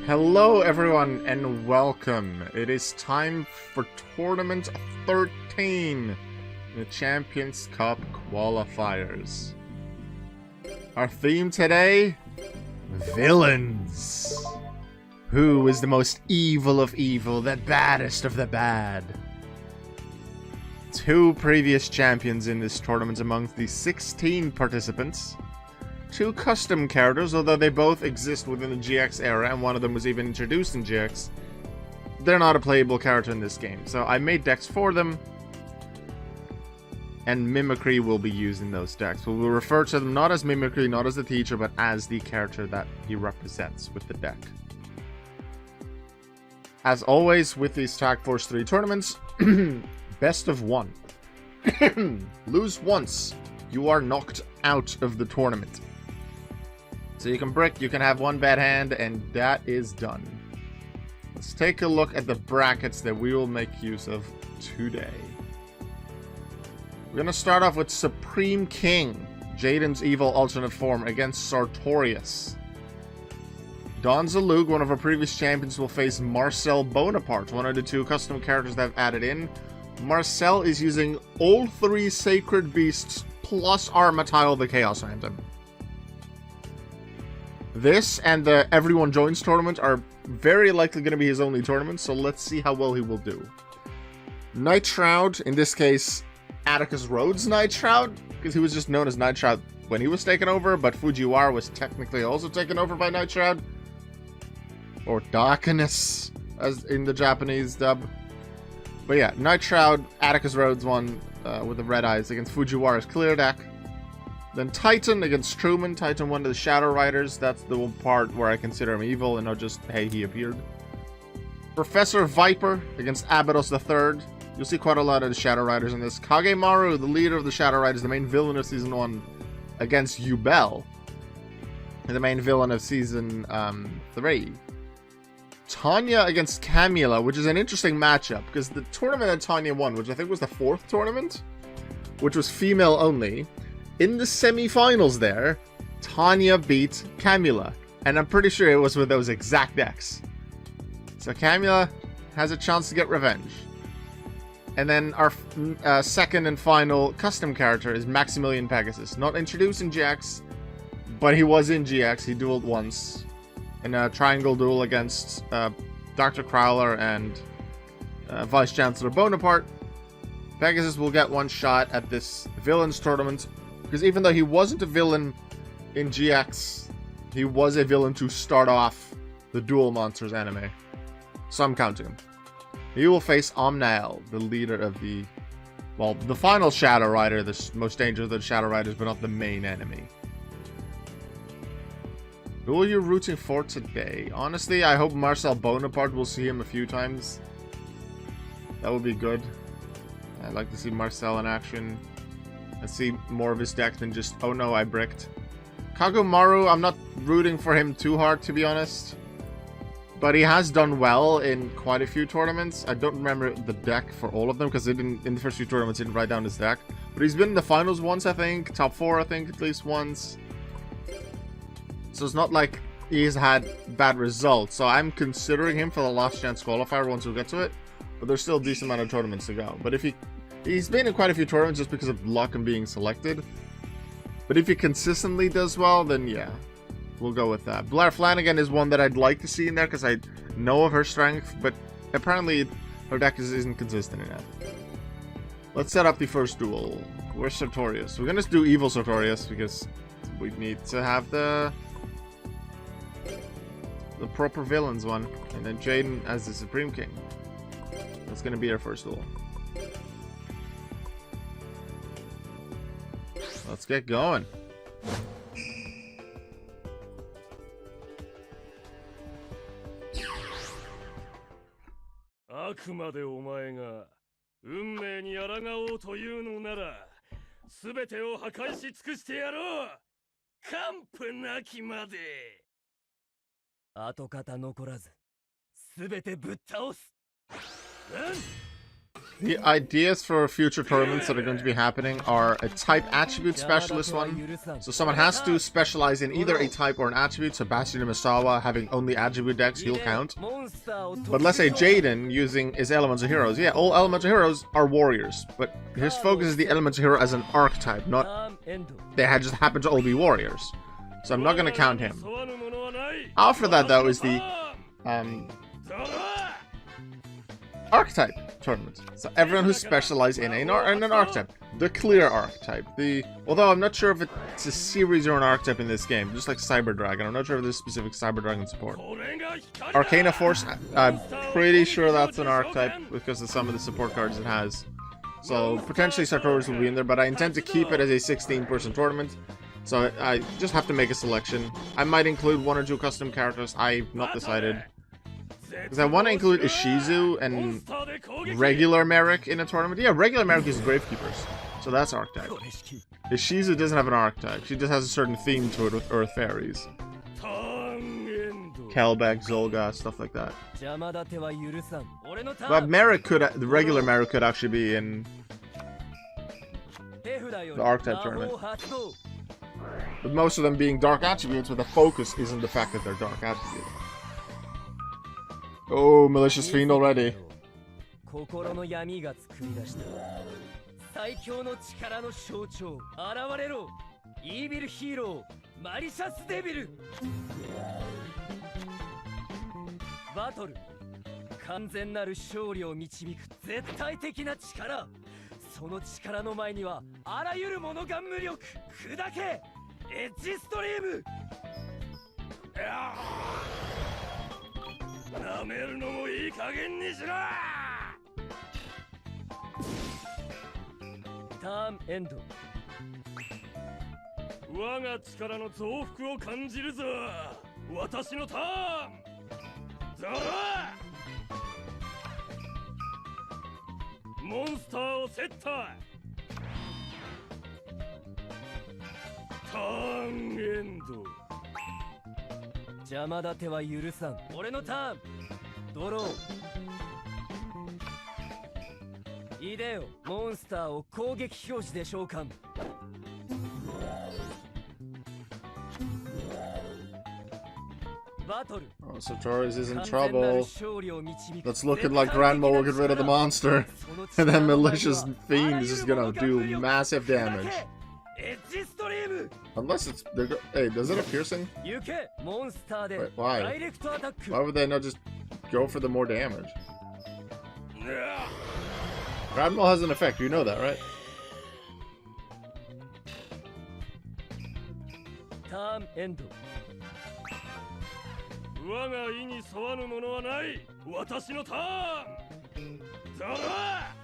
Hello everyone and welcome. It is time for Tournament 13, the Champions Cup qualifiers. Our theme today, villains. Who is the most evil of evil, the baddest of the bad? Two previous champions in this tournament among the 16 participants. Two custom characters, although they both exist within the GX era, and one of them was even introduced in GX. They're not a playable character in this game, so I made decks for them, and Mimicry will be used in those decks. But we'll refer to them not as Mimicry, not as the teacher, but as the character that he represents with the deck. As always, with these Tag Force 3 tournaments, best of one. Lose once, you are knocked out of the tournament. So you can brick, you can have one bad hand, and that is done. Let's take a look at the brackets that we will make use of today. We're going to start off with Supreme King, Jaden's evil alternate form, against Sartorius. Don Zalug, one of our previous champions, will face Marcel Bonaparte, one of the two custom characters that I've added in. Marcel is using all three Sacred Beasts plus Armatile the Chaos Phantom. This and the Everyone Joins tournament are very likely going to be his only tournament, so let's see how well he will do. Night Shroud, in this case, Atticus Rhodes Night Shroud, because he was just known as Night Shroud when he was taken over, but Fujiwara was technically also taken over by Night Shroud. Or Darkness, as in the Japanese dub. But yeah, Night Shroud, Atticus Rhodes one with the red eyes against Fujiwara's clear deck. Then Titan against Truman. Titan, one of the Shadow Riders. That's the one part where I consider him evil and not just, hey, he appeared. Professor Viper against Abydos III. You'll see quite a lot of the Shadow Riders in this. Kagemaru, the leader of the Shadow Riders, the main villain of Season 1, against Yubel, the main villain of Season 3. Tanya against Camula, which is an interesting matchup, because the tournament that Tanya won, which I think was the 4th tournament, which was female only, in the semi-finals there, Tanya beat Camula, and I'm pretty sure it was with those exact decks. So Camula has a chance to get revenge. And then our second and final custom character is Maximilian Pegasus, not introduced in GX, but he was in GX, he dueled once. In a triangle duel against Dr. Crowler and Vice Chancellor Bonaparte. Pegasus will get one shot at this villains tournament, because even though he wasn't a villain in GX, he was a villain to start off the Duel Monsters anime. So I'm counting him. He will face Omnael, the leader of the, well, the final Shadow Rider, the most dangerous of the Shadow Riders, but not the main enemy. Who are you rooting for today? Honestly, I hope Marcel Bonaparte will see him a few times. That would be good. I'd like to see Marcel in action. And see more of his deck than just, oh no, I bricked. Kagemaru, I'm not rooting for him too hard, to be honest. But he has done well in quite a few tournaments. I don't remember the deck for all of them, because in the first few tournaments, he didn't write down his deck. But he's been in the finals once, I think. Top 4, I think, at least once. So it's not like he's had bad results. So I'm considering him for the last chance qualifier once we get to it. But there's still a decent amount of tournaments to go. But if he's been in quite a few tournaments just because of luck and being selected. But if he consistently does well, then yeah, we'll go with that. Blair Flanagan is one that I'd like to see in there because I know of her strength. But apparently her deck isn't consistent enough. Let's set up the first duel. Where's Sartorius? We're going to do Evil Sartorius because we need to have the proper villains one, and then Jaden as the Supreme King. That's gonna be our first duel. Let's get going. The ideas for future tournaments that are going to be happening are a type attribute specialist one. So someone has to specialize in either a type or an attribute. So Bastion and Misawa having only attribute decks, he'll count. But let's say Jaden using his elemental heroes. Yeah, all elemental heroes are warriors. But his focus is the elemental hero as an archetype, not they just happen to all be warriors. So I'm not going to count him. After that, though, is the archetype tournament. So everyone who's specialized in an archetype. The clear archetype. Although I'm not sure if it's a series or an archetype in this game, just like Cyber Dragon. I'm not sure if there's specific Cyber Dragon support. Arcana Force, I'm pretty sure that's an archetype because of some of the support cards it has. So potentially Sartorius will be in there, but I intend to keep it as a 16-person tournament. So I just have to make a selection. I might include 1 or 2 custom characters. I've not decided. Because I want to include Ishizu and regular Merrick in a tournament. Yeah, regular Merrick is Gravekeepers. So that's archetype. Ishizu doesn't have an archetype. She just has a certain theme to it with Earth Fairies. Kelbeck, Zolga, stuff like that. But Merrick could, the regular Merrick could actually be in the archetype tournament. With most of them being dark attributes, but the focus isn't the fact that they're dark attributes. Oh, Malicious Fiend already. Turn end. 我が力の増幅を感じるぞ。私のターン。ザラ。モンスターをセッター。ターンエンド。邪魔立ては許さん。俺のターン。ドロー。いでよ、モンスターを攻撃表示で召喚。Oh, Sartorius is in trouble. That's looking like Granmo will get rid of the monster. And then Malicious Fiend is just gonna do massive damage. Unless it's... Hey, does it have piercing? Wait, why? Why would they not just go for the more damage? Granmo has an effect, you know that, right? Turn end. 我が意に沿わぬものはない。私のターン。ザラ。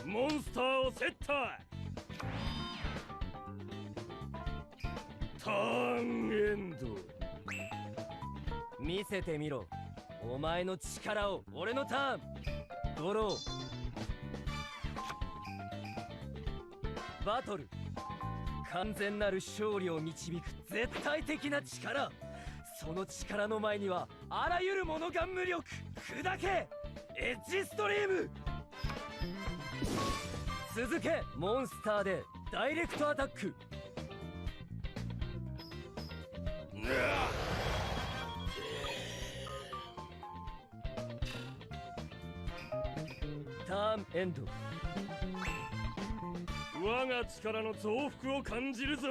モンスターをセッター。ターンエンド。見せてみろ。お前の力を。俺のターン。ドロー。バトル。完全なる勝利を導く絶対的な力。その力の前にはあらゆるものが無力。砕けエッジストリーム。続けモンスターでダイレクトアタック。ターンエンド。我が力の増幅を感じるぞ。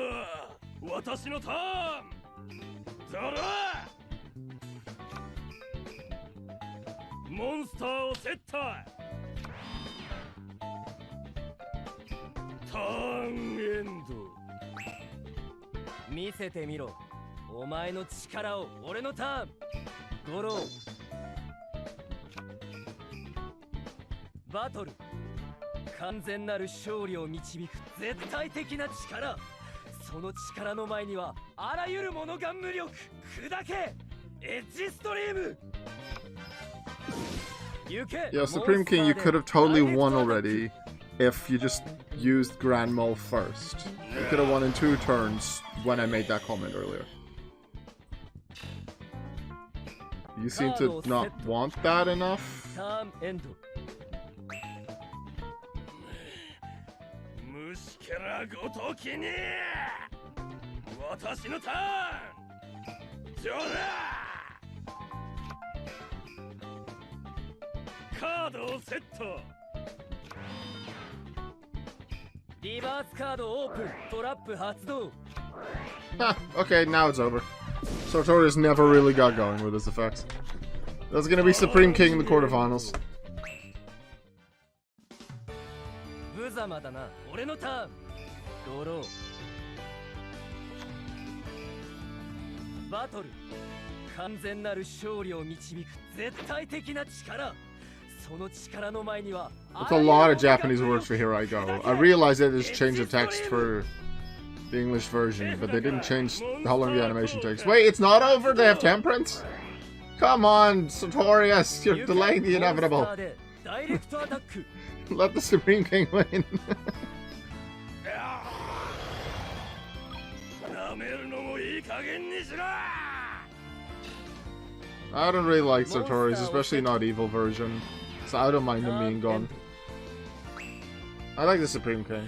私のターン。ザラ。モンスターをセッター。ターンエンド。見せてみろ。お前の力を。俺のターン。ドロー。バトル。完全なる勝利を導く絶対的な力。その力の前にはあらゆるものが無力。砕けエッジストリーム。Yeah, Supreme King, you could have totally won already if you just used Granmo first. You could have won in 2 turns when I made that comment earlier. You seem to not want that enough. ターンエンド。虫けらごときに私のターンジョラカードをセットリバースカードオープン。トラップ発動。Huh, okay, now it's over. Sartorius never really got going with his effects. That's gonna be Supreme King in the quarterfinals. 無様だな。俺のターン。ドロー。バトル。完全なる勝利を導く絶対的な力。その力の前には。That's a lot of Japanese words for Here I Go. I realize they just changed the text for the English version, but they didn't change how long the animation takes. Wait, it's not over? They have temperance? Come on, Sartorius, you're delaying the inevitable. Let the Supreme King win. I don't really like Sartorius, especially not evil version. So I don't mind him being gone. I like the Supreme King.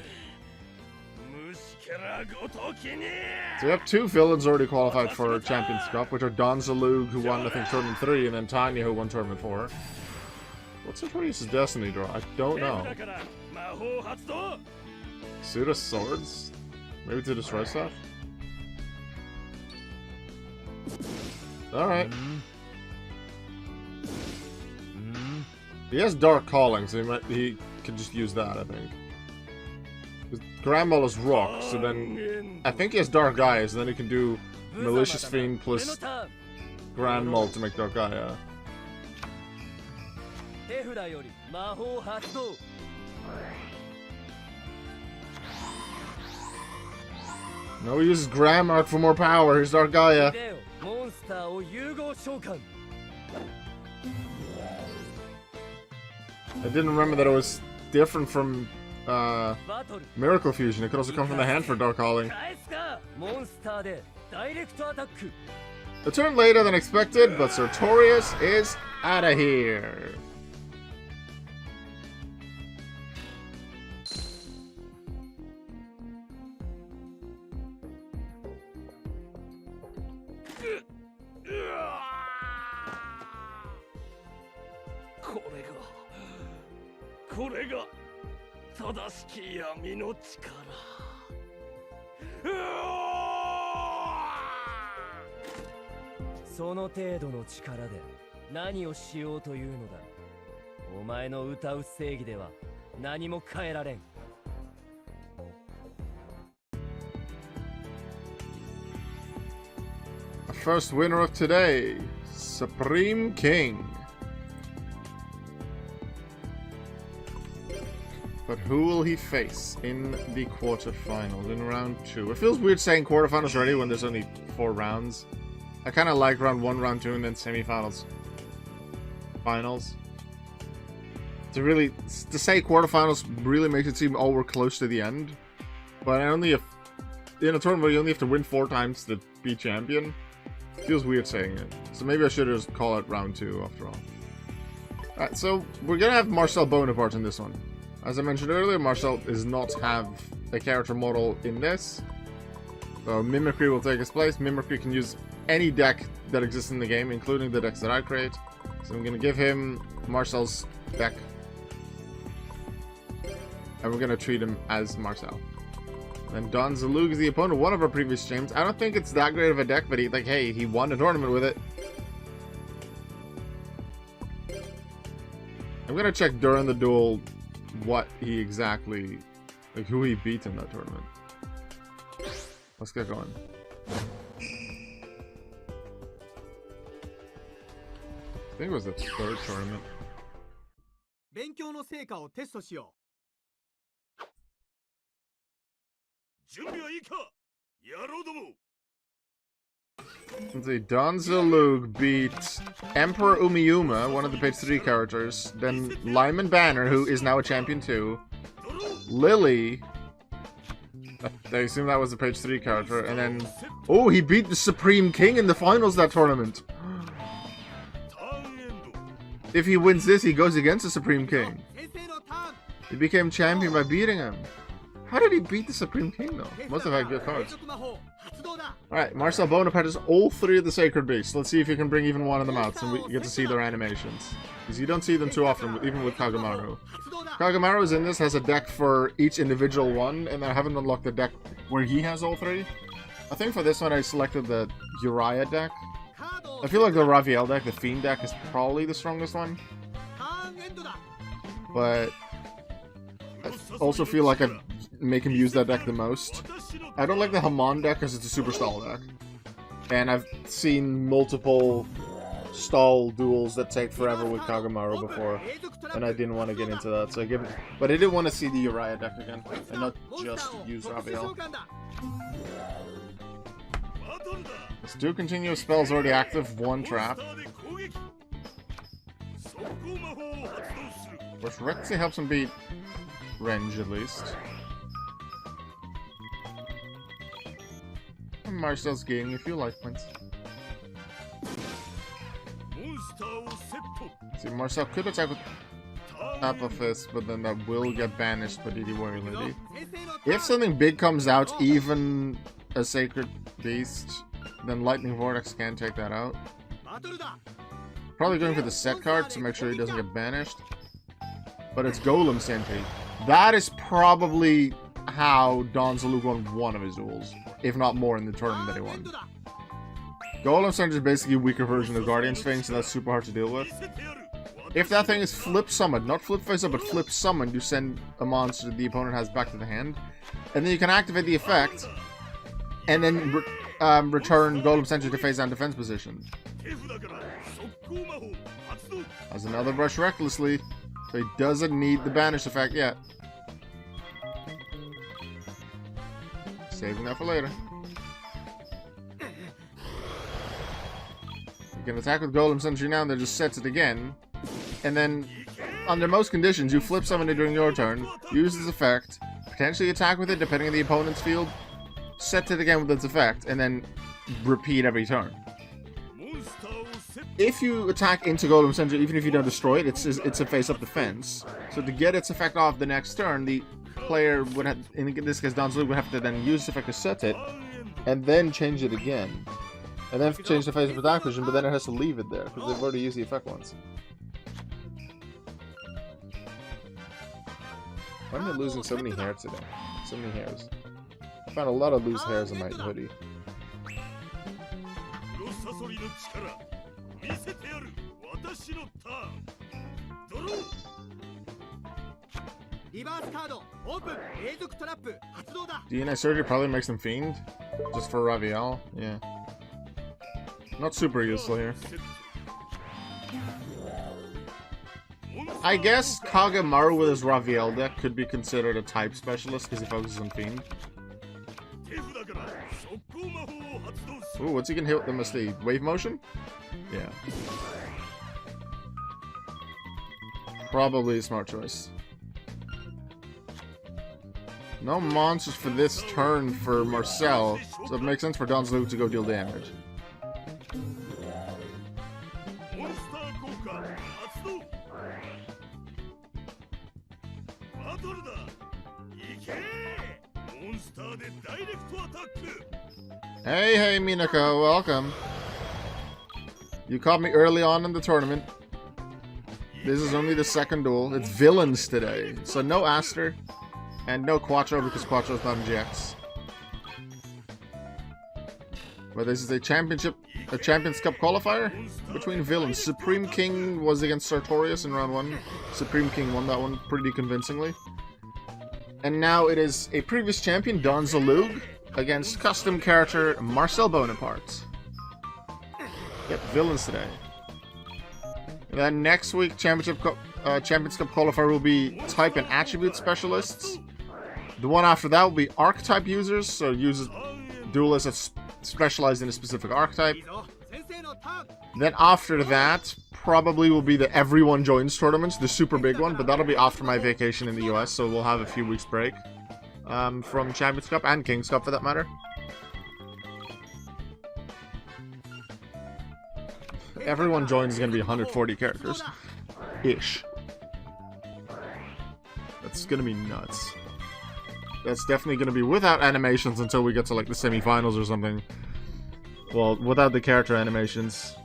So we have two villains already qualified for Champions Cup, which are Don Zalug, who won, I think, Tournament 3, and then Tanya, who won Tournament 4. What's Sartorius' Destiny draw? I don't know. Suit of Swords? Maybe to destroy stuff? Alright. He has Dark Calling, so he can just use that, I think. Grand Maul is Rock, so then I think he has Dark Gaia, so then he can do Malicious Fiend plus Grand Maul to make Dark Gaia. No, he uses Grand Mark for more power. Here's Dark Gaia. I didn't remember that it was different from Miracle Fusion. It could also come from the hand for Dark Calling. A turn later than expected, but Sartorius is out of here. Korega 正しき闇の力。その程度の力で何をしようというのだ。お前の歌う正義では何も変えられん。First winner of today, Supreme King. But who will he face in the quarterfinals, in round 2? It feels weird saying quarterfinals already when there's only 4 rounds. I kind of like round 1, round 2, and then semifinals. Finals. To say quarterfinals really makes it seem, oh, we're close to the end. But in a tournament you only have to win 4 times to be champion. It feels weird saying it. So maybe I should just call it round 2 after all. Alright, so we're gonna have Marcel Bonaparte in this one. As I mentioned earlier, Marcel does not have a character model in this. So Mimicry will take his place. Mimicry can use any deck that exists in the game, including the decks that I create. So I'm going to give him Marcel's deck. And we're going to treat him as Marcel. And Don Zalug is the opponent of one of our previous games. I don't think it's that great of a deck, but he won a tournament with it. I'm going to check during the duel what he exactly, who he beat in that tournament. Let's get going. I think it was the 3rd tournament. 勉強の成果をテストしよう。準備はいいか、野郎ども。 Let's see, Don Zalug beat Emperor Umiuma, one of the page 3 characters, then Lyman Banner, who is now a champion too, Lily, I assume that was a page 3 character, and then, oh, he beat the Supreme King in the finals of that tournament. If he wins this, he goes against the Supreme King. 先生のターン He became champion by beating him. How did he beat the Supreme King, though? Must have had good 継 cards. 続魔法発動だ Alright, Marcel Bonaparte has all 3 of the Sacred Beasts. Let's see if you can bring even one of them out, so we get to see their animations. Because you don't see them too often, even with Kagamaru. 発動だ Kagamaru is in this, has a deck for each individual one, and I haven't unlocked the deck where he has all 3. I think for this one I selected the Uriah deck. カードを I feel like the Raviel deck, the Fiend deck, is probably the strongest one. ターンエンドだ But I also feel like I'd make him use that deck the most. I don't like the Hamon deck because it's a super stall deck. And I've seen multiple stall duels that take forever with Kagamaru before. 継続トラップ And I didn't want to get into that, so I give it. But I did want to see the Uriah deck again, and not just use 特殊召 Raviel. 喚だ Let's do continuous spells already active, 1 trap. 速攻魔法を発動する Which Rexy helps him beat Renge at least. And Marcel's gaining a few life points. モンスターをセット See, Marcel could attack with Apple Fist, but then that will get banished by DD Warrior Lady. 先生のターン If something big comes out, even a Sacred Beast, then Lightning Vortex can take that out. バトルだ Probably going for the set card to make sure he doesn't get banished. But it's Golem Sentry. That is probably how Don Zalug won one of his duels, if not more in the タ tournament that he ーンエン won. ドだ Golem Sentry is basically a weaker version of Guardian Sphinx, so that's super hard to deal with. 見せてやる If that thing is flip summoned, not flip face up, but flip summoned, you send a monster the opponent has back to the hand. And then you can activate the effect, and then return Golem Sentry to face down defense position. 手札から速攻魔法発動 Has another brush recklessly, so he doesn't need the banish effect yet. Saving that for later. You can attack with Golem Sentry now, and then just sets it again. And then, under most conditions, you flip summon it during your turn, use this effect, potentially attack with it depending on the opponent's field, set it again with its effect, and then repeat every turn. モンスターをセット If you attack into Golem Sentry, even if you don't destroy it, it's a face-up defense. So to get its effect off the next turn, the player would have, in this case, Don Zalug would have to then use the effect to set it, ターンエンド and then change it again. And then change the face-up attack position, but then it has to leave it there, because they've already used the effect once. Why am I losing so many hairs today? So many hairs. I found a lot of loose hairs in my hoodie. 黒サソリの力見せてやる私のターンドローリバースカードオープン継続トラップ発動だ DNA Surgery probably makes them Fiend, just for Raviel, yeah. Not super useful here. セット I guess Kagamaru with his Raviel deck could be considered a type specialist because he focuses on Fiend. 手札から速攻魔法を発動する Ooh, what's he gonna hit with the Misty? Wave motion? Yeah. Probably a smart choice. No monsters for this turn for Marcel, so it makes sense for Don Zalug to go deal damage. モンスター効果発動バトルだいけモンスターでダイレクトアタック Hey, hey, Minako, welcome. You caught me early on in the tournament. This is only the second duel. It's villains today, so no Aster. And no Quattro because Quattro's not in GX. But this is a Champions Cup qualifier between villains. Supreme King was against Sartorius in round 1. Supreme King won that one pretty convincingly. And now it is a previous champion, Don Zalug, against custom character Marcel Bonaparte. Yep, villains today. And then next week, Champions Cup qualifier will be type and attribute specialists. The one after that will be archetype users, so users duelists that specialize in a specific archetype. いいぞ先生のターン Then after that, probably will be the everyone joins tournament, the super big one, but that'll be after my vacation in the US, so we'll have a few weeks break from Champions Cup and King's Cup for that matter. Everyone joins is going to be 140 characters. ish. That's gonna be nuts. That's definitely gonna be without animations until we get to like the semi-finals or something. Well, without the character animations.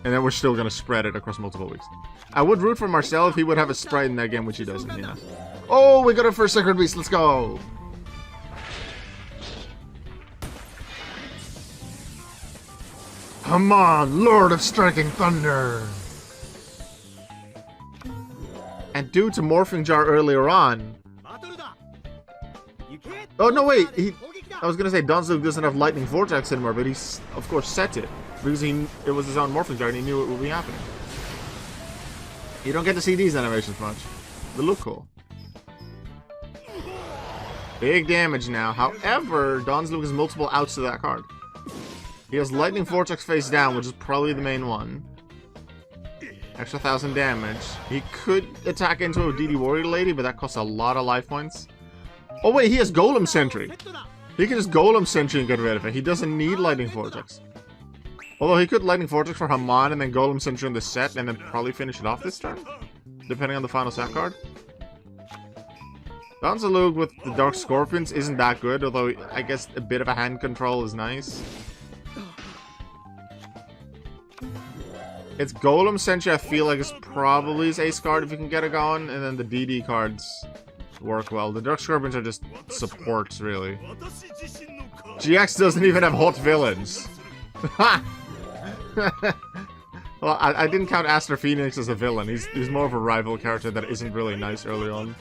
And then we're still gonna spread it across multiple weeks. I would root for Marcel if he would have a sprite in that game, which he doesn't, yeah. Oh, we got our first Sacred Beast, let's go! Come on, Lord of Striking Thunder! And due to Morphing Jar earlier on... Oh, no, wait, I was gonna say Donzlug doesn't have Lightning Vortex anymore, but he's, of course, set it. Because it was his own Morphing Jar and he knew it would be happening. You don't get to see these animations much. They look cool. Big damage now. However, Donzlug has multiple outs to that card. He has Lightning Vortex face down, which is probably the main one. Extra 1,000 damage. He could attack into a DD Warrior Lady, but that costs a lot of life points. Oh wait, he has Golem Sentry. He can just Golem Sentry and get rid of it. He doesn't need Lightning Vortex. Although he could Lightning Vortex for Haman and then Golem Sentry in the set and then probably finish it off this turn. Depending on the final set card. Donzlug with the Dark Scorpions isn't that good, although I guess a bit of a hand control is nice. It's Golem Sentry, I feel like it's probably his ace card if you can get it going, and then the DD cards work well. The Dark Scorpions are just supports, really. GX doesn't even have hot villains. Well, I didn't count Aster Phoenix as a villain. He's more of a rival character that isn't really nice early on.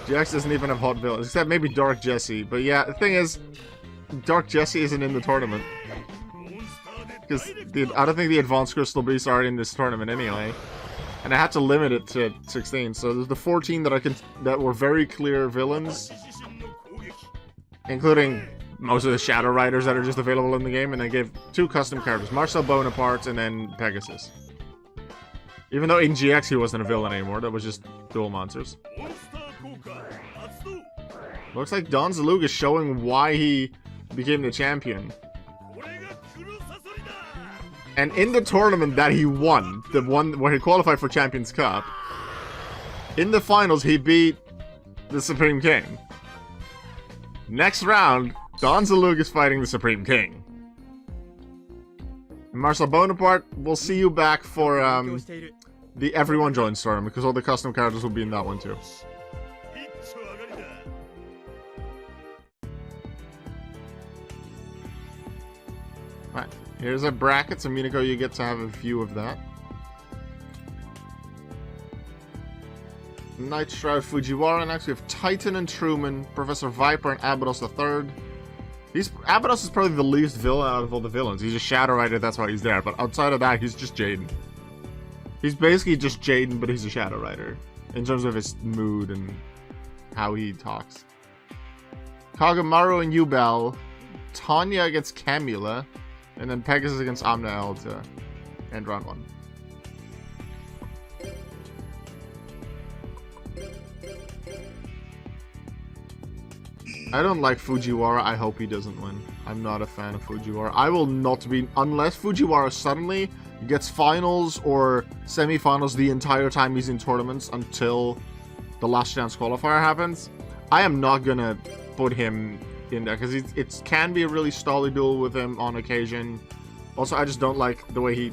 GX doesn't even have hot villains, except maybe Dark Jesse. But yeah, the thing is, Dark Jesse isn't in the tournament. Because I don't think the Advanced Crystal Beasts are in this tournament anyway. And I had to limit it to 16, so there's the 14 that were very clear villains. Including most of the Shadow Riders that are just available in the game, and they gave 2 custom characters, Marcel Bonaparte and then Pegasus. Even though in GX he wasn't a villain anymore, that was just dual monsters. Looks like Donzlug is showing why he became the champion. And in the tournament that he won, the one where he qualified for Champions Cup, in the finals he beat the Supreme King. Next round, Donzlug is fighting the Supreme King. Marcel Bonaparte, we'll see you back for the Everyone Joins tournament, because all the custom characters will be in that one too. Right, here's a bracket, so Minako, you get to have a view of that. Night Shroud Fujiwara. Next we have Titan and Truman, Professor Viper and Abydos III. Abydos is probably the least villain out of all the villains. He's a Shadow Rider, that's why he's there. But outside of that, he's just Jaden. He's basically just Jaden, but he's a Shadow Rider. In terms of his mood and how he talks. Kagamaru and Yubel. Tanya against Camula. And then Pegasus against Amnael to end round 1. I don't like Fujiwara. I hope he doesn't win. I'm not a fan of Fujiwara. I will not be... Unless Fujiwara suddenly gets finals or semi-finals the entire time he's in tournaments until the last chance qualifier happens, I am not gonna put him in there. Because it can be a really stally duel with him on occasion. Also, I just don't like the way he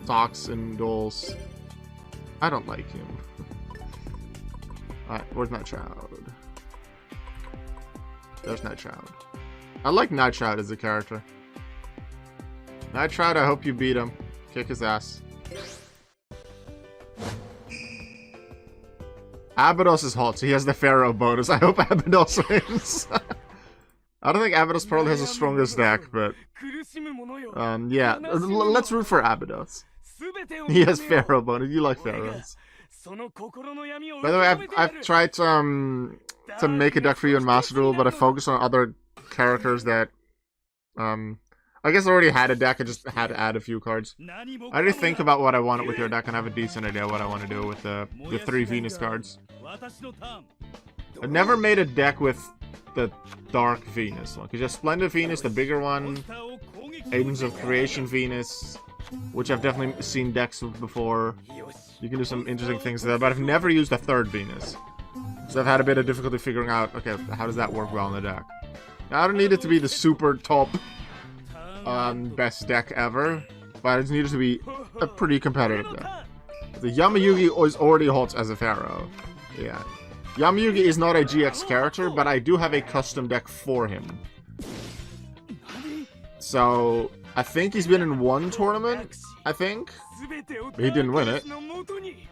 talks in duels. I don't like him. Alright, where's Night Shroud? There's Night Shroud. I like Night Shroud as a character. Night Shroud, I hope you beat him. Kick his ass. Abydos is hot, so he has the Pharaoh bonus. I hope Abydos wins. I don't think Abydos probably has the strongest deck, but... yeah, let's root for Abydos. He has Pharaoh bonus. You like Pharaohs. By the way, I've tried to make a deck for you in Master Duel, but I focused on other characters that, I guess I already had a deck, I just had to add a few cards. I already think about what I wanted with your deck and have a decent idea what I want to do with the 3 Venus cards. I never made a deck with the Dark Venus one, because you have Splendid Venus, the bigger one, Agents of Creation Venus, which I've definitely seen decks of before. You can do some interesting things there, but I've never used a third Venus. So I've had a bit of difficulty figuring out, okay, how does that work well in the deck? Now, I don't need it to be the super top best deck ever, but I just need it to be a pretty competitive deck. The Yamayugi is already hot as a Pharaoh. Yeah. Yamayugi is not a GX character, but I do have a custom deck for him. So, I think he's been in one tournament, I think. But he didn't win it.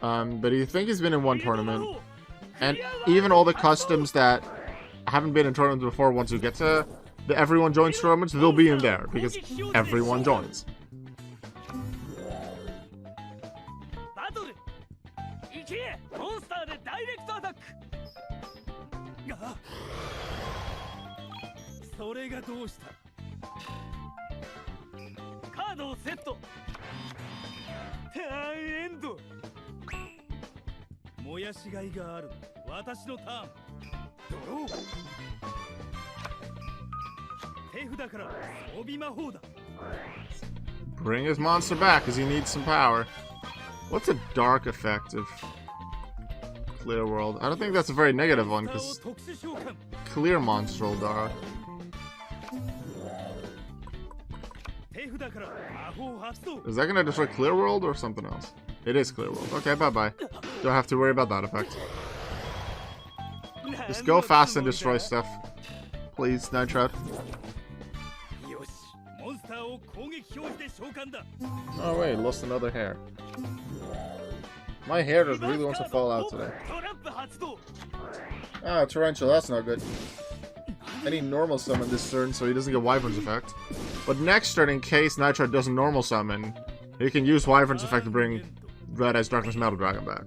But I think he's been in one tournament. And even all the customs that haven't been in tournaments before, once you get to the everyone joins tournaments, they'll be in there, because everyone joins. Bring his monster back, because he needs some power. What's a dark effect of Clear World? I don't think that's a very negative one, because Clear Monstral Dark. Is that gonna destroy Clear World or something else? It is Clear World. Okay, bye-bye. Don't have to worry about that effect. Just go fast and destroy stuff. Please, Nitroud. Oh wait, lost another hair. My hair just really wants to fall out today. Ah, Torrential, that's not good. I need normal summon this turn so he doesn't get Wyvern's effect. But next turn, in case Nitroud doesn't normal summon, he can use Wyvern's effect to bring Red Eyes Darkness Metal Dragon back.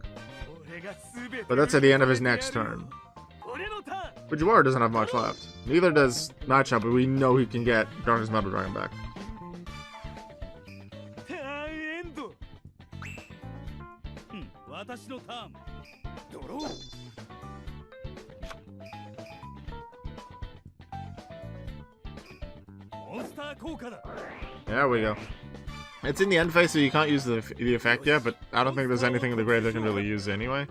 But that's at the end of his next turn. Fujiwara doesn't have much left. Neither does Nitroud, but we know he can get Darkness Metal Dragon back. There we go. It's in the end phase, so you can't use the effect yet, but I don't think there's anything in the grave that can really use anyway.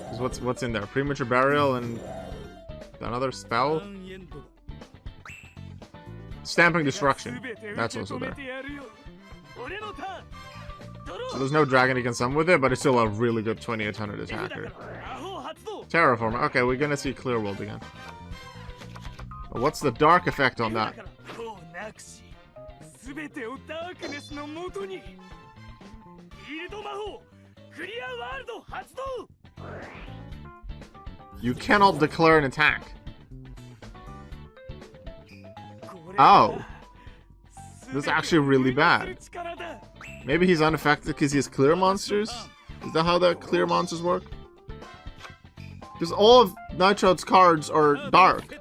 Because what's in there? Premature Burial and another spell? Stamping Destruction. That's also there. So there's no dragon he can summon with it, but it's still a really good 2800 attacker. Terraformer. Okay, we're gonna see Clear World again. But what's the dark effect on that? You cannot declare an attack. Oh. This is actually really bad. Maybe he's unaffected because he has clear monsters? Is that how the clear monsters work? Because all of Nitroud's cards are dark.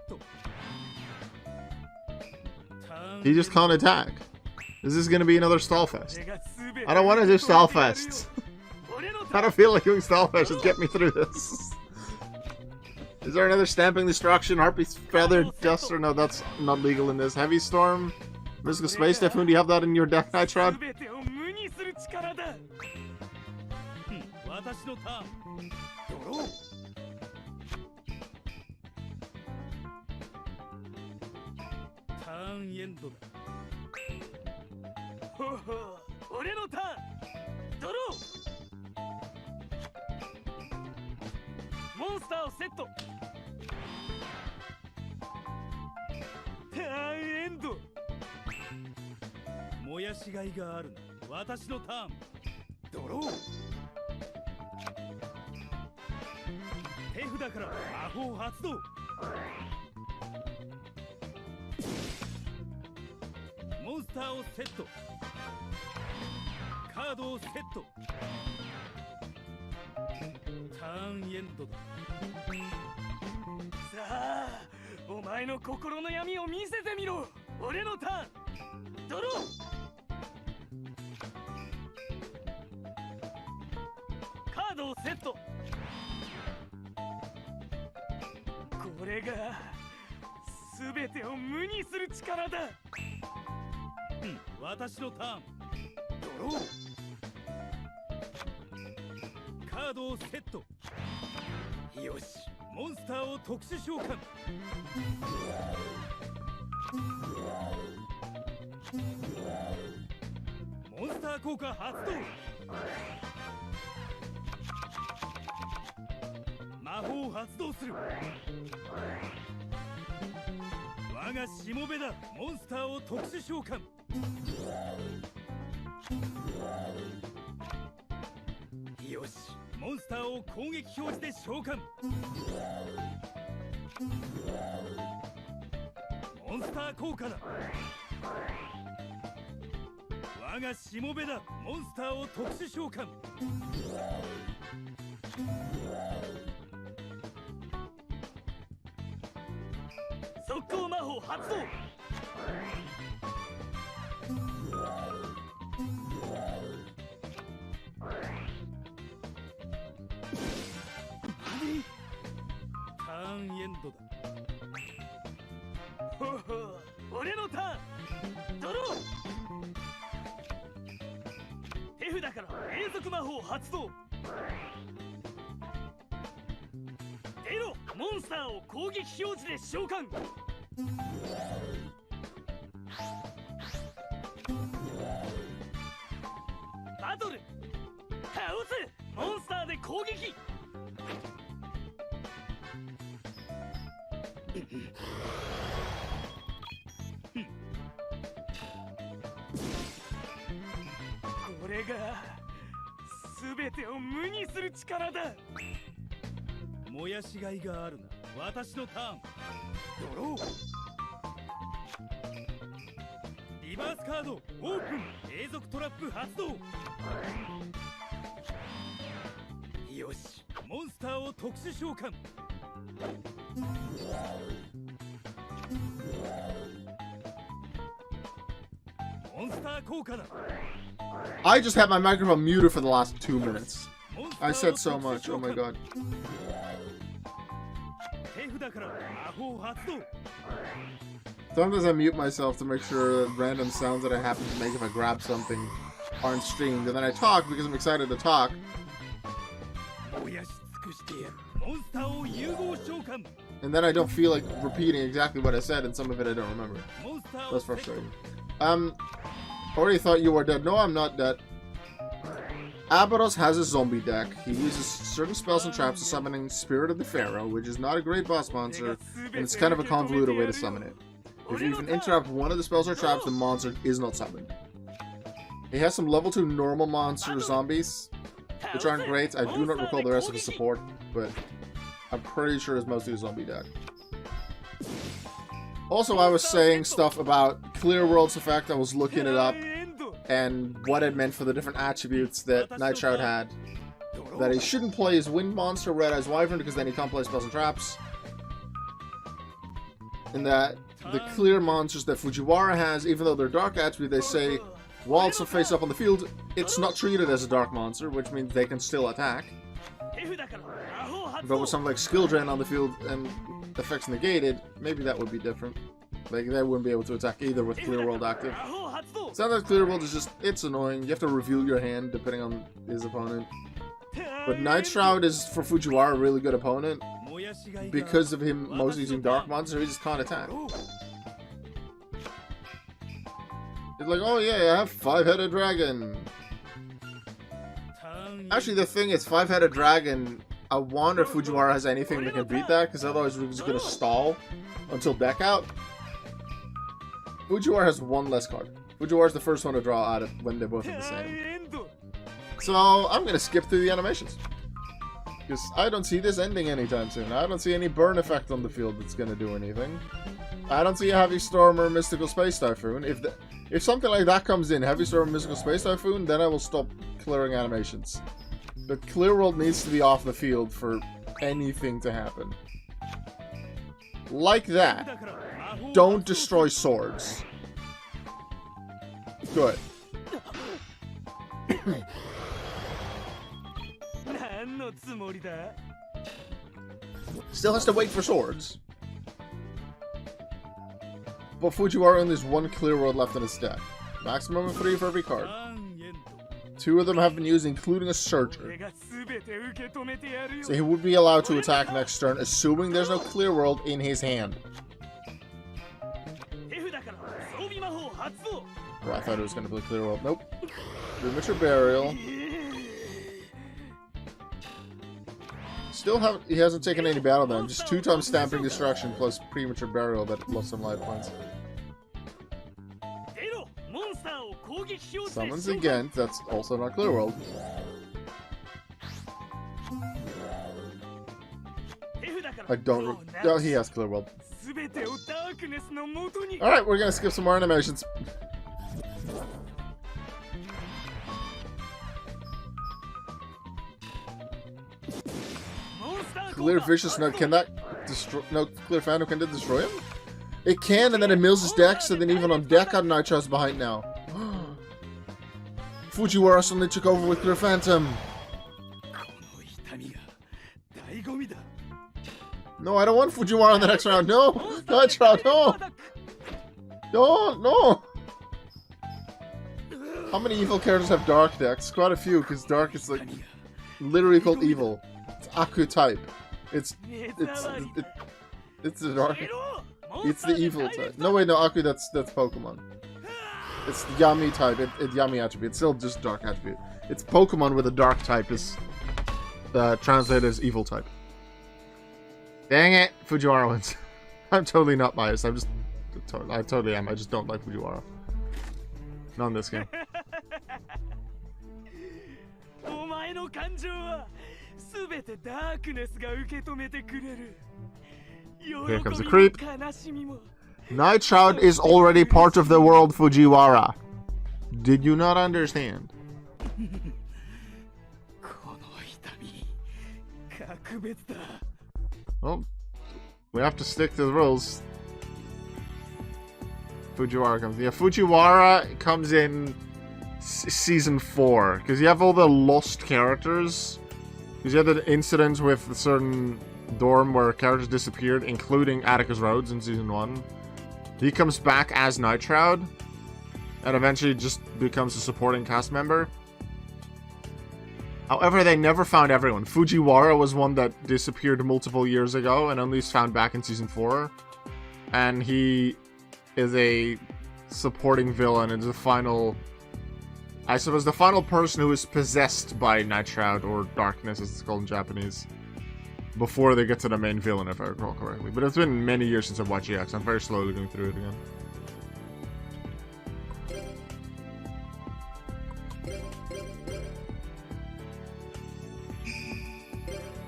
He just can't attack. Is this gonna be another Stallfest? I don't want to do Stallfests. I don't feel like doing Stallfest. Just get me through this. Is there another Stamping Destruction? Harpy's Feather Duster? No, that's not legal in this. Heavy Storm? Mystical Space Typhoon? Do you have that in your deck, Nitroud? ドロー。カードをセット。よし、モンスターを特殊召喚。モンスター効果発動。魔法発動する。我がしもべだ。モンスターを特殊召喚。よし、モンスターを攻撃表示で召喚。モンスター効果だ。我がしもべだ。モンスターを特殊召喚。速攻魔法発動。ターンエンドだ。ほほ、俺のターン。ドロー。手札から永続魔法発動。出ろ。モンスターを攻撃表示で召喚。バトル。倒せ。モンスターで攻撃。これが全てを無にする力だ。燃やしがいがあるな。私のターン。ドロー。リバースカードオープン。永続トラップ発動。よし、モンスターを特殊召喚。モンスター効果だ。 I just had my microphone muted for the last 2 minutes. I said so much. Oh my god. 手札から魔法発動。 Sometimes I mute myself to make sure that random sounds that I happen to make if I grab something aren't streamed, and then I talk because I'm excited to talk. 燃やし尽くしてやる。モンスターを融合召喚。 And then I don't feel like repeating exactly what I said, and some of it I don't remember. モンスターを That's frustrating. Already thought you were dead. No, I'm not dead. Abydos has a zombie deck. He uses certain spells and traps to summoning Spirit of the Pharaoh, which is not a great boss monster, and it's kind of a convoluted way to summon it. If you even interrupt one of the spells or traps, the monster is not summoned. He has some level 2 normal monster zombies, which aren't great. I do not recall the rest of his support, but I'm pretty sure it's mostly a zombie deck. Also, I was saying stuff about Clear World's effect. I was looking it up and what it meant for the different attributes that Nightshroud had. That he shouldn't play his Wind Monster, Red Eyes Wyvern, because then he can't play spells and traps. And that the clear monsters that Fujiwara has, even though they're dark attribute, they say, while it's face up on the field, it's not treated as a dark monster, which means they can still attack. But with something like Skill Drain on the field and effects negated, maybe that would be different. Like, they wouldn't be able to attack either with Clear World active. Sometimes Clear World is just, it's annoying. You have to reveal your hand depending on his opponent. But Nightshroud is, for Fujiwara, a really good opponent. Because of him mostly using Dark Monster, he just can't attack. It's like, oh yeah, I have 5-headed dragon. Actually, the thing is, 5-headed dragon, I wonder if Fujiwara has anything that can beat that, because otherwise we're just going to stall until deck out. Fujiwara has one less card. Fujiwara is the first one to draw out of when they're both in the same. So, I'm going to skip through the animations. Because I don't see this ending anytime soon. I don't see any burn effect on the field that's going to do anything. I don't see a Heavy Storm or Mystical Space Typhoon. If something like that comes in, Heavy Storm or Mystical Space Typhoon, then I will stop clearing animations. But Clear World needs to be off the field for anything to happen. Like that. Don't destroy swords. Good. Still has to wait for swords. But Fujiwara only has one Clear World left in his deck. Maximum of 3 for every card. 2 of them have been used, including a searcher. 俺が全て受け止めてやるよ So he would be allowed to attack next turn, assuming there's no clear world in his hand. 手札から装備魔法発動 Oh, I thought it was going to be clear world. Nope. Premature burial. Still he hasn't taken any battle then. Just 2 times stamping destruction plus premature burial that lost some life points. 出ろモンスターを攻撃しようぜ Summons again. That's also not clear world. 手札から I don't. Oh, he has clear world. 全てをダークネスの元に All right, we're gonna skip some more animations. Clear Vicious Note. Can that destroy? No, Clear Phantom. Can it destroy him? It can, and then it mills his deck, so then even on deck, on Nitro's behind now. Fujiwara suddenly took over with Clear Phantom. この痛みが醍醐味だ No, I don't want Fujiwara in the next round. No, Nitro, no, no. How many evil characters have dark decks? Quite a few, because dark is like literally called evil. It's Aku type. It's the dark. It's the evil type. No, wait, no, Aku. That's Pokemon. It's the Yami type. It's Yami attribute. It's still just dark attribute. It's Pokemon with a dark type is translated as evil type. Dang it, Fujiwara wins. I'm totally not biased. I totally am. I just don't like Fujiwara. Not in this game. お前の感情は全てダークネスが受け止めてくれる Here comes the creep. 悲しみも Nightshroud is already part of the world, Fujiwara. Did you not understand? この痛み格別だ Well, we have to stick to the rules. Fujiwara comes. Yeah, Fujiwara comes in season 4 because you have all the lost characters. Because you had the incident with a certain dorm where characters disappeared, including Atticus Rhodes in season 1. He comes back as Nightshroud and eventually just becomes a supporting cast member. However, they never found everyone. Fujiwara was one that disappeared multiple years ago and only is found back in season 4. And he is a supporting villain and is the final... I suppose the final person who is possessed by Nightshroud, or Darkness as it's called in Japanese, before they get to the main villain, if I recall correctly. But it's been many years since I've watched EX. I'm very slowly going through it again.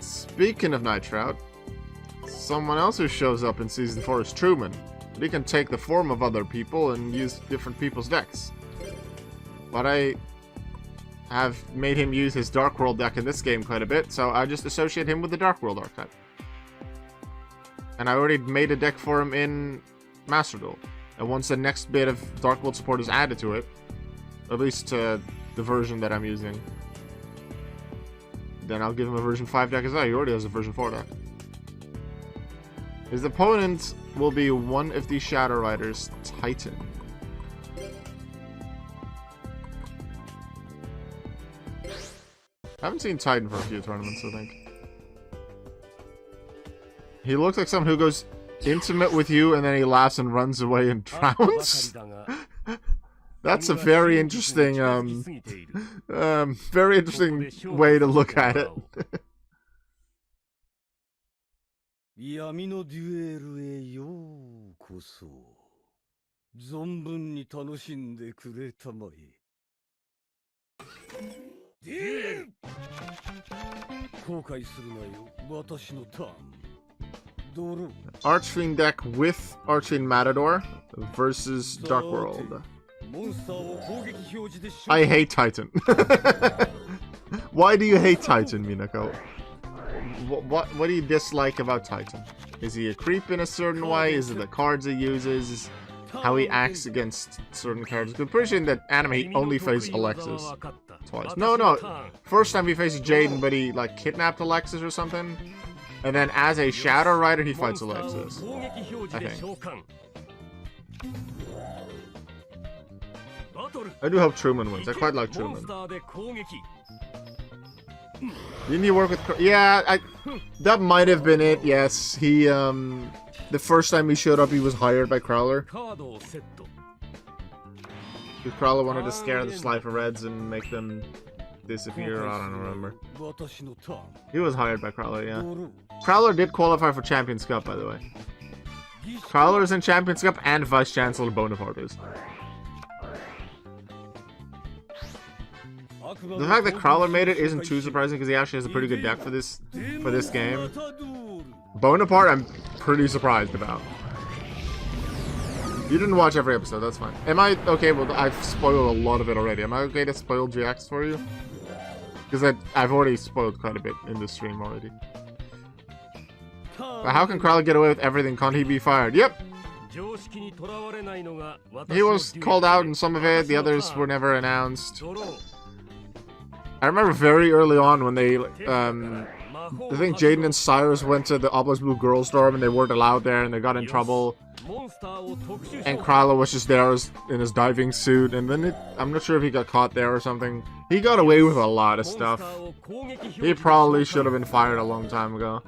Speaking of Nightshroud, someone else who shows up in Season 4 is Truman. He can take the form of other people and use different people's decks. But I have made him use his Dark World deck in this game quite a bit, so I just associate him with the Dark World archetype. And I already made a deck for him in Master Duel. And once the next bit of Dark World support is added to it, at least to the version that I'm using, then I'll give him a version 5 deck as well. He already has a version 4 deck. His opponent will be one of the Shadow Riders, Titan. I haven't seen Titan for a few tournaments, I think. He looks like someone who goes intimate with you and then he laughs and runs away and drowns. That's a very interesting, very interesting way to look at it. 闇のデュエルへようこそ。存分に楽しんでくれたまえ。デュエル。後悔するなよ、私のターン。ドロー。 Archfiend deck with Archfiend Matador versus Dark World. I hate Titan. Why do you hate Titan, Minako? What do you dislike about Titan? Is he a creep in a certain way? Is it the cards he uses? How he acts against certain characters? I'm pretty sure in that anime he only faced Alexis twice. No. First time he faced Jaden, but he like kidnapped Alexis or something. And then as a Shadow Rider, he fights Alexis, I think. I do hope Truman wins. I quite like モン Truman. スターで攻撃 Didn't he work with... Yeah, that might have been it, yes. He, the first time he showed up, he was hired by Crowler. カードをセット Because Crowler wanted to scare the Slifer Reds and make them disappear. I don't remember. 私のターン He was hired by Crowler, yeah. ドロー Crowler did qualify for Champions Cup, by the way. Crowler is in Champions Cup and Vice Chancellor Bonaparte is. The fact that Crowler made it isn't too surprising because he actually has a pretty good deck for this game. Bonaparte, I'm pretty surprised about. You didn't watch every episode, that's fine. Am I okay? Well, I've spoiled a lot of it already. Am I okay to spoil GX for you? Because I've already spoiled quite a bit in this stream already. But how can Crowler get away with everything? Can't he be fired? Yep! 常識にとらわれないのが He was called out in some of it, the others were never announced. ドロー I remember very early on when they, I think Jaden and Cyrus went to the Obelisk Blue Girls dorm and they weren't allowed there and they got in trouble. モンスターを特殊 And 召喚 Crowler was just there in his diving suit and then I'm not sure if he got caught there or something. He got away with a lot of モンスタ stuff. ーを攻撃表示 He probably should have been fired a long time ago.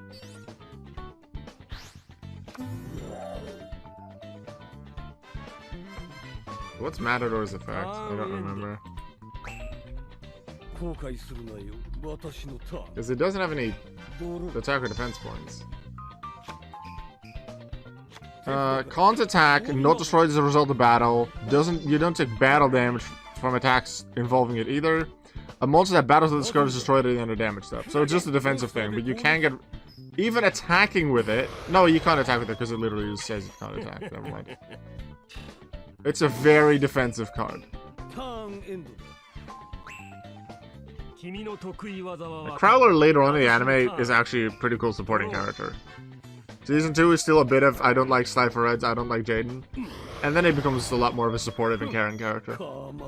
What's Matador's effect? I don't remember. 後悔するなよ私のターン Because it doesn't have any ドロー attack or defense points. Can't attack, not destroyed as a result of battle. You don't take battle damage from attacks involving it either. A monster that battles with this card is destroyed at the end of damage step. So it's just a defensive thing, but you can get... Even attacking with it... No, you can't attack with it because it literally just says you can't attack. Never mind. It's a very defensive card. ターンエンドだ君の得意技は Crowler later on in the anime is actually a pretty cool supporting character. Season 2 is still a bit of I don't like Slifer Reds, I don't like Jaden. And then he becomes a lot more of a supportive and caring character. 構わん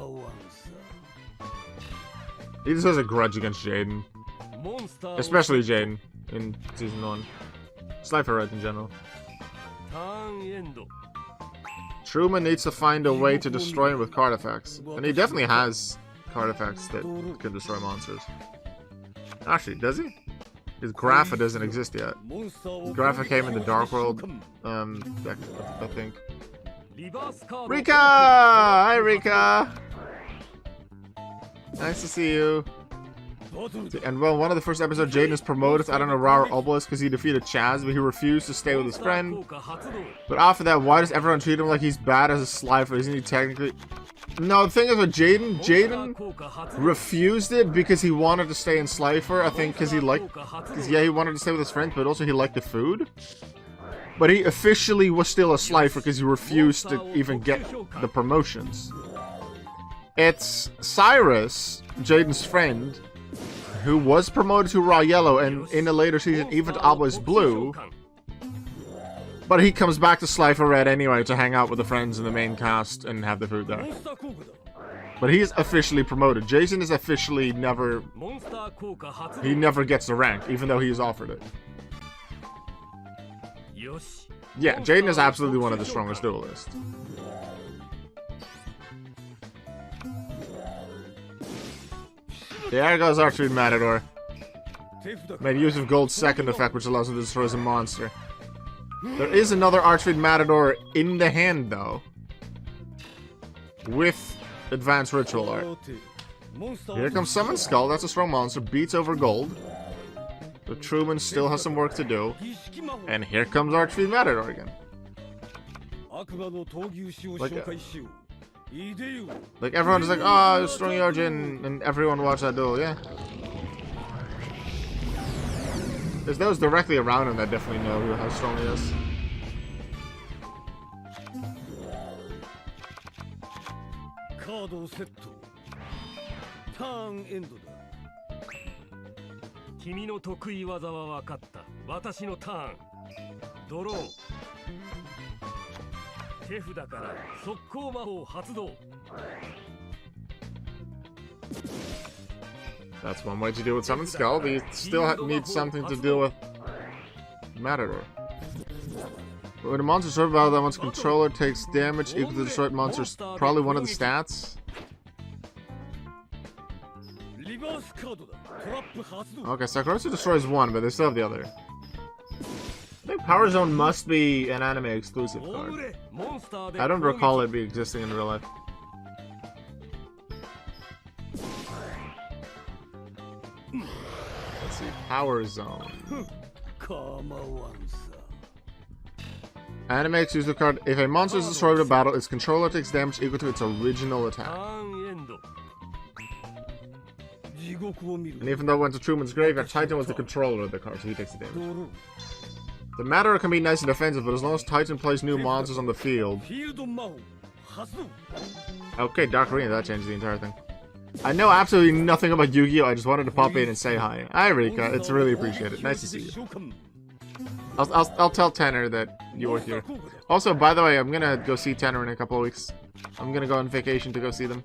さ He just has a grudge against Jaden. モンスターを Especially Jaden in Season 1. Slifer Reds in general. ターンエンド Truman needs to find a way to destroy him with card effects. And he definitely has card effects that can destroy monsters. Actually, does he? His Grapha doesn't exist yet. モンスターを Grapha came in the Dark World, deck, I think. リバースカード Rika! Hi, Rika! Nice to see you. バトルだ And well, one of the first episodes, Jaden is promoted to, I don't know, Rara Obelisk because he defeated Chaz, but he refused to stay with his friend. 効果発動 But after that, why does everyone treat him like he's bad as a Slifer? Isn't he technically... No, the thing is with Jaden, モンスター Jaden 効果発動 refused it because he wanted to stay in Slifer, I think, because he liked... 効果発動 Because, yeah, he wanted to stay with his friends, but also he liked the food. But he officially was still a Slifer because he refused to even get the promotions. It's Cyrus, Jaden's friend, who was promoted to Raw Yellow and in a later season even to Obelisk Blue. But he comes back to Slifer Red anyway to hang out with the friends in the main cast and have the food there. モンスター効果だ But he's officially promoted. Jason is officially never... モンスター効果発動 He never gets the rank, even though he's offered it. よし Yeah, Jaden is absolutely one of the strongest duelists. There goes Archfiend Matador. 手札 Made use of Gold's second effect, which allows him to destroy a monster. There is another Archfiend Matador in the hand, though. With Advanced Ritual Art. モンスターを Here comes Summon Skull, that's a strong monster, beats over Gold. So Truman still has some work to do. 儀式魔法 And here comes Archfiend Matador again. 悪魔の闘牛士を Like 紹介しよういでよ Like, everyone's like, oh, strong Arjun, and everyone watched that duel, yeah. There's those directly around him that definitely know how strong he is. カードをセットターンエンドだ君の得意技は分かった私のターンドロー手札から速攻魔法発動 That's one way to deal with Summon Skull, but you still need something to deal with Matador. But when a monster short battle that one's controller takes damage equal to destroyed monsters, probably one of the stats. Okay, Sakuratsu destroys one, but they still have the other. I think Power Zone must be an anime exclusive card. I don't recall it be existing in real life. Let's see, Power Zone. Anime exclusive card. If a monster is destroyed in a battle, its controller takes damage equal to its original attack. And even though it went to Truman's graveyard, Titan was the controller of the card, so he takes the damage. The Matador can be nice and defensive, but as long as Titan plays new monsters on the field... Okay, Dark Arena, that changes the entire thing. I know absolutely nothing about Yu-Gi-Oh! I just wanted to pop in and say hi. Hi, Rika. It's really appreciated. Nice to see you. I'll tell Tanner that you were here. Also, by the way, I'm gonna go see Tanner in a couple of weeks. I'm gonna go on vacation to go see them.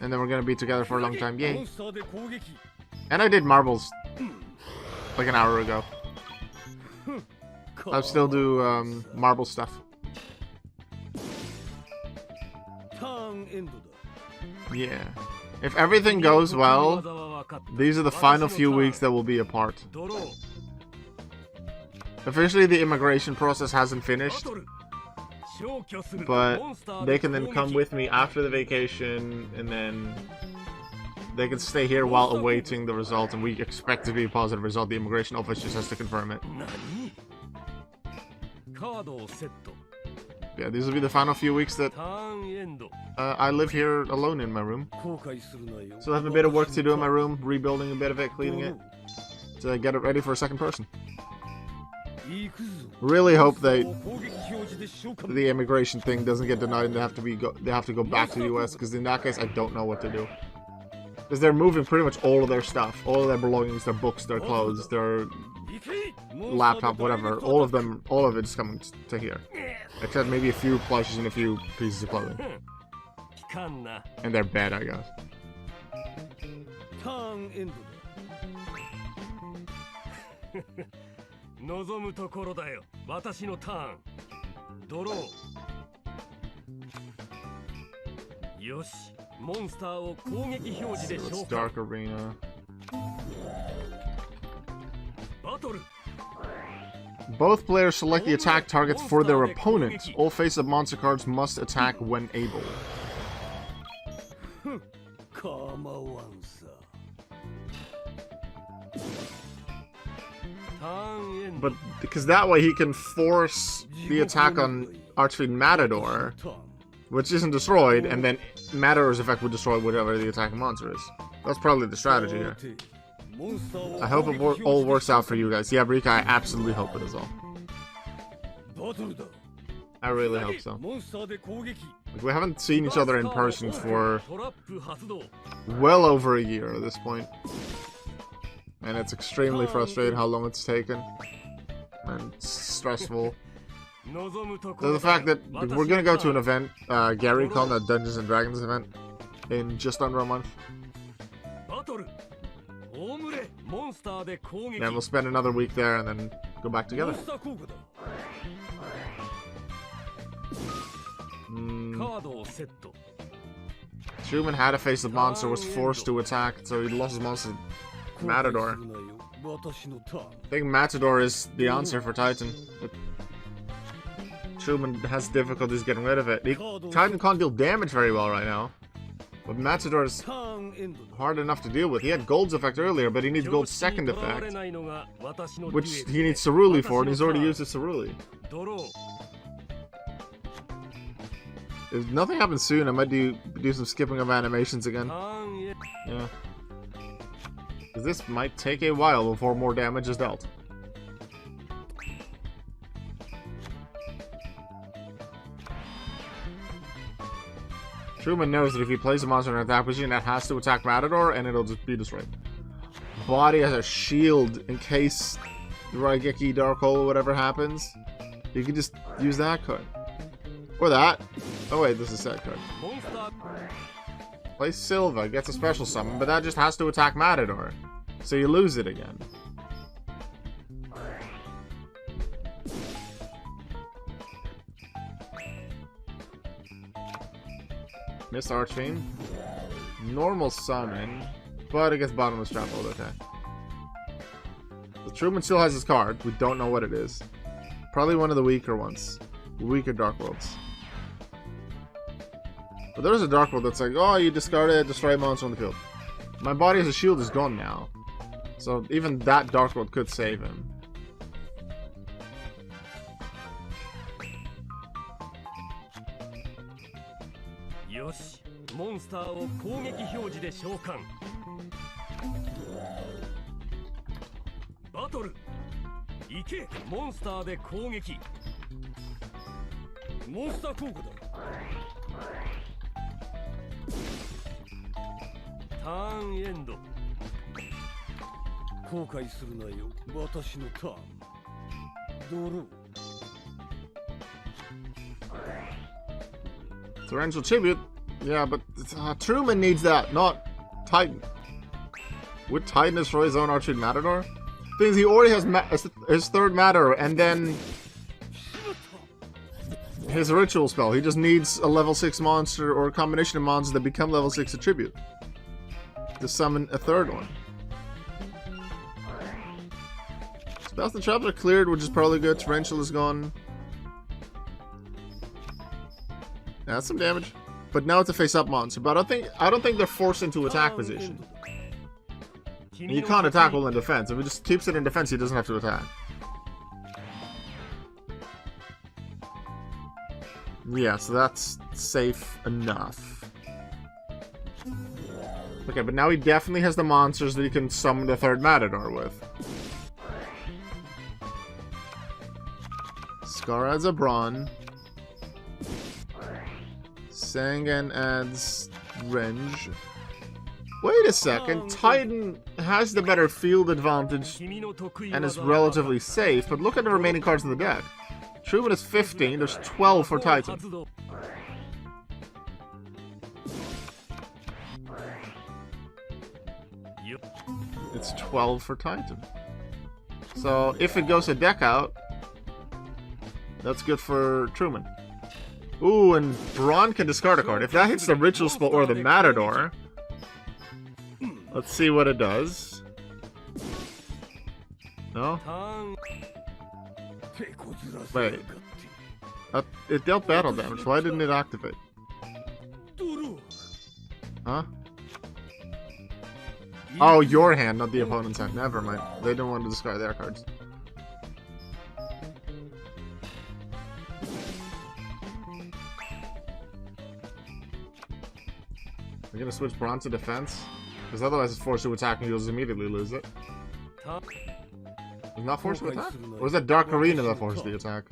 And then we're gonna be together for a long time. Yay. And I did marbles like an hour ago. I'll still do marble stuff. Yeah. If everything goes well, these are the final few weeks that will be apart. Officially, the immigration process hasn't finished, but they can then come with me after the vacation, and then they can stay here while awaiting the result, and we expect to be a positive result. The immigration office just has to confirm it. Yeah, these will be the final few weeks that I live here alone in my room. So I have a bit of work to do in my room, rebuilding a bit of it, cleaning it, to get it ready for a second person. Really hope the immigration thing doesn't get denied and they have to go back to the US, because in that case I don't know what to do. Because they're moving pretty much all of their stuff, all of their belongings, their books, their clothes, their laptop, whatever. All of it's coming to here. Except maybe a few plushes and a few pieces of clothing. And their bed, I guess. So it's Dark Arena. Both players select the attack targets for their opponent. All face-up monster cards must attack when able. But because that way he can force the attack on Archfiend Matador, which isn't destroyed, and then Matador's effect would destroy whatever the attacking monster is. That's probably the strategy here. I hope it all works out for you guys. Yeah, Rika, I absolutely hope it is all. I really hope so. Like, we haven't seen each other in person for well over a year at this point. And it's extremely frustrating how long it's taken. And stressful. So the fact that we're gonna go to an event, GaryCon, a Dungeons and Dragons event, in just under a month. Then we'll spend another week there and then go back together. Truman had to face the monster, was forced to attack, so he lost his monster. Matador. I think Matador is the answer for Titan. Truman has difficulties getting rid of it. Titan can't deal damage very well right now. But Matador is hard enough to deal with. He had Gold's effect earlier, but he needs Gold's second effect, which he needs Ceruli for, and he's already used his Ceruli. If nothing happens soon, I might do some skipping of animations again. Yeah. Because this might take a while before more damage is dealt. Truman knows that if he plays a monster in an attack position, that has to attack Matador, and it'll just be destroyed. Body has a shield in case the Raigeki Dark Hole or whatever happens. You can just use that card. Or that. Oh wait, this is a set card. Play Silva, gets a special summon, but that just has to attack Matador. So you lose it again. Miss Archfiend. Normal summon. But against bottomless trap world, okay. The Truman still has his card. We don't know what it is. Probably one of the weaker ones. Weaker Dark Worlds. But there's a Dark World that's like, oh, you discard it, destroy a monster on the field. My body as a shield is gone now. So even that Dark World could save him. Yoshi, モンスターを攻撃表示で召喚。バトル。行け、モンスターで攻撃。モンスター効果だ。ターンエンド。後悔するなよ、私のターン。ドロー。Torrential Tribute? Yeah, but Truman needs that, not Titan. Would Titan destroy his own Archery Matador? Things he already has his third Matador, and then his Ritual spell. He just needs a level 6 monster or a combination of monsters that become level 6 attribute to summon a third one. Spells and traps are cleared, which is probably good. Torrential is gone. Yeah, that's some damage. But now it's a face-up monster. But I don't think they're forced into attack position. And you can't attack while in defense. If he just keeps it in defense, he doesn't have to attack. Yeah, so that's safe enough. Okay, but now he definitely has the monsters that he can summon the third Matador with. Scar adds a Brawn. Sangan adds Renge. Wait a second, Titan has the better field advantage and is relatively safe, but look at the remaining cards in the deck. Truman is 15, there's 12 for Titan. It's 12 for Titan. So if it goes a deck out, that's good for Truman. Ooh, and Brawn can discard a card. If that hits the Ritual spell or the Matador, let's see what it does. No? Wait. It dealt battle damage. Why didn't it activate? Huh? Oh, your hand, not the opponent's hand. Never mind. They didn't want to discard their cards. We're gonna switch Brawn to defense, because otherwise it's forced to attack and you'll just immediately lose it. He's not forced to attack? Or was that Dark Arena that forced the attack?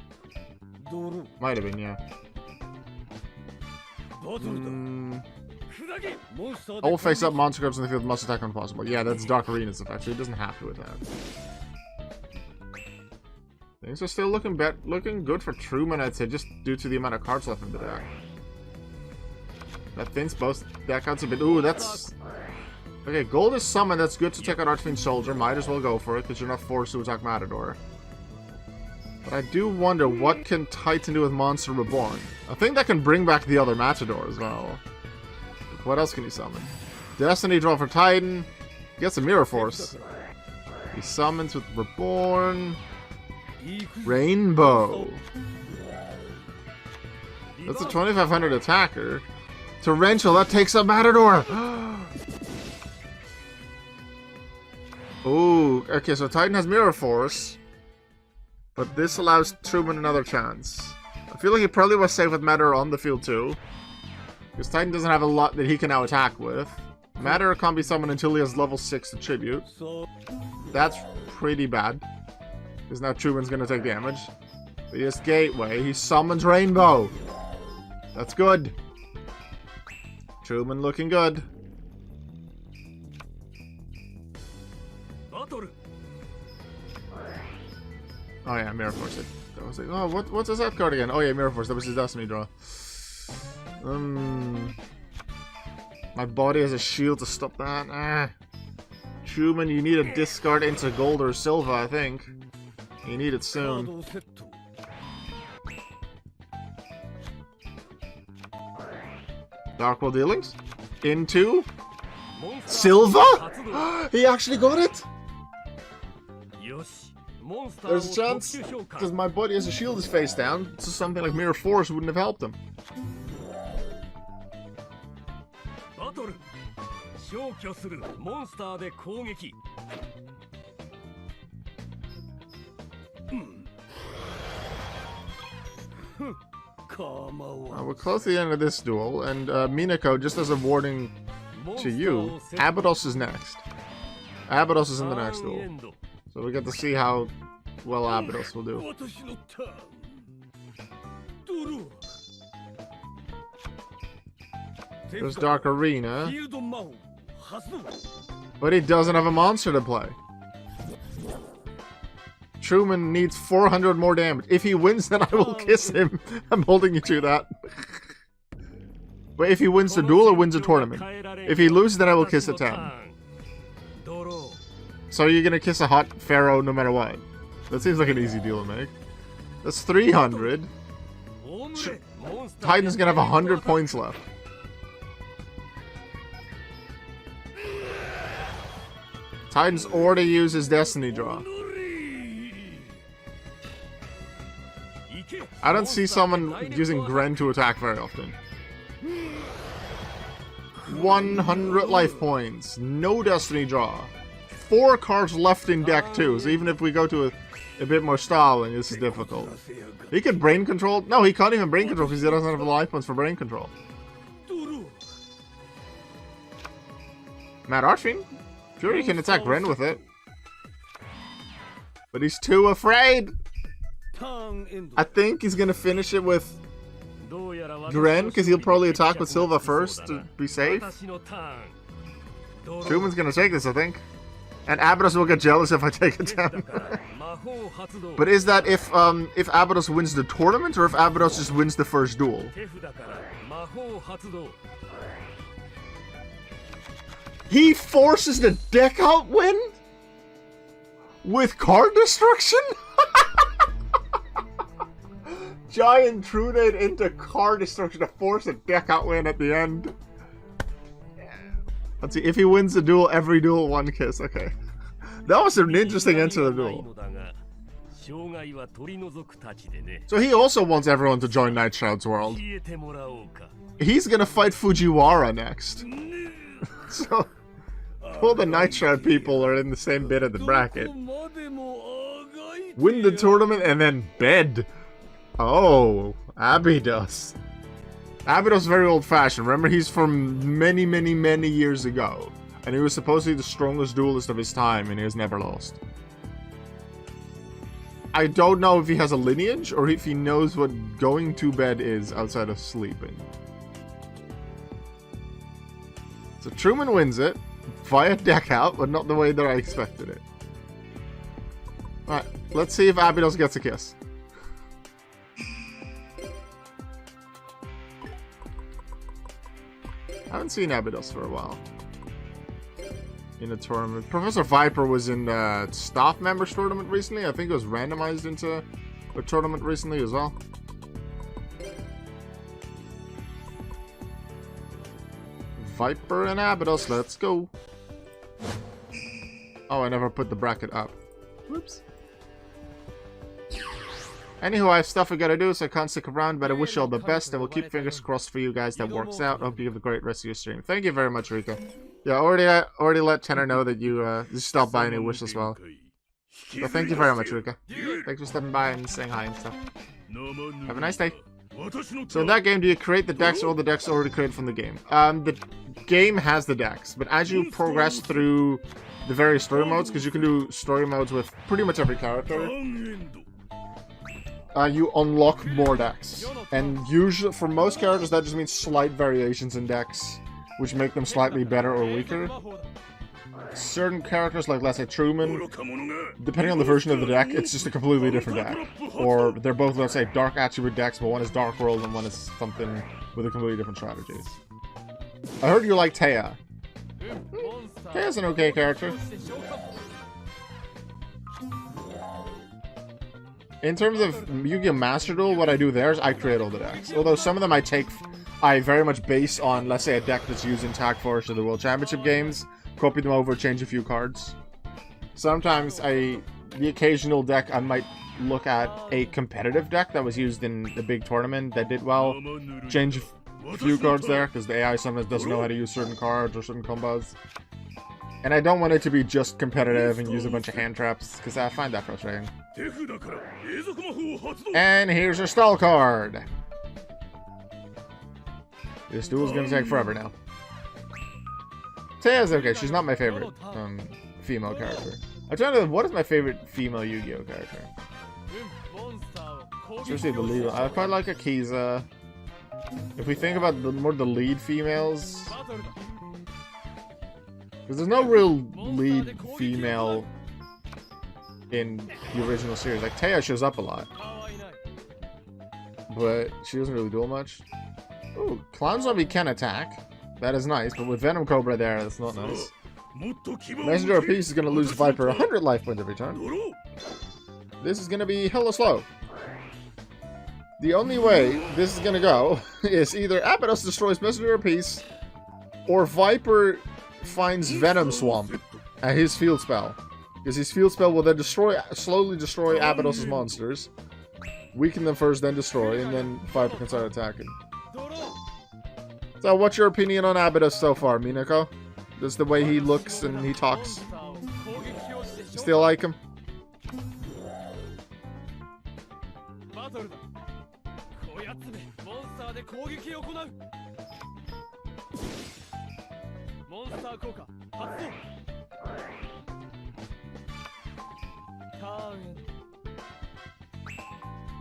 Might have been, yeah. All face-up monster cards in the field must attack when possible. Yeah, that's Dark Arena's effect, so he doesn't have to attack. Things are still looking good for Truman, I'd say, just due to the amount of cards left in the deck. That thins both deck outs a bit. Ooh, that's... Okay, gold is summoned. That's good to take out Archfiend Soldier. Might as well go for it, because you're not forced to attack Matador. But I do wonder, what can Titan do with Monster Reborn? I think that can bring back the other Matador as well. What else can he summon? Destiny draw for Titan. He gets a Mirror Force. He summons with Reborn. Rainbow. That's a 2500 attacker. Torrential, that takes a Matador! Ooh, okay, so Titan has Mirror Force. But this allows Truman another chance. I feel like he probably was safe with Matador on the field too. Because Titan doesn't have a lot that he can now attack with. Matador can't be summoned until he has level 6 attribute. That's pretty bad. Because now Truman's gonna take damage. But he has Gateway, he summons Rainbow! That's good. Truman looking good. Oh yeah, Mirror Force. I was like, oh, what's his that card again? Oh yeah, Mirror Force. That was his Destiny draw. My body has a shield to stop that. Truman, you need a discard into gold or silver, I think. You need it soon. Dark World Dealings? Into Silva? He actually got it? There's a chance, because my buddy has a shield is face down, so something like Mirror Force wouldn't have helped him. バトル消去するモンスターで攻撃 We're close to the end of this duel, and Minako, just as a warning to you, Abydos is next. Abydos is in the next duel. So we get to see how well Abydos will do. There's Dark Arena. But he doesn't have a monster to play. Truman needs 400 more damage. If he wins, then I will kiss him. I'm holding you to that. But if he wins the duel or wins the tournament. If he loses, then I will kiss a 10. So you're gonna kiss a hot pharaoh no matter what. That seems like an easy deal to make. That's 300. Titan's gonna have 100 points left. Titan's already used his Destiny draw. I don't see someone using Gren to attack very often. 100 life points. No Destiny draw. 4 cards left in deck too, so even if we go to a bit more stalling, this is difficult. He can brain control. No, he can't even brain control because he doesn't have the life points for brain control. Mad Archfiend? Sure, he can attack Gren with it. But he's too afraid! I think he's gonna finish it with Gren, because he'll probably attack with Silva first to be safe. Truman's gonna take this, I think. And Abydos will get jealous if I take a 10. But is that if Abydos wins the tournament, or if Abydos just wins the first duel? He forces the deck out win? With card destruction? Giant Trunade into card destruction to force a deck out win at the end. Let's see, if he wins the duel, every duel, 1 kiss. Okay. That was an interesting end to the duel. So he also wants everyone to join Nightshroud's world. He's gonna fight Fujiwara next. So, all the Nightshroud people are in the same bit of the bracket. Win the tournament and then bed. Oh, Abydos. Abydos is very old-fashioned. Remember, he's from many, many, many years ago. And he was supposedly the strongest duelist of his time, and he has never lost. I don't know if he has a lineage, or if he knows what going to bed is outside of sleeping. So Truman wins it, via deck out, but not the way that I expected it. Alright, let's see if Abydos gets a kiss. I haven't seen Abydos for a while. In a tournament. Professor Viper was in the staff members tournament recently. I think it was randomized into a tournament recently as well. Viper and Abydos, let's go. Oh, I never put the bracket up. Whoops. Anywho, I have stuff I gotta do, so I can't stick around, but I wish you all the best, and we'll keep fingers crossed for you guys that works out. I hope you have a great rest of your stream. Thank you very much, Rika. Yeah, I already let Tenor know that you stopped by and you wish as well. So thank you very much, Rika. Thanks for stopping by and saying hi and stuff. Have a nice day. So in that game, do you create the decks, or all the decks already created from the game? The game has the decks, but as you progress through the various story modes, because you can do story modes with pretty much every character, you unlock more decks. And usually, for most characters, that just means slight variations in decks, which make them slightly better or weaker. Certain characters, like let's say Truman, depending on the version of the deck, it's just a completely different deck. Or they're both, let's say, dark attribute decks, but one is Dark World and one is something with a completely different strategies. I heard you like Taya. Taya's an okay character. In terms of Yu-Gi-Oh! Master Duel, what I do there is I create all the decks. Although some of them I take I very much base on, let's say, a deck that's used in Tag Force or the World Championship games, copy them over, change a few cards. Sometimes the occasional deck, I might look at a competitive deck that was used in the big tournament that did well, change a few cards there, because the AI sometimes doesn't know how to use certain cards or certain combos. And I don't want it to be just competitive and use a bunch of hand traps, because I find that frustrating. And here's your stall card. This duel's gonna take forever now. Teia's okay, she's not my favorite female character. I'm trying to, what is my favorite female Yu-Gi-Oh character? Especially the lead. I quite like Akiza. If we think about more the lead females, because there's no real lead female in the original series. Like Teia shows up a lot, but she doesn't really duel much. Ooh, Clown Zombie can attack. That is nice, but with Venom Cobra there, that's not nice. Messenger of Peace is going to lose Viper 100 life points every turn. This is going to be hella slow. The only way this is going to go is either Abydos destroys Messenger of Peace, or Viper finds Venom Swamp at his field spell. Because his field spell will then slowly destroy Abydos' monsters. Weaken them first, then destroy, and then Viper can start attacking. So what's your opinion on Abydos so far, Minako? Just the way he looks and he talks. You still like him?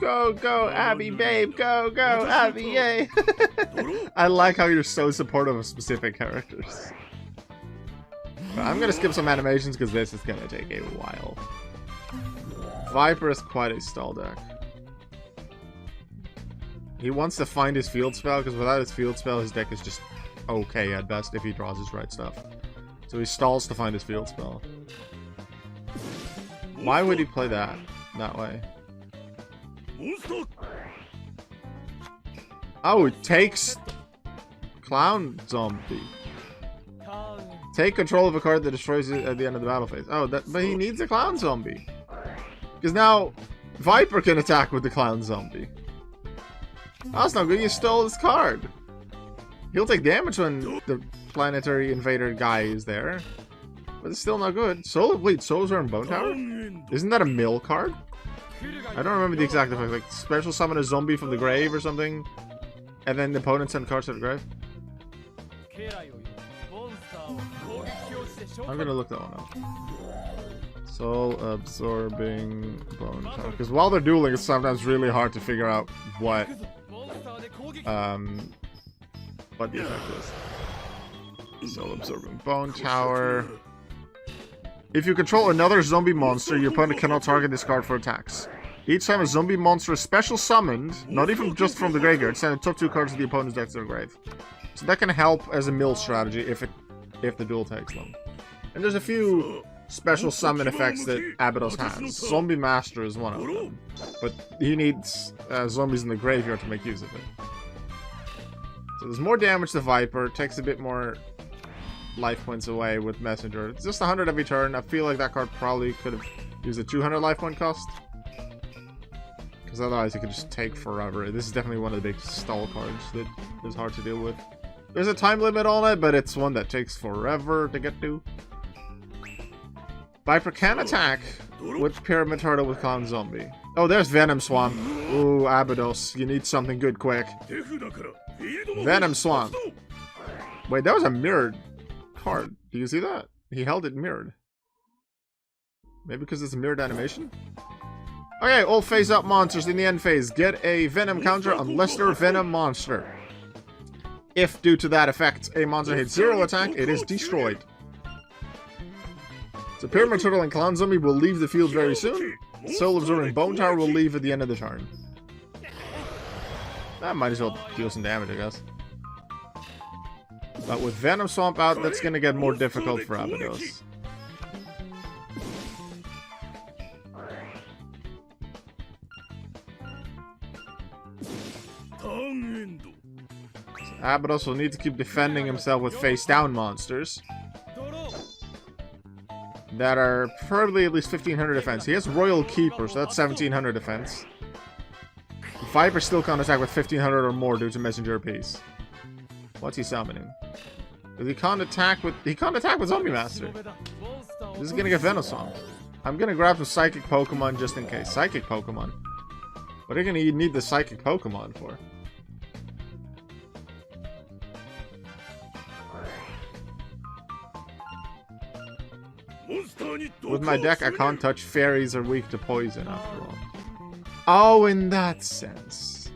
Go, go, Abby, babe, go, go, Abby, yay! I like how you're so supportive of specific characters. But I'm gonna skip some animations because this is gonna take a while. Viper is quite a stall deck. He wants to find his field spell, because without his field spell, his deck is just okay at best if he draws his right stuff. So he stalls to find his field spell. Why would he play that way? Oh, it takes Clown Zombie. Take control of a card that destroys it at the end of the battle phase. Oh, but he needs a Clown Zombie. Because now Viper can attack with the Clown Zombie. That's not good. You stole his card. He'll take damage when the Planetary Invader guy is there. But it's still not good. Wait, Souls are in Bone Tower? Isn't that a mill card? I don't remember the exact effect. Like, special summon a zombie from the grave or something. And then the opponent send cards to the grave. I'm gonna look that one up. Soul absorbing bone tower. Because while they're dueling, it's sometimes really hard to figure out what the effect is. Soul absorbing bone tower. If you control another zombie monster, your opponent cannot target this card for attacks. Each time a zombie monster is special summoned, not even just from the graveyard, send the top 2 cards of the opponent's deck to their grave. So that can help as a mill strategy if the duel takes long. And there's a few special summon effects that Abydos has. Zombie Master is one of them, but he needs zombies in the graveyard to make use of it. So there's more damage to Viper, takes a bit more life points away with Messenger. It's just 100 every turn. I feel like that card probably could have used a 200 life point cost. Because otherwise it could just take forever. This is definitely one of the big stall cards that is hard to deal with. There's a time limit on it, but it's one that takes forever to get to. Viper can attack with Pyramid Turtle with Clown Zombie. Oh, there's Venom Swamp. Ooh, Abydos. You need something good quick. Venom Swamp. Wait, that was a mirrored card. Do you see that? He held it mirrored. Maybe because it's a mirrored animation? Okay, all phase up monsters in the end phase. Get a Venom counter unless they're a Venom monster. If, due to that effect, a monster hits 0 attack, it is destroyed. So Pyramid Turtle and Clown Zombie will leave the field very soon. Soul Absorbing Bone Tower will leave at the end of the turn. That might as well deal some damage, I guess. But with Venom Swamp out, that's going to get more difficult for Abydos. So Abydos will need to keep defending himself with face-down monsters that are preferably at least 1500 defense. He has Royal Keeper, so that's 1700 defense. Viper still can't attack with 1500 or more due to Messenger Piece. What's he summoning? Because he can't attack with Zombie Master. This is gonna get Venoswamp. I'm gonna grab some Psychic Pokemon just in case. Psychic Pokemon. What are you gonna need the Psychic Pokemon for? With my deck, I can't touch fairies are weak to poison after all. Oh, in that sense.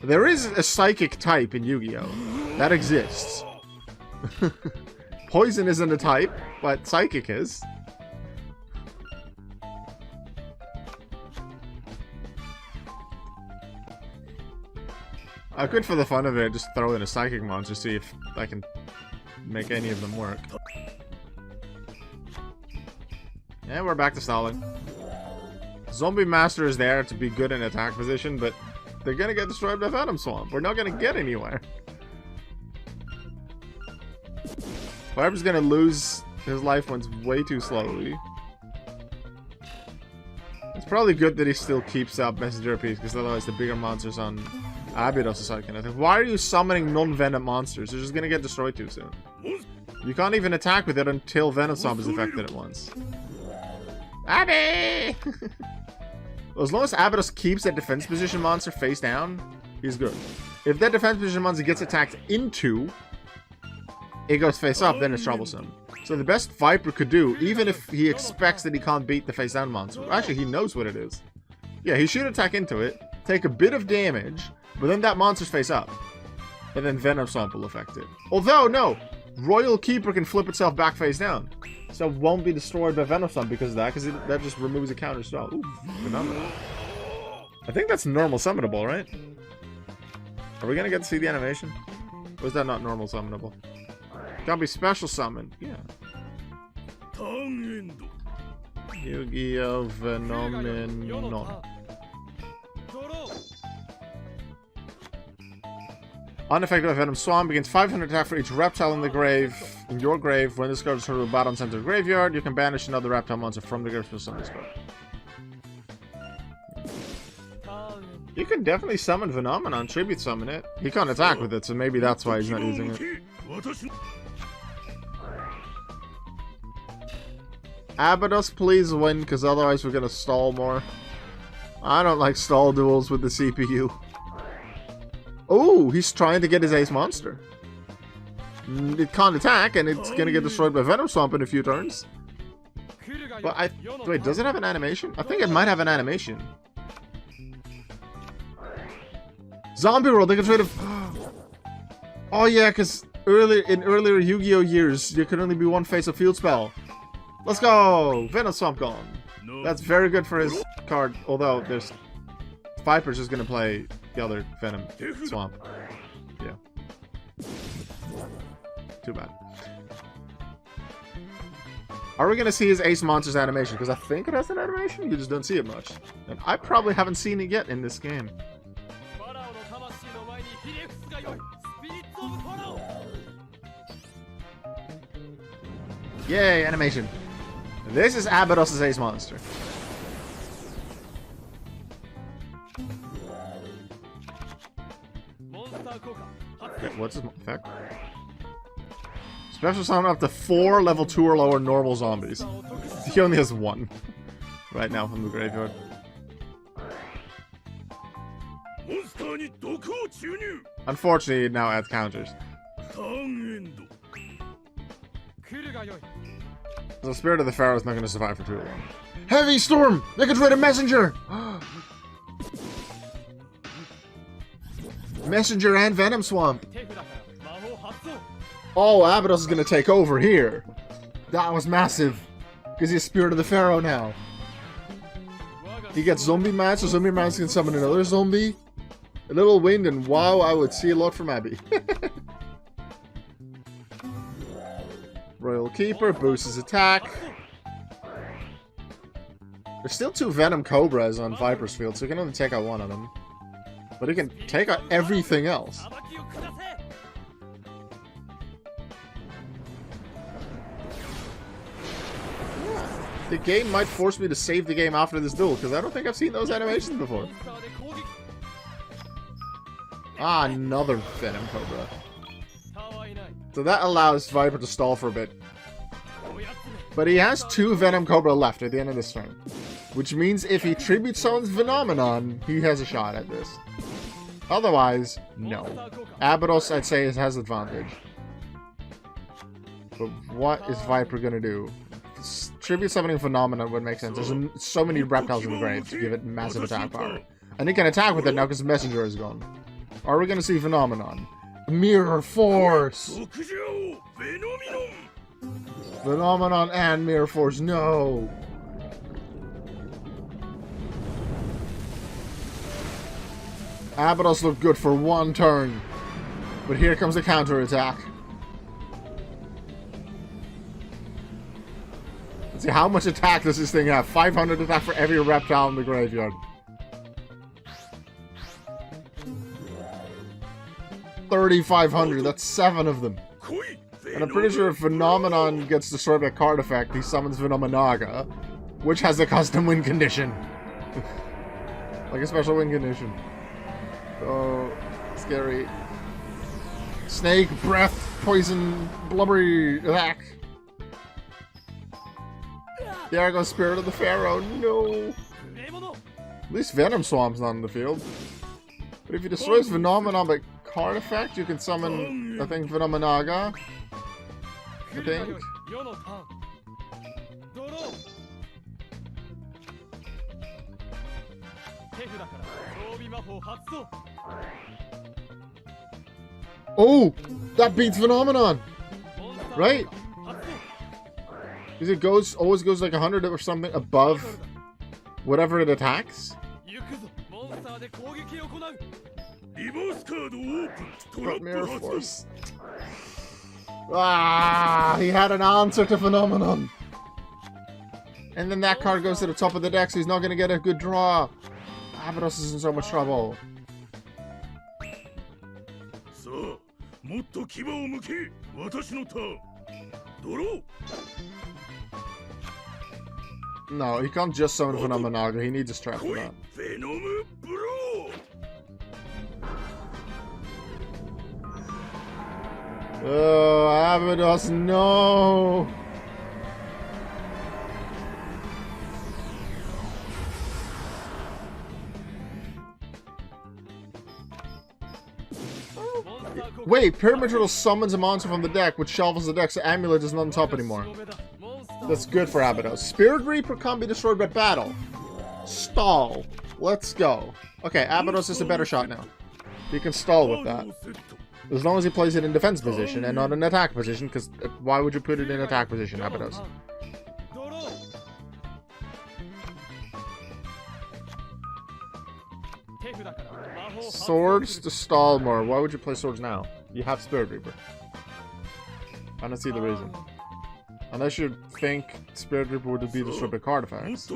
There is a psychic type in Yu-Gi-Oh! That exists. Poison isn't a type, but psychic is. I could, for the fun of it, just throw in a psychic monster, see if I can make any of them work. And we're back to stalling. Zombie Master is there to be good in attack position, but they're gonna get destroyed by Venomswamp. We're not gonna get anywhere. Viper's gonna lose his life points way too slowly. It's probably good that he still keeps up Messenger Piece, because otherwise the bigger monsters on Abydos are gonna think, why are you summoning non-venom monsters? They're just gonna get destroyed too soon. You can't even attack with it until Venomswamp is affected at once. Abby! Well, as long as Abydos keeps that defense position monster face down, he's good. If that defense position monster gets attacked into, it goes face up, then it's troublesome. So the best Viper could do, even if he expects that he can't beat the face down monster, actually he knows what it is. Yeah, he should attack into it, take a bit of damage, but then that monster's face up. And then Venomswamp will affect it. Although, no! Royal Keeper can flip itself back face down. So it won't be destroyed by Venomswamp because of that, because that just removes a counter spell. Ooh, phenomenal. I think that's normal summonable, right? Are we gonna get to see the animation? Or is that not normal summonable? Can't be special summoned. Yeah. Yu-Gi-Oh! Phenomenon. Unaffected by Venomswamp, begins 500 attack for each reptile in the grave. In your grave, when this card is sort of battle center of the graveyard, you can banish another reptile monster from the grave to summon this card. You can definitely summon Phenomenon, tribute summon it. He can't attack with it, so maybe that's why he's not using it. Abydos, please win, because otherwise we're gonna stall more. I don't like stall duels with the CPU. Oh, he's trying to get his ace monster. It can't attack, and it's gonna get destroyed by Venomswamp in a few turns. But wait, does it have an animation? I think it might have an animation. Zombie World, they get rid of... Oh yeah, because in earlier Yu-Gi-Oh! Years, there could only be one face-up field spell. Let's go! Venomswamp gone. That's very good for his card, although there's... Viper's just gonna play the other Venom Swamp. Yeah. Too bad. Are we gonna see his Ace Monsters animation? Because I think it has an animation, you just don't see it much. And I probably haven't seen it yet in this game. Yay, animation. This is Abydos' Ace Monster. Okay, what's his effect? Special summon up to 4 level 2 or lower normal zombies. He only has 1 right now from the graveyard. Unfortunately, it now adds counters. The Spirit of the Pharaoh is not going to survive for too long. Heavy Storm! They could trade a Messenger! Messenger and Venomswamp! Oh, Abydos is going to take over here. That was massive. Because he's Spirit of the Pharaoh now. He gets Zombie Match, so Zombie Match can summon another zombie. A little wind, and wow, I would see a lot from Abby. Royal Keeper boosts his attack. There's still 2 Venom Cobras on Viper's field, so we can only take out 1 of them. But he can take out everything else. The game might force me to save the game after this duel, because I don't think I've seen those animations before. Ah, another Venom Cobra. So that allows Viper to stall for a bit. But he has 2 Venom Cobra left at the end of this turn. Which means if he Tribute Summons Phenomenon, he has a shot at this. Otherwise, no. Abydos, I'd say, has advantage. But what is Viper gonna do? Tribute Summoning Phenomenon would make sense. There's so many reptiles in the grave to give it massive attack power. And he can attack with it now because Messenger is gone. Are we gonna see Phenomenon? Mirror Force! Phenomenon and Mirror Force, no! Abydos looked good for 1 turn. But here comes the counter-attack. Let's see, how much attack does this thing have? 500 attack for every reptile in the graveyard. 3,500, that's 7 of them. And I'm pretty sure if Phenomenon gets destroyed by a card effect, he summons Phenomenaga, which has a custom win condition. Like a special win condition. Oh, scary. Snake, breath, poison, blubbery attack. There goes Spirit of the Pharaoh, no. At least Venom Swamp's not in the field. But if he destroys Phenomenon by card effect, you can summon, I think, Phenomenaga. I think. Oh! That beats Phenomenon! Right? Because it always goes like 100 or something above whatever it attacks? Mirror Force. Ah, he had an answer to Phenomenon. And then that card goes to the top of the deck, so he's not going to get a good draw. Abydos is in so much trouble. No, he can't just summon Phenomenaga. He needs a strat for that. Oh, Abydos, no! Wait, Pyramid Turtle summons a monster from the deck, which shuffles the deck, so Amulet is not on top anymore. That's good for Abydos. Spirit Reaper can't be destroyed by battle. Stall. Let's go. Okay, Abydos is a better shot now. He can stall with that. As long as he plays it in defense position and not in attack position, because why would you put it in attack position, Abydos? Swords to stall more. Why would you play swords now? You have Spirit Reaper. I don't see the reason. Unless you think Spirit Reaper would be destroyed by card effects.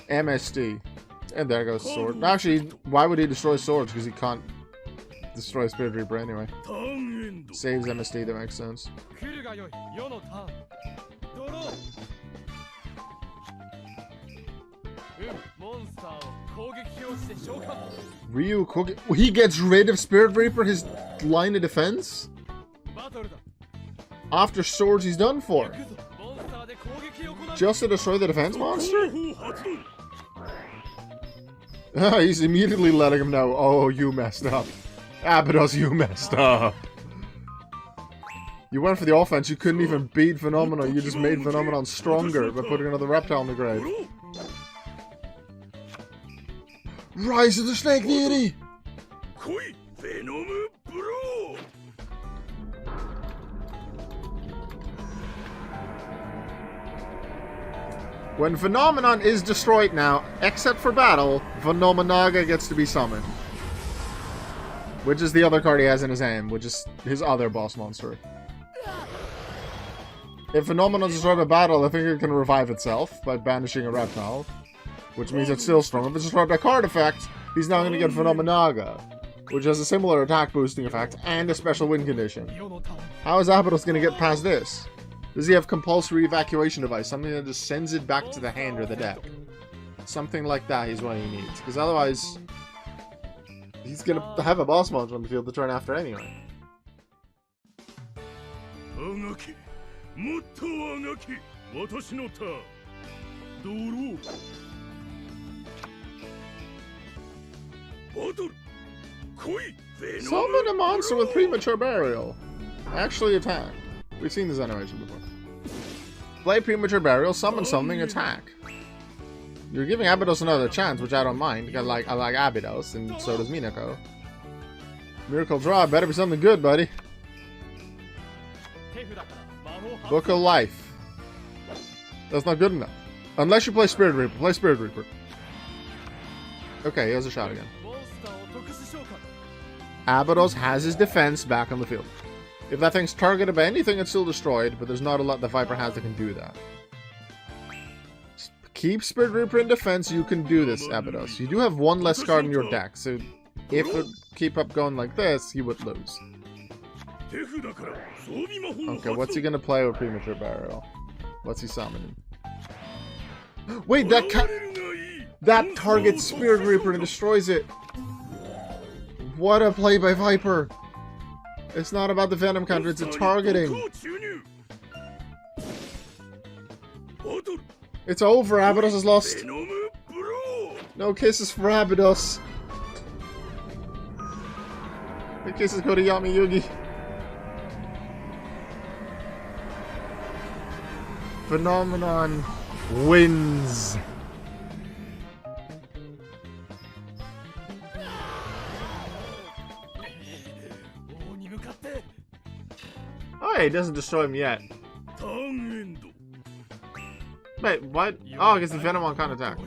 MSD. And there goes Sword. Actually, why would he destroy Swords? Because he can't destroy Spirit Reaper anyway. Saves MSD, that makes sense. Ryu Koge. He gets rid of Spirit Reaper, his line of defense? After Swords he's done for. Just to destroy the defense monster? He's immediately letting him know, oh, you messed up. Abydos, you messed up. You went for the offense, you couldn't even beat Phenomenon, you just made Phenomenon stronger by putting another reptile in the grave. Rise of the Snake Deity! When Phenomenon is destroyed now, except for battle, Phenomenaga gets to be summoned. Which is the other card he has in his hand, which is his other boss monster. If Phenomenon's destroyed by battle, I think it can revive itself by banishing a reptile. Which means it's still strong. If it's destroyed by card effect, he's now going to get Phenomenaga, which has a similar attack boosting effect and a special win condition. How is Abydos going to get past this? Does he have compulsory evacuation device? Something that just sends it back to the hand or the deck. Something like that is what he needs. Because otherwise, he's going to have a boss monster on the field to turn after anyway. あがきもっとあがき私のターンドローバトル来いベノム Summon a monster with premature burial. Actually attack. We've seen this animation before. Play premature burial, summon something, attack. You're giving Abydos another chance, which I don't mind. I like Abydos, and so does Minako. Miracle draw, better be something good, buddy. Book of Life. That's not good enough. Unless you play Spirit Reaper. Play Spirit Reaper. Okay, he has a shot again. Abydos has his defense back on the field. If that thing's targeted by anything, it's still destroyed, but there's not a lot the Viper has that can do that. Keep Spirit Reaper in defense, you can do this, Abydos. You do have one less card in your deck, so if it keep up going like this, he would lose. Okay, what's he gonna play with Premature Burial? What's he summoning? Wait, that targets Spirit Reaper and destroys it. What a play by Viper. It's not about the Venom counter, it's a targeting. It's over, Abydos has lost. No kisses for Abydos. The kisses go to Yami Yugi. Phenomenon wins. Oh, he doesn't destroy him yet. Wait, what? Oh, I guess the Venomon can't attack.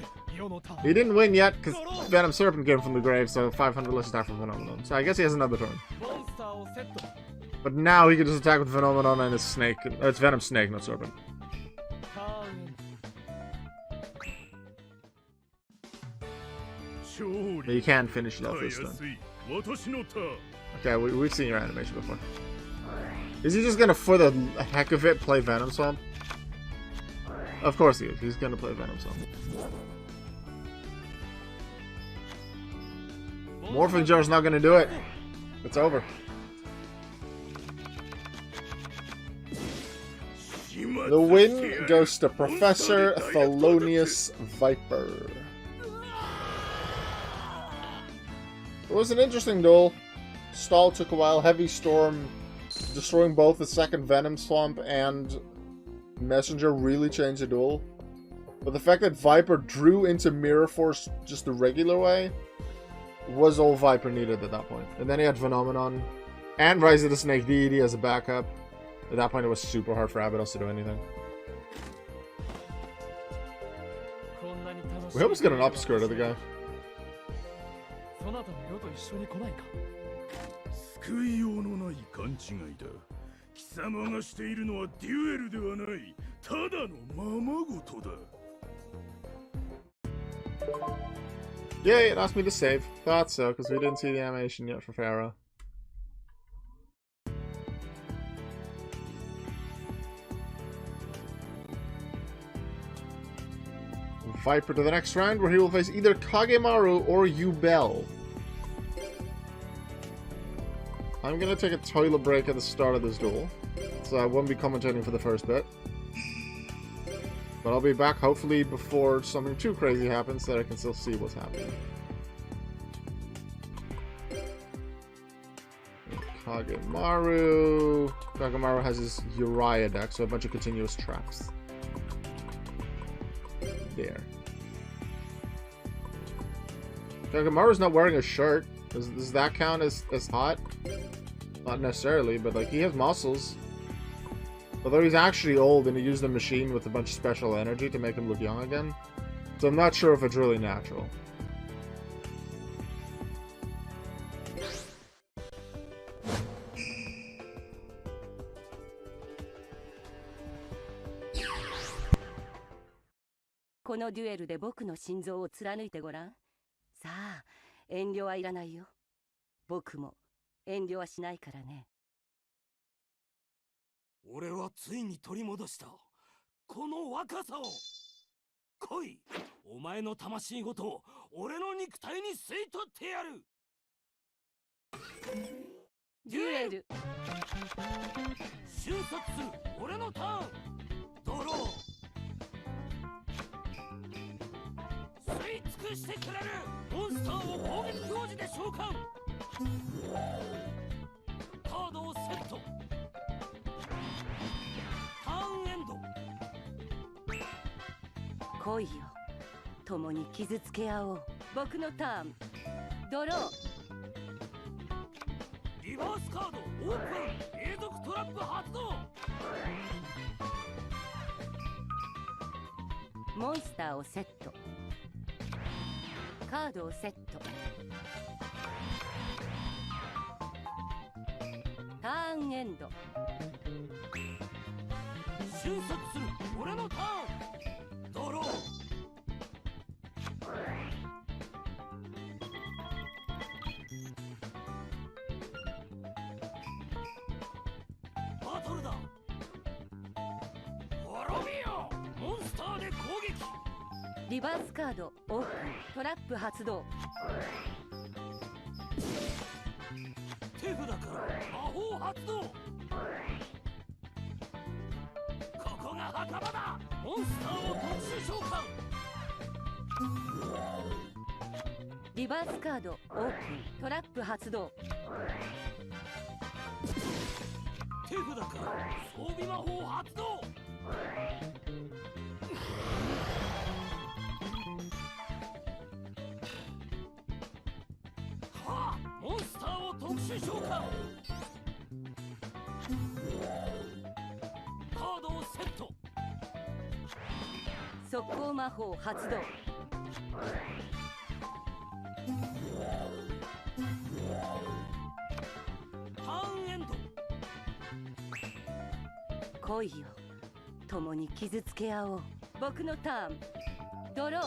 He didn't win yet because Venom Serpent came from the grave, so 500 less attack from Phenomenon. So I guess he has another turn. But now he can just attack with Phenomenon and his snake. It's Venom Snake, not Serpent. But you can finish it off this turn. Okay, we've seen your animation before. Is he just gonna, for the heck of it, play Venom Swamp? Of course he is. He's gonna play Venom Swamp. Morphing Jar's not gonna do it. It's over. The win goes to Professor Thelonious Viper. It was an interesting duel. Stall took a while. Heavy Storm destroying both the second Venom Swamp and Messenger really changed the duel. But the fact that Viper drew into Mirror Force just the regular way was all Viper needed at that point. And then he had Phenomenon and Rise of the Snake Deity as a backup. At that point it was super hard for Abydos to do anything. We almost got an upskirt of the guy. 救いようのない勘違いだ。貴様がしているのはデュエルではない。ただのままごとだ。Yay, it asked me to save. Thought so, because we didn't see the animation yet for Pharaoh. Viper to the next round, where he will face either Kagemaru or Yubel. I'm gonna take a toilet break at the start of this duel, so I won't be commentating for the first bit. But I'll be back hopefully before something too crazy happens so that I can still see what's happening. Kagemaru. Kagemaru has his Uriah deck, so a bunch of continuous traps. There. Kagemaru's not wearing a shirt. Does that count as hot? Not necessarily, but like he has muscles. Although he's actually old and he used a machine with a bunch of special energy to make him look young again. So I'm not sure if it's really natural. このデュエルで僕の心臓を貫いてごらん。さあ、遠慮はいらないよ。僕も遠慮はしないからね。俺はついに取り戻したこの若さを。来い、お前の魂ごと俺の肉体に吸い取ってやる。デュエル。瞬殺する俺のターン。ドロー。吸い尽くしてくれるモンスターを攻撃表示で召喚。カードをセット。ターンエンド。来いよ、共に傷つけ合おう。僕のターン。ドロー。リバースカードオープン。永続トラップ発動。モンスターをセット。カードをセット。ターンエンド。瞬殺する俺のターン。ドロー。バトルだ。滅びよモンスターで攻撃。リバースカードオープン。トラップ発動。手札から魔法発動。ここが墓場だ。モンスターを特殊召喚。リバースカードオープン。トラップ発動。手札から装備魔法発動。はあ、モンスターを特殊召喚。カードをセット。速攻魔法発動。ターンエンド。来いよ、共に傷つけ合おう。僕のターン。ドロー。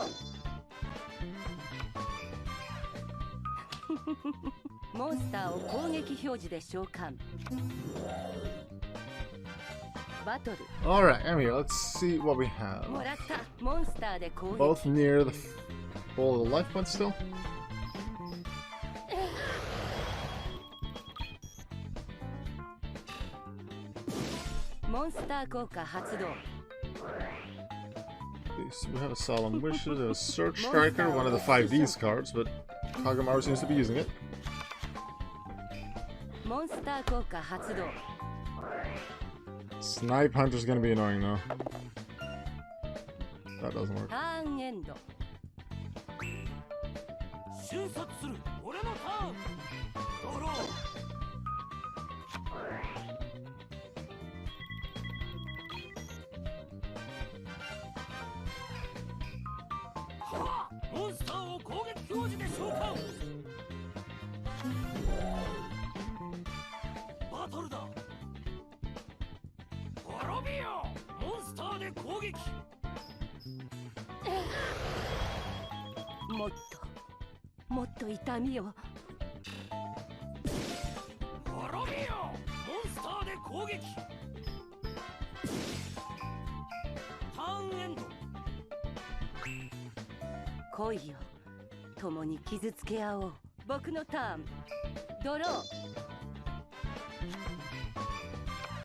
モンスターを攻撃表示で召喚。バトル。 Alright, anyway, let's see what we have. もらった。モンスターで攻撃。 Both near the full life points still. モンスター効果発動。 So we have a Solemn Wishes, a Search Striker, one of the 5D's cards, but Kagamaru seems to be using it. モンスター効果発動。 Snipe Hunter's gonna be annoying though. That doesn't work. ターンエンド。瞬殺する俺のターン。ドロー。はあ、モンスターを攻撃表示で召喚。バトルだ。滅びよモンスターで攻撃。もっと痛みを。滅びよモンスターで攻撃。ターンエンド。来いよ、共に傷つけ合おう。僕のターン。ドロー。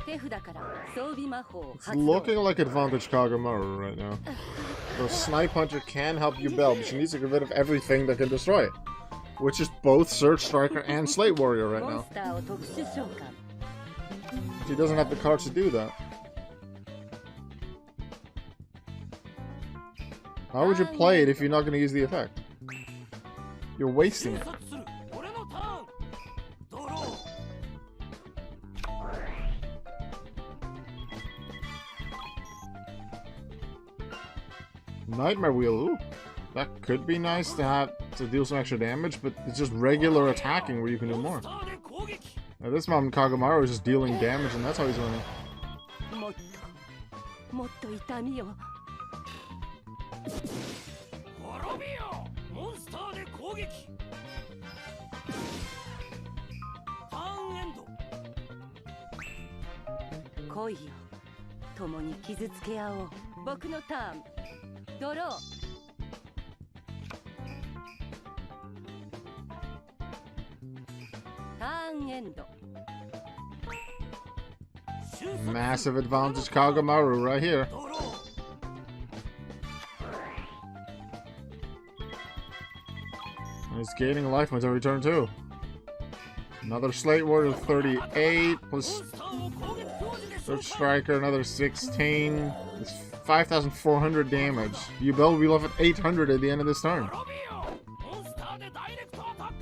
手札から装備魔法 It's 発動。 looking like advantage Kagamaru right now. The Snipe Hunter can help you build, but she needs to get rid of everything that can destroy it. Which is both Search Striker and Slate Warrior right モン now. スターを特殊召喚。 She doesn't have the cards to do that. How would you play it if you're not going to use the effect? You're wasting 瞬 it. 殺する俺のターン。ドロー。 Nightmare Wheel, ooh. That could be nice to have to deal some extra damage, but it's just regular attacking where you can do モン more. スターで攻撃。 At this moment, Kagamaru is just dealing damage, and that's how he's winning. もっと痛みを。滅びよモンスターで攻撃ターンエンド来いよ共に傷つけ合おう。僕のターンドロー。ターンエンド。 Massive advantage Kagamaru right here. ドロー He's gaining life points every turn too. Another Slate Warrior 38 plus モンスターを攻撃表示で Search Striker another 16. It's 5,400 damage. Yubel will be left at 800 at the end of this turn. 滅びよモンスターでダイレクトアタック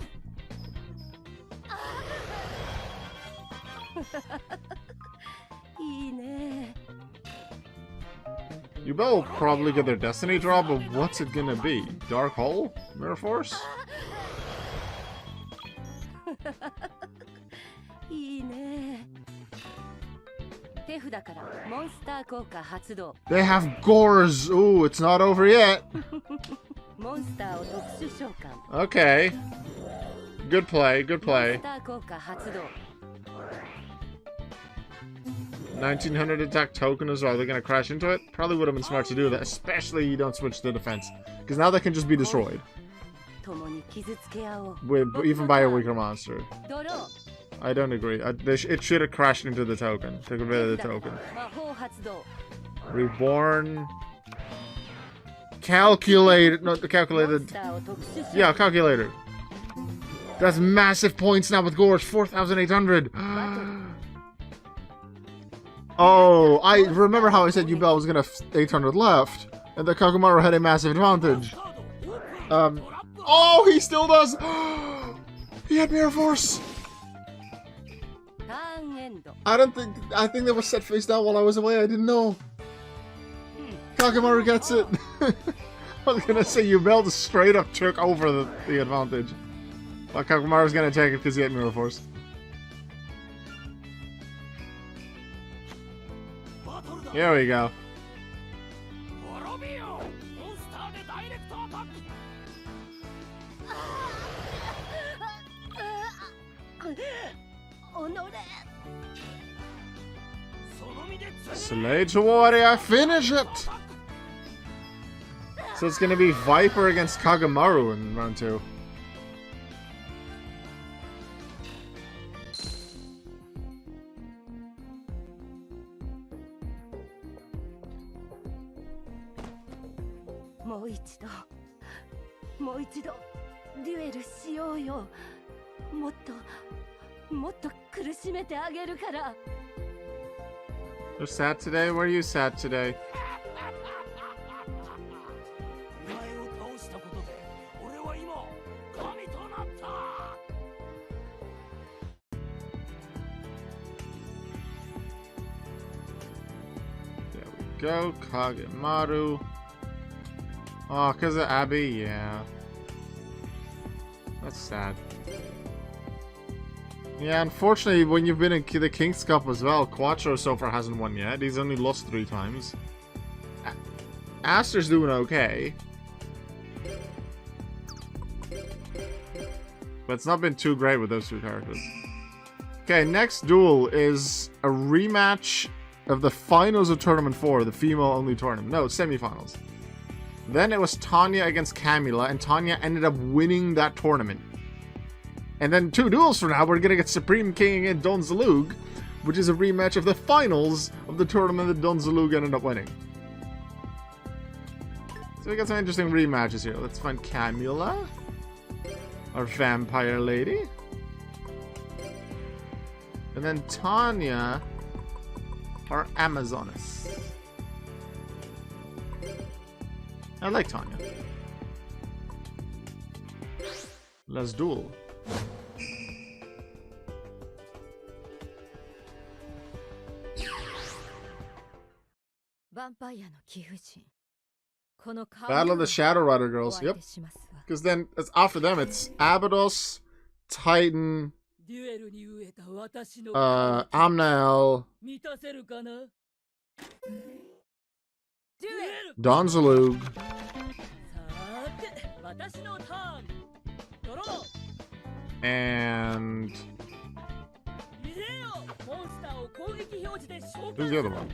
いいね。 Yubel will probably get their Destiny draw, but what's it gonna be? Dark Hole? Mirror Force? いいね。手札からモンスター効果発動。 They have Gores! Ooh, it's not over yet! モンスターを特殊召喚。 Okay. Good play, good モン play. スター効果発動。 1900 attack token as well. They're gonna crash into it. Probably would have been smart to do that, especially you don't switch to defense. Because now they can just be destroyed. 共に傷つけ合おう。 With, even by a weaker monster. ドロー。 I don't agree. It should have crashed into the token. Took rid of the 手札 token. 魔法発動。 Reborn. Calculated. Not the モン calculated. スターを特殊召喚。 Yeah, calculator. That's massive points now with Gorge. 4,800. Oh, I remember how I said Yubel was gonna have 800 left, and that Kagamaru had a massive advantage. カードオープントラップ Oh, he still does. He had Mirror Force. ターンエンド。 I think they were set face down while I was away. I didn't know. Kagamaru gets it. I was gonna say Yubel just straight up took over the advantage. But Kagamaru's gonna take it because he had Mirror Force. バトルだ Here we go. 滅びよモンスターでダイレクトアタック おのれ。その身で Slade Warrior, finish it! So it's gonna be Viper against Kagamaru in round 2.もう一度デュエルしようよ。もっと苦しめてあげるから。 You're sad today? Where are you sad today? お前を倒したことで俺は今神となった There we go, Kagamaru. Oh, because of Abby? Yeah. That's sad. Yeah, unfortunately, when you've been in the King's Cup as well, Quattro so far hasn't won yet. He's only lost 3 times. Aster's doing okay. But it's not been too great with those 2 characters. Okay, next duel is a rematch of the finals of Tournament 4, the female-only tournament. No, semifinals. Then it was Tanya against Camila, and Tanya ended up winning that tournament. And then 2 duels from now, we're gonna get Supreme King and Don Zalug, which is a rematch of the finals of the tournament that Don Zalug ended up winning. So we got some interesting rematches here. Let's find Camila, our vampire lady. And then Tanya, our Amazoness. I like Tanya. Let's duel. ヴァンパイアの貴婦人。この顔 Battle of the Shadow Rider girls. お Yep. 相手しますわ。 Because then after them, it's Abydos, Titan, デュエルに飢えた私の Amnael, 満たせるかなデュエル Don Zalug, And 入れよモンスターを攻撃表示で召 who's 喚 the other one?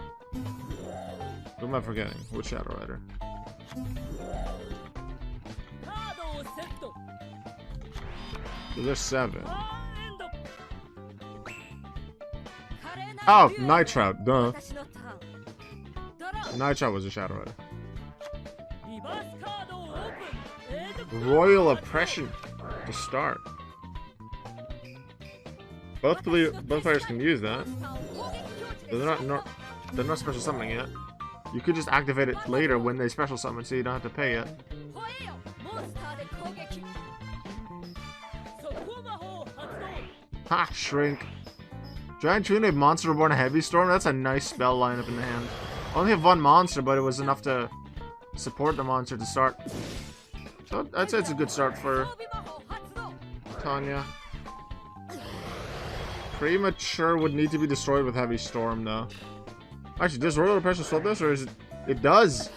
Who am I forgetting? Which Shadow Rider? カードをセット So there's 7. ターンエンド Oh, Nitro. Duh. 私のターンドロー Nitro was a Shadow Rider. リバースカードをオープンエイド Royal Oppression to start. Both players can use that. But they're not special summoning yet. You could just activate it later when they special summon, so you don't have to pay it. 吠えよモンスターで攻撃 速攻魔法を発動 Ha! Shrink. Giant Tune Monster Reborn Heavy Storm. That's a nice spell lineup in the hand. Only have one monster, but it was enough to support the monster to start. So I'd say it's a good start for 装備魔法発動 Tanya. Premature would need to be destroyed with Heavy Storm, though. Actually, does Royal Oppression swap this, or is it? It does!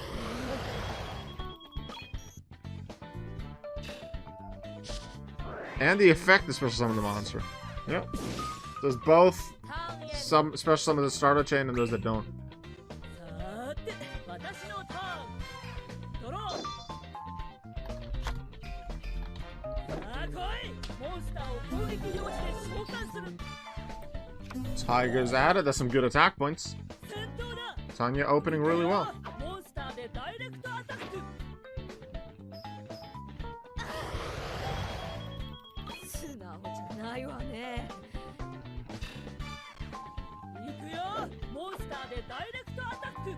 And the effect is special summon the monster. Yep. Does both ターンエンド some special summon the starter chain and those that don't. さーて私のターンドローさあ来いモンスターを攻撃表示で召喚する Tiger's at it. That's some good attack points. 戦闘だ Tanya opening really well. モンスターでダイレクトアタック素直じゃないわね行くよモンスターでダイレクトアタック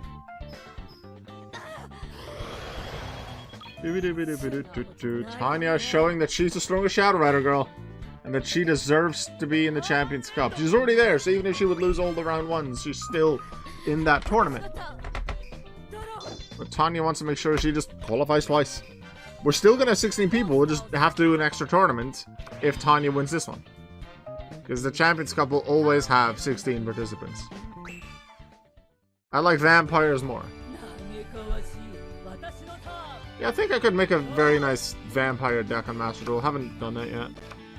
Tanya showing that she's the strongest Shadow Rider girl. And that she deserves to be in the Champions Cup. She's already there, so even if she would lose all the round ones, she's still in that tournament. ターンドロー But Tanya wants to make sure she just qualifies twice. We're still gonna have 16 people, we'll just have to do an extra tournament if Tanya wins this one. Because the Champions Cup will always have 16 participants. I like vampires more. 嘆かわしい私のターン Yeah, I think I could make a very nice vampire deck on Master Duel. Haven't done that yet.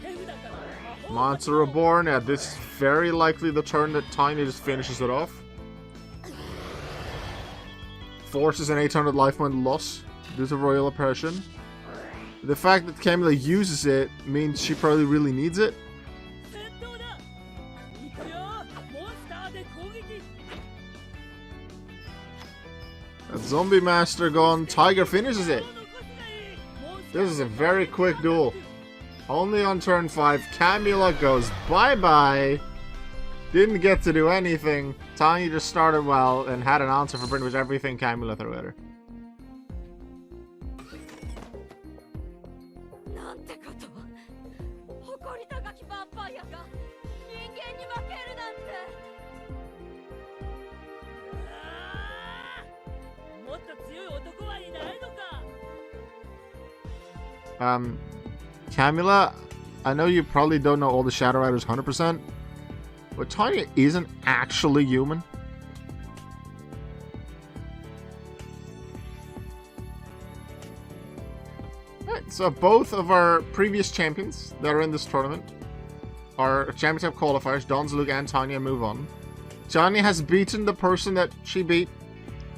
手札から魔法 Monster Reborn. Yeah, this is very likely the turn that Tiny just finishes it off. Forces an 800 life point loss due to Royal Oppression. The fact that Camilla uses it means she probably really needs it. 戦闘だ行くよモンスターで攻撃 That Zombie Master gone. Tiger finishes it. 残すがいいモンスター This is a very quick duel. Only on turn 5. Camilla goes bye-bye. Didn't get to do anything. Tanya just started well and had an answer for pretty much everything Camilla threw at her. なんてこと誇り高きヴァンパイアが人間に負けるなんてあーもっと強い男はいないのか Camilla, I know you probably don't know all the Shadow Riders 100%, but Tanya isn't actually human. Alright, so both of our previous champions that are in this tournament are championship qualifiers. Donzalug and Tanya move on. Tanya has beaten the person that she beat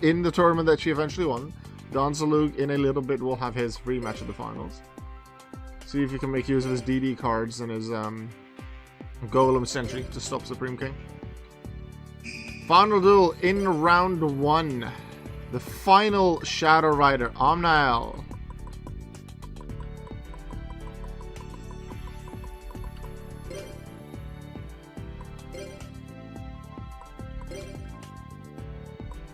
in the tournament that she eventually won. Donzalug in a little bit will have his rematch of the finals. See if he can make use of his DD cards and his Golem Sentry to stop Supreme King. Final duel in round 1. The final Shadow Rider, Omnael.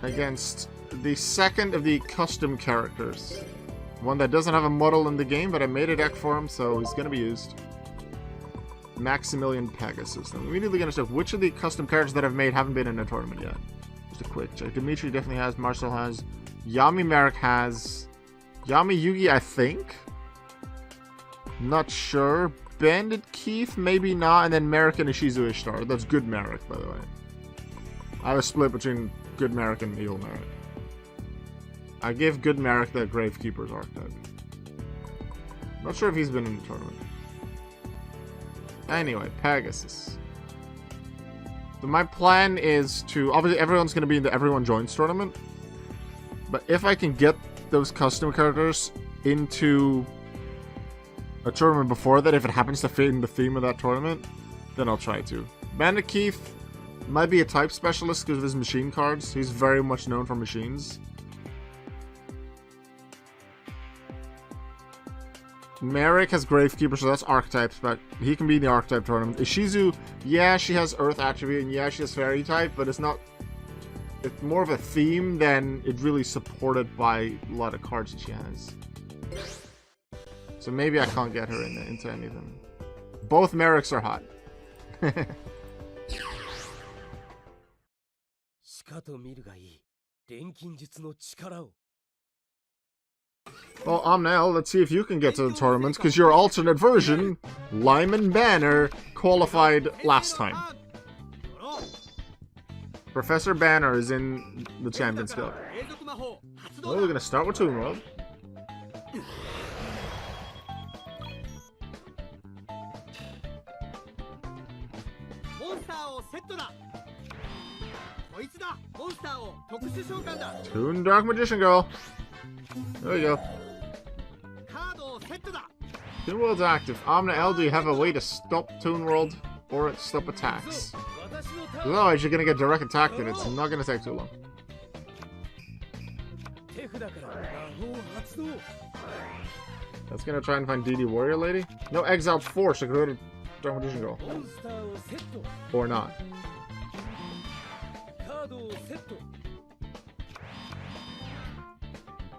Against the second of the custom characters. One that doesn't have a model in the game, but I made a deck for him, so he's going to be used. Maximilian Pegasus. Now, immediately going to check which of the custom characters that I've made haven't been in a tournament yet. Just a quick check. Dimitri definitely has. Marcel has. Yami Merrick has. Yami Yugi, I think. Not sure. Bandit Keith, maybe not. And then Merrick and Ishizu Ishtar. That's good Merrick, by the way. I was split between good Merrick and evil Merrick. I gave good Merrick the Gravekeeper's archetype. Not sure if he's been in the tournament. Anyway, Pegasus. So my plan is to... Obviously, everyone's going to be in the Everyone Joins tournament. But if I can get those custom characters into a tournament before that, if it happens to fit in the theme of that tournament, then I'll try to. Bandit Keith might be a type specialist because of his machine cards. He's very much known for machines. Merrick has Gravekeeper, so that's archetypes, but he can be in the archetype tournament. Ishizu, yeah, she has Earth attribute, and yeah, she has Fairy type, but it's not... It's more of a theme than it's really supported by a lot of cards that she has. So maybe I can't get her into anything. Both Merricks are hot. Well, Amnel, let's see if you can get to the tournaments, because your alternate version, Lyman Banner, qualified last time. Professor Banner is in the Champions Guild. Well, we're gonna start with Toon World. Toon Dark Magician Girl. There we go. Toon World's active. Amnel, do you have a way to stop Toon World or stop attacks? Otherwise, you're gonna get direct attacked and it's not gonna take too long. That's gonna try and find DD Warrior Lady. No Exiled Force, so go to Dark Magician Girl. Or not.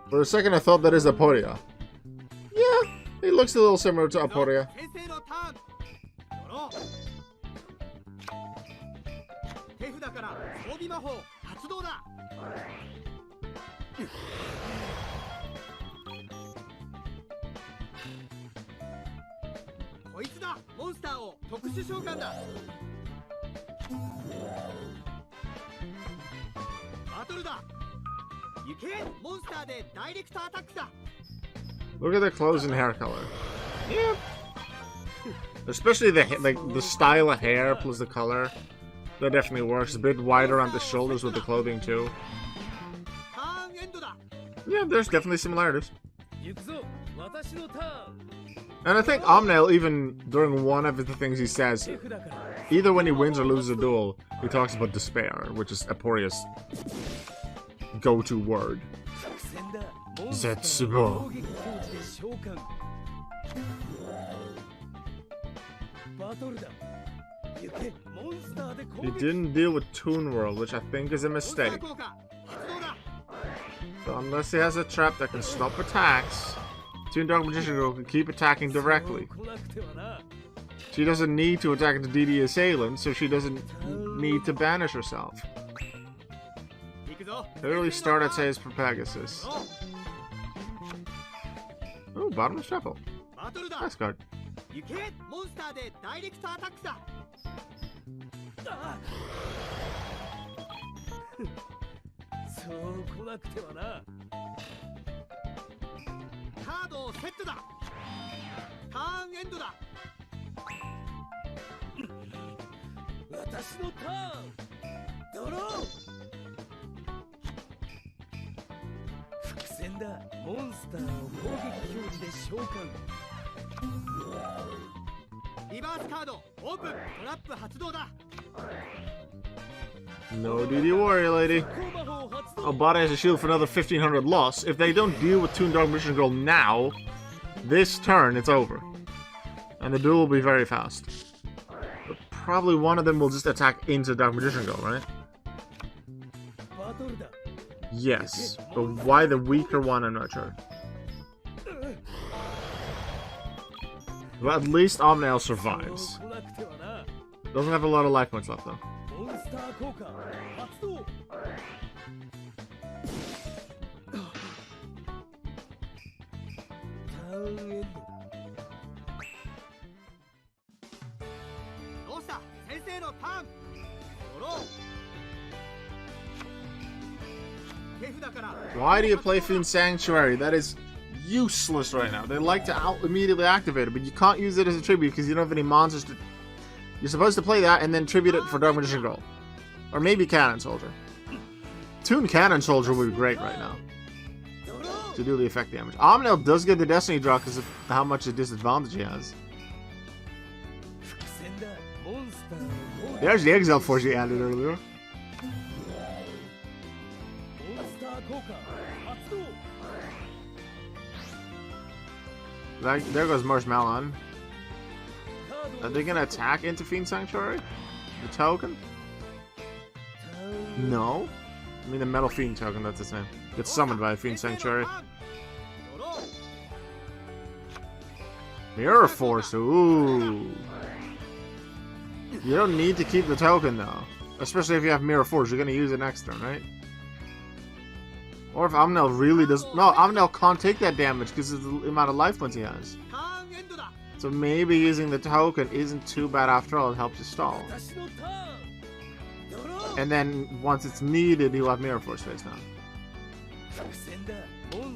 For a second, I thought that is Aporia. Yeah, he looks a little similar to Aporia. Look at the clothes and hair color. Yeah. Especially the style of hair plus the color. That definitely works. A bit wider on the shoulders with the clothing too. Yeah, there's definitely similarities. And I think Amnel, even during one of the things he says, either when he wins or loses a duel, he talks about despair, which is Aporia's go-to word. Zetsubo. He didn't deal with Toon World, which I think is a mistake. So unless he has a trap that can stop attacks, Toon Dark Magician Girl can keep attacking directly. She doesn't need to attack the DD assailant, so she doesn't need to banish herself. Early start, I'd say, is for Pegasus. Oh, Bottomless Shuffle. Nice card. No DD Warrior Lady. Obata has a shield for another 1500 loss. If they don't deal with Toon Dark Magician Girl now, this turn it's over. And the duel will be very fast. But probably one of them will just attack into Dark Magician Girl, right? Yes, but why the weaker one, I'm not sure. But at least Amnel survives. Doesn't have a lot of life points left though. Why do you play Fiend Sanctuary? That is useless right now. They like to immediately activate it, but you can't use it as a tribute because you don't have any monsters You're supposed to play that and then tribute it for Dark Magician Girl. Or maybe Cannon Soldier. Toon Cannon Soldier would be great right now. To do the effect damage. Omnil does get the Destiny draw because of how much a disadvantage he has. There's the Exile Force he added earlier. There goes Marshmallow. Are they gonna attack into Fiend Sanctuary? The token? No. I mean the Metal Fiend token, that's its name. Gets summoned by a Fiend Sanctuary. Mirror Force, ooh. You don't need to keep the token though. Especially if you have Mirror Force, you're gonna use it next turn, right? Or if Omnil really does... No, Omnil can't take that damage because of the amount of life points he has. So maybe using the token isn't too bad after all, it helps you stall. And then once it's needed, he'll have Mirror Force face down.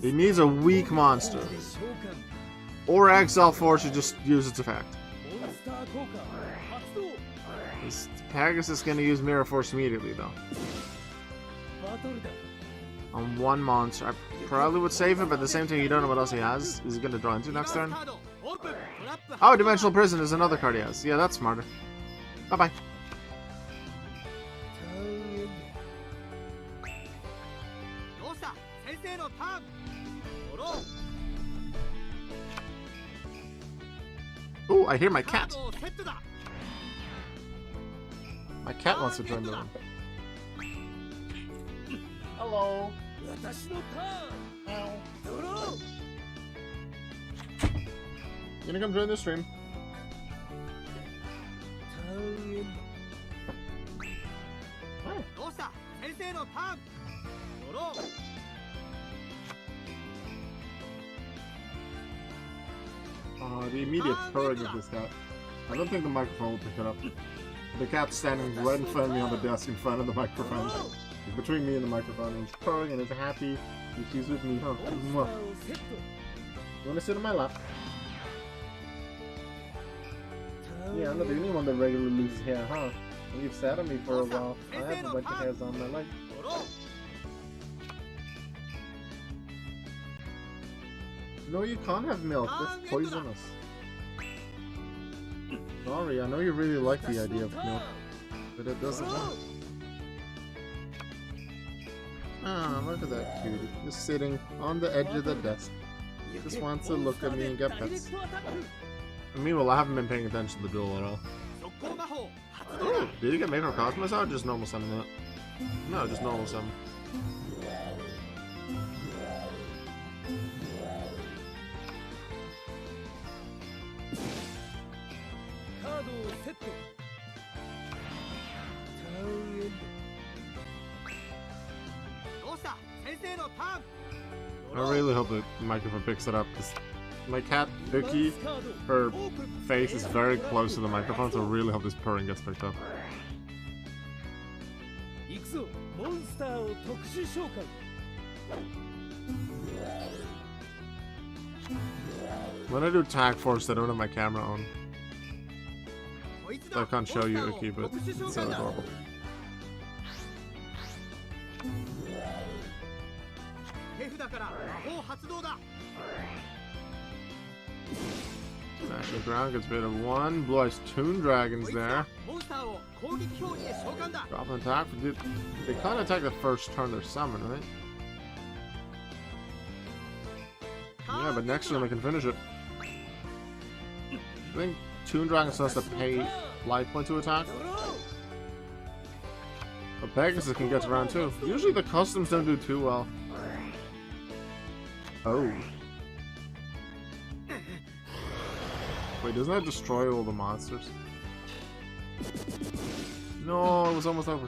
He needs a weak monster. Or Exile Force should just use its effect. Pegasus is going to use Mirror Force immediately though. On one monster. I probably would save it, but at the same time you don't know what else he has. Is he going to draw into next turn? Oh, Dimensional Prison is another card he has. Yeah, that's smarter. Bye-bye. Oh, I hear my cat. My cat wants to join the room. Hello. You gonna come join the stream? The immediate purring of this cat. I don't think the microphone will pick it up. The cat's standing right in front of me on the desk in front of the microphone. It's between me and the microphone, and it's purring and it's happy. And she's with me, huh? Mwah. You wanna sit on my lap? Yeah, I'm not the only one that regularly loses hair, huh? You've sat on me for a while. I have a bunch of hairs on my leg. No, you can't have milk. That's poisonous. Sorry, I know you really like the idea of milk, but it doesn't work. Ah, look at that cutie. Just sitting on the edge of the desk. Just wants to look at me and get pets. And meanwhile, I haven't been paying attention to the duel at all. Oh, did he get Macrocosmos out or just normal summon that? No, just normal summon. I really hope the microphone picks it up, because my cat, Uki, her face is very close to the microphone, so I really hope this purring gets picked up. When I do Tag Force, I don't have my camera on. So I can't show you Uki, but it's so adorable. National Ground gets rid of one. Blue Eyes Toon Dragons there. Drop an attack. They can't attack the first turn they're summoned, right? Yeah, but next turn they can finish it. I think Toon Dragons has to pay life point to attack. But Pegasus can get to round 2. Usually the customs don't do too well. Oh. Wait, doesn't that destroy all the monsters? No, it was almost over.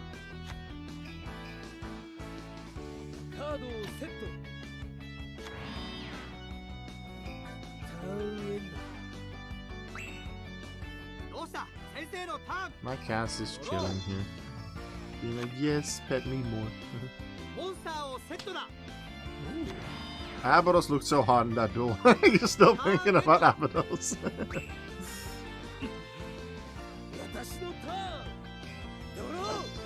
My cast is chilling here. Being like, yes, pet me more. Abydos looked so hot in that duel. You're still thinking about Abydos. 私のターンドロー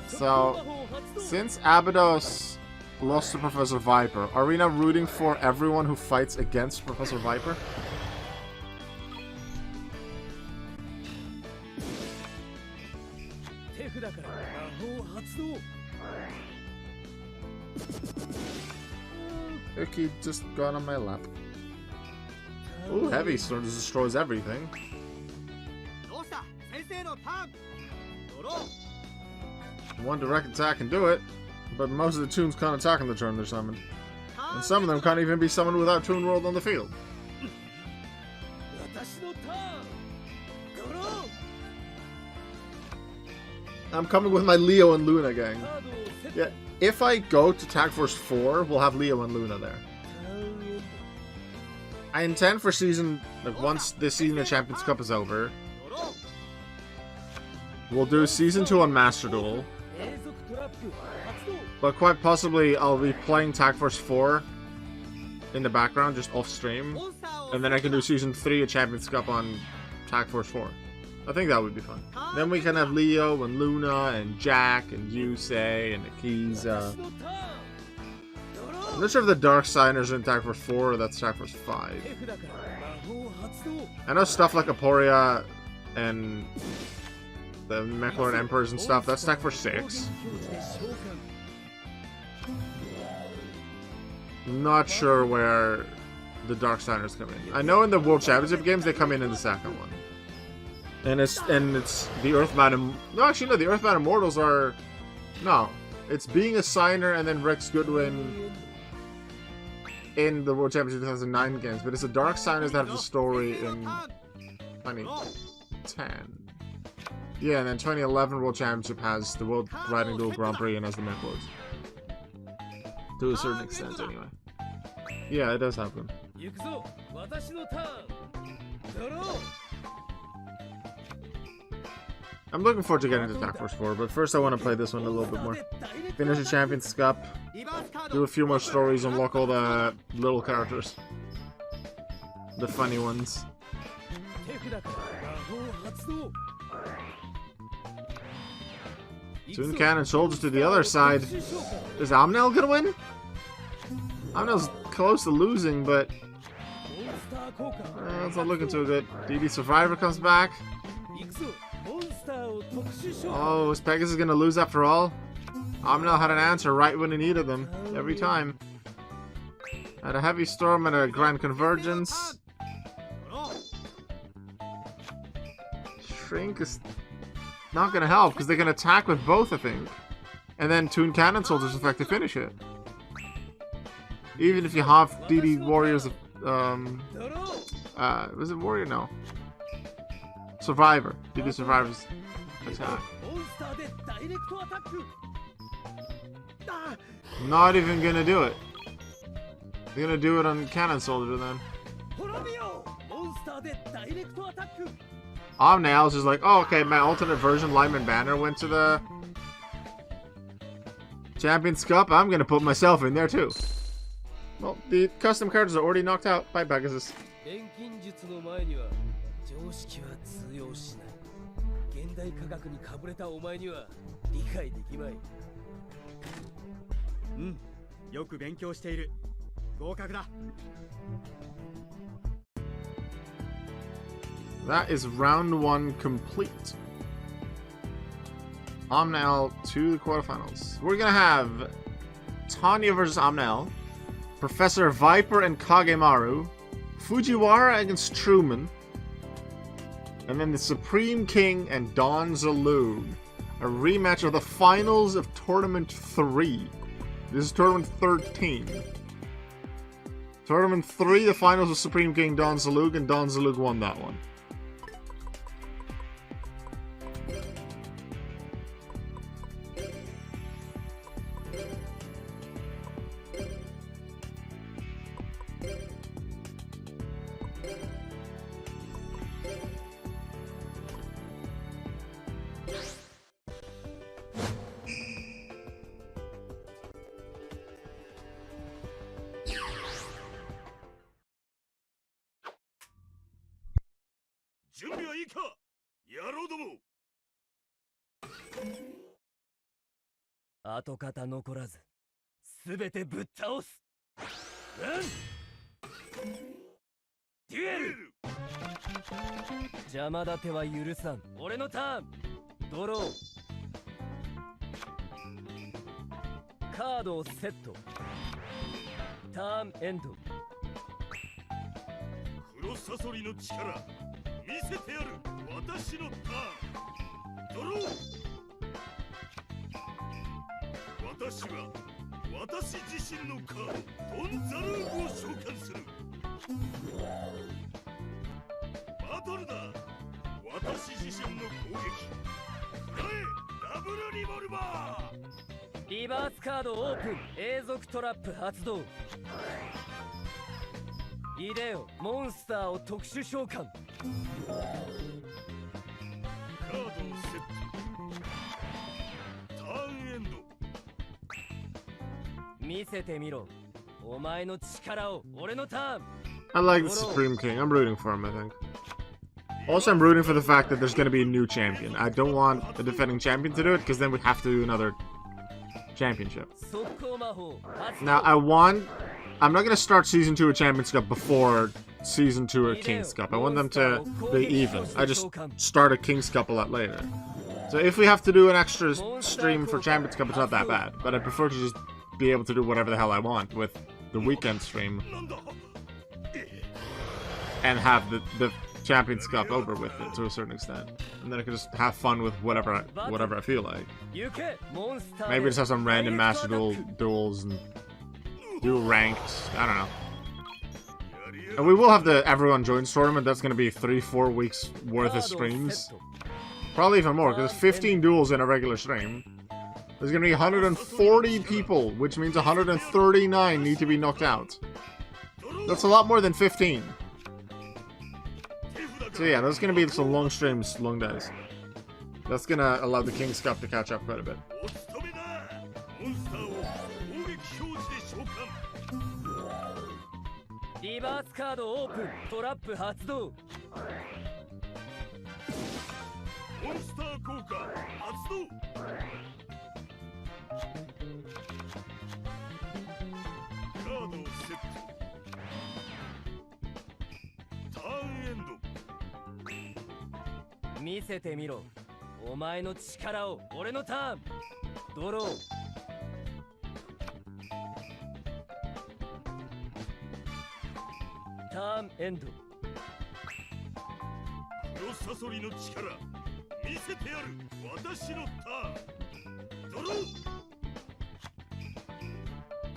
So, since Abydos lost to Professor Viper, are we now rooting for everyone who fights against Professor Viper? 手札から魔法発動 Uki just got on my lap. Ooh, Heavy Storm just destroys everything. どうした先生のターンドロー One direct attack can do it, but most of the tunes can't attack on the turn they're summoned. And some of them can't even be summoned without Toon World on the field. 私のターンドロー I'm coming with my Leo and Luna gang. カードをセット Yeah, if I go to Tag Force 4, we'll have Leo and Luna there. ターンエンド I intend for season, like once this season of Champions Cup is over, ドロー we'll do season 2 on Master Duel. 永続トラップ発動 But quite possibly, I'll be playing Tag Force 4 in the background, just off stream. モンスターを And then I can do season 3 of Champions Cup on Tag Force 4. I think that would be fun. Then we can have Leo and Luna and Jack and Yusei and Akiza. 私のターンドロ I'm ー not sure if the Dark Signers are in Tag Force 4 or that's Tag Force 5. 手札から魔法発動 I know stuff like Aporia and the Mechlor and Emperors and stuff, that's Tag Force 6. 攻撃表示で召喚 Not sure where the Dark Signers come in. I know in the World Championship games they come in the second one. And it's the Earthbound no, actually no, the Earthbound Immortals are no. It's being a signer and then Rex Goodwin in the World Championship 2009 games, but it's the Dark Signers that have the story in 2010. Yeah, and then 2011 World Championship has the World Riding Duel Grand Prix and has the Mechlords. To a certain extent, anyway. Yeah, it does have them. 行くぞ私のターンドロー I'm looking forward to getting to Tag Force 4, but first I want to play this one a little bit more. Finish the Champions Cup, リバースカー do ド a few more stories, unlock all the little characters. The funny ones. 手札から魔法発動 Toon Cannon Soldiers to the other side. Is Amnel gonna win? Amnel's close to losing, but モンスター効果 it's not looking too good. DD Survivor comes back. 行くぞモンスターを特殊召喚 Oh, is Pegasus gonna lose after all? Amnel had an answer right when he needed them, every time. Had a Heavy Storm and a Grand Convergence. ドロー Shrink is not gonna help because they can attack with both, I think. And then Toon Cannon Soldiers effect to finish it. Even if you have DD Warriors of, ドロー was it Warrior? No. Survivor. DD Survivors attack. モンスターでダイレクトアタック Not even gonna do it. They're gonna do it on Cannon Soldier then. 滅びよモンスターでダイレクトアタック Omnail's just like, oh, okay, my alternate version, Lyman Banner, went to the Champions Cup. I'm gonna put myself in there too. Well, the custom cards are already knocked out by Pegasus. 錬金術の前には常識は通用しない現代科学にかぶれたお前には理解できまいうんよく勉強している合格だ That is round 1 complete. Omnail to the quarterfinals. We're gonna have Tanya versus Omnail, Professor Viper and Kagemaru, Fujiwara against Truman, and then the Supreme King and Don Zalug. A rematch of the finals of Tournament 3. This is Tournament 13. Tournament 3, the finals of Supreme King Don Zalug, and Don Zalug won that one. 跡形残らず全てぶっ倒す。デュエル。邪魔立ては許さん。俺のターン。ドロー。カードをセット。ターンエンド。黒サソリの力見せてやる。私のターン。ドロー。私は私自身のカードドンザルームを召喚する。バトルだ。私自身の攻撃。フラエダブルリボルバー。リバースカードオープン。永続トラップ発動。イデオモンスターを特殊召喚。カードをセット。ターンエンド。見せてみろ。お前の力を。俺のターン。 I like the Supreme King. I'm rooting for him, I think. Also, I'm rooting for the fact that there's going to be a new champion. I don't want the defending champion to do it, because then we have to do another championship. 速攻魔法発動。 Now, I'm not going to start Season 2 of Champions Cup before Season 2 of King's Cup. I want them to be even. I just start a King's Cup a lot later. So if we have to do an extra stream for Champions Cup, it's not that bad. But I prefer to just be able to do whatever the hell I want with the weekend stream. And have the Champions Cup over with it to a certain extent. And then I can just have fun with whatever I feel like. 行けモンスター。 Maybe just have some random Master duels and do ranked. I don't know. And we will have the Everyone Joins tournament. That's going to be 3-4 weeks worth of streams. Probably even more, because 15 duels in a regular stream. There's going to be 140 people, which means 139 need to be knocked out. That's a lot more than 15. So yeah, there's going to be some long streams, long days. That's going to allow the King's Cup to catch up quite a bit. モンスターを攻撃表示で召喚。リバースカードオープン。トラップ発動。モンスター効果発動。カードをセット。ターンエンド。見せてみろ。お前の力を。俺のターン。ドロー。ターンエンド。黒サソリの力見せてやる。私のターン。ドロー。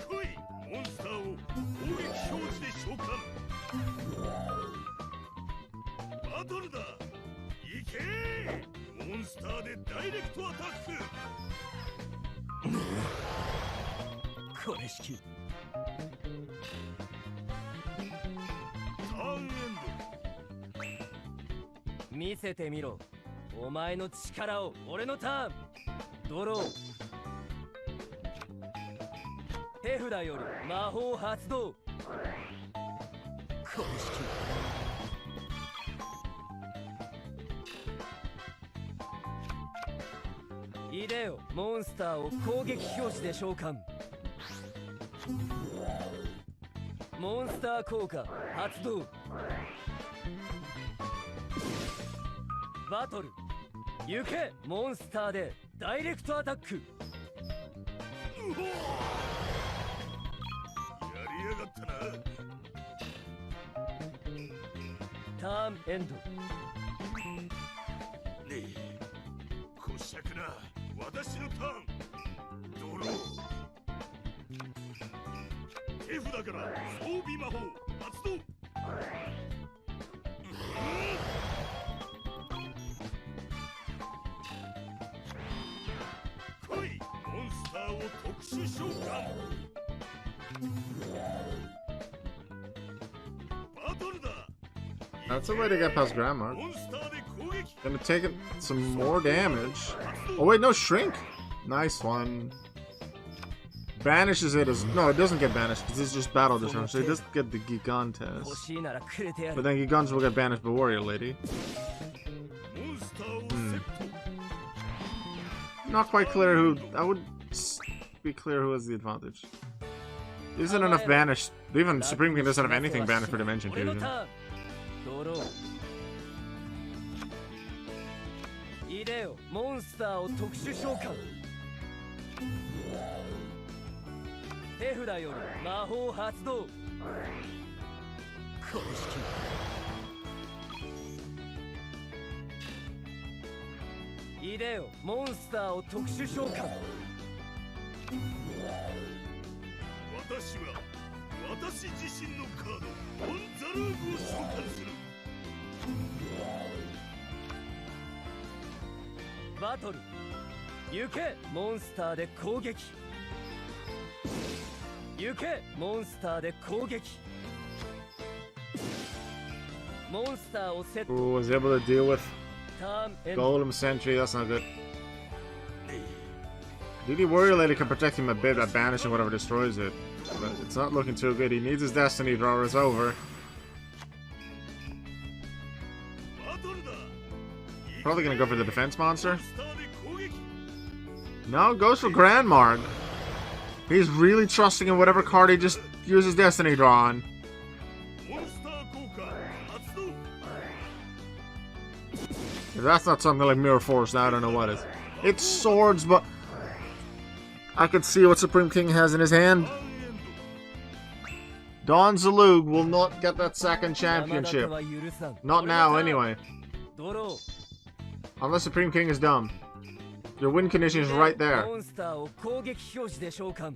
来い。モンスターを攻撃表示で召喚。バトルだ。行けー。モンスターでダイレクトアタック。これ式。ターンエン見せてみろ。お前の力を。俺のターン。ドロー。手札より魔法発動。公式。イデオモンスターを攻撃表示で召喚。モンスター効果発動。バトル行けモンスターでダイレクトアタック。やりやがったな。ターンエンド。ねえ、こしゃくな。私のターン。ドロー。手札から装備魔法発動。来い。モンスターを特殊召喚。バトルだ。 That's a way to get past Grandma. モンスターで攻撃。 Gonna take it some more damage. Oh wait, no, shrink. Nice one. Banishes it as no, it doesn't get banished because it's just battle disarm, so it doesn't get the Gigantes. 欲しいならくれてや But る。 then Gigants will get banished by Warrior Lady. モンスターをセット。 Not quite clear who. I would be clear who has the advantage. There isn't enough banish. Even Supreme King doesn't have anything banished for Dimension 俺の Fusion. ターンドローイデオモンスターを特殊召喚手札より魔法発動公式イデオモンスターを特殊召喚私は私自身のカードオン・ザ・ルーグを召喚するバトル行けモンスターで攻撃行けモンスターで攻撃モンスターをセット Ooh, was able to deal with ターンエンド Golem Sentry. That's not good. Duty Warrior Lady can protect him a bit by banishing whatever destroys it. But it's not looking too good. He needs his Destiny Drawer. It's over. バトルだ Probably gonna go for the defense monster. スターで攻撃 No, goes for Grandmarg. He's really trusting in whatever card he just uses Destiny Draw on. モンスター効果発動 If that's not something like Mirror Force, now I don't know what is. It's swords, but I can see what Supreme King has in his hand. ターンエンド Don Zalug will not get that second 山立 championship. は許さん Not 俺の now, ターン anyway. ドロー Unless Supreme King is dumb. Your win condition is right there. モンスターを攻撃表示で召喚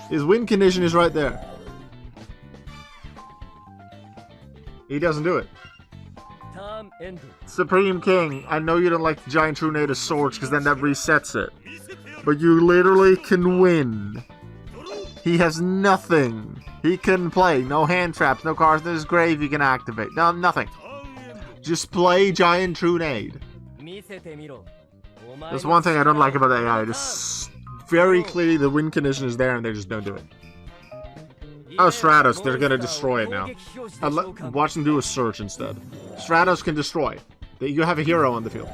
His win condition is right there. He doesn't do it. ターンエンド Supreme King, I know you don't like the Giant Trunade swords because then that resets it. 見せてやる But you literally can win. ドロー He has nothing. He can play. No hand traps, no cards in his grave he can activate. No, nothing. ターンエンド Just play Giant Trunade. 見せてみろお前の That's one thing I don't like about the AI. 力 Just very clearly the win condition is there and they just don't do it. Oh, Stratos, they're gonna destroy it now. Watch them do a search instead. Stratos can destroy. You have a hero on the field.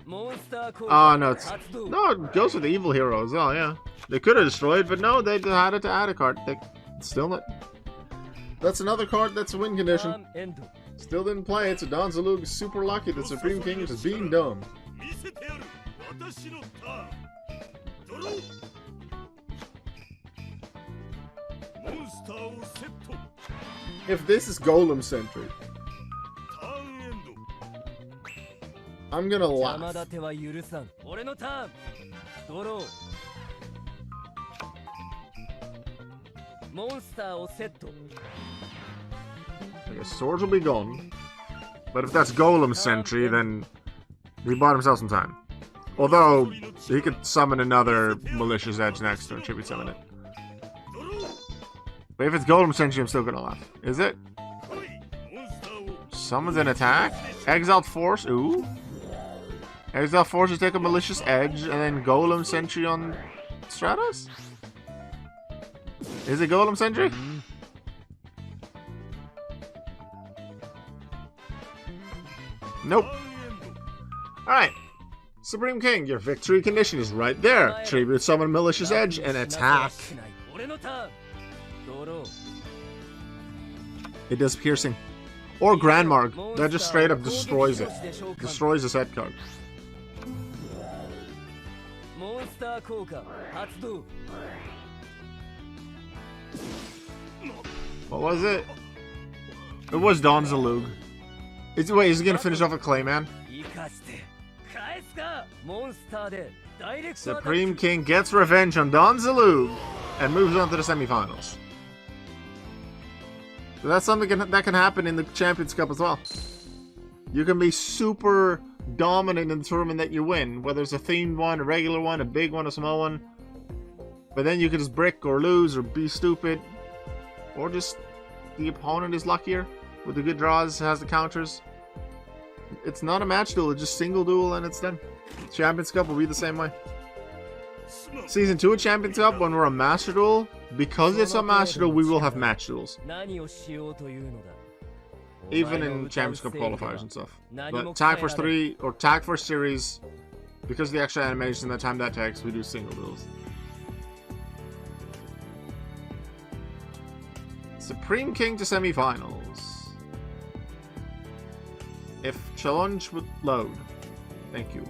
モンスター効 Oh, 果 no, it's... 発動 No, it goes with the evil hero as well, yeah. They could have destroyed, but no, they had it to add a card. They still not... That's another card that's a win タ condition. ーンエンド Still didn't play it, so Don Zalug is super lucky that Supreme King is being dumb. 見せてやる私のターンドローモンスターをセット If this is Golem Sentry, ターンエンド I'm gonna 邪 laugh. 魔立ては許さん俺のターンドローモンスターをセット I guess swords will be gone. But if that's Golem Sentry, then he bought himself some time. Although, he could summon another Malicious Edge next to him, tribute summon it. ドロー But if it's Golem Sentry, I'm still gonna laugh. Is it? 来いモンスターを Summons an attack? Exiled Force? Ooh. Exiled Force to take a Malicious Edge, and then Golem Sentry on Stratos? Is it Golem Sentry? Nope. ターンエンド Alright. Supreme King, your victory condition is right there. Tribute summon Malicious Edge and attack. 俺のターンドロー It does piercing. Or Grandmarg. That just straight up destroys it. Destroys the set card. モンスター効果発動 What was it? It was Don Zalug. Wait, is he gonna finish off with Clayman? 生かして返すかモンスターでダイレクトアタック Supreme King gets revenge on Don Zalug and moves on to the semifinals. So that's something that can happen in the Champions Cup as well. You can be super dominant in the tournament that you win, whether it's a themed one, a regular one, a big one, a small one. But then you can just brick or lose or be stupid. Or just the opponent is luckier with the good draws, has the counters. It's not a match duel, it's just single duel and it's done. Champions Cup will be the same way. Season 2 of Champions Cup, when we're a Master Duel, because it's a Master Duel, we will have match duels. 何をしようというのだ even in Champions Cup qualifiers and stuff. But tag for 3 or tag for series, because of the extra animation, the time that takes, we do single duels. Supreme King to semifinals. If challenge would load. Thank you.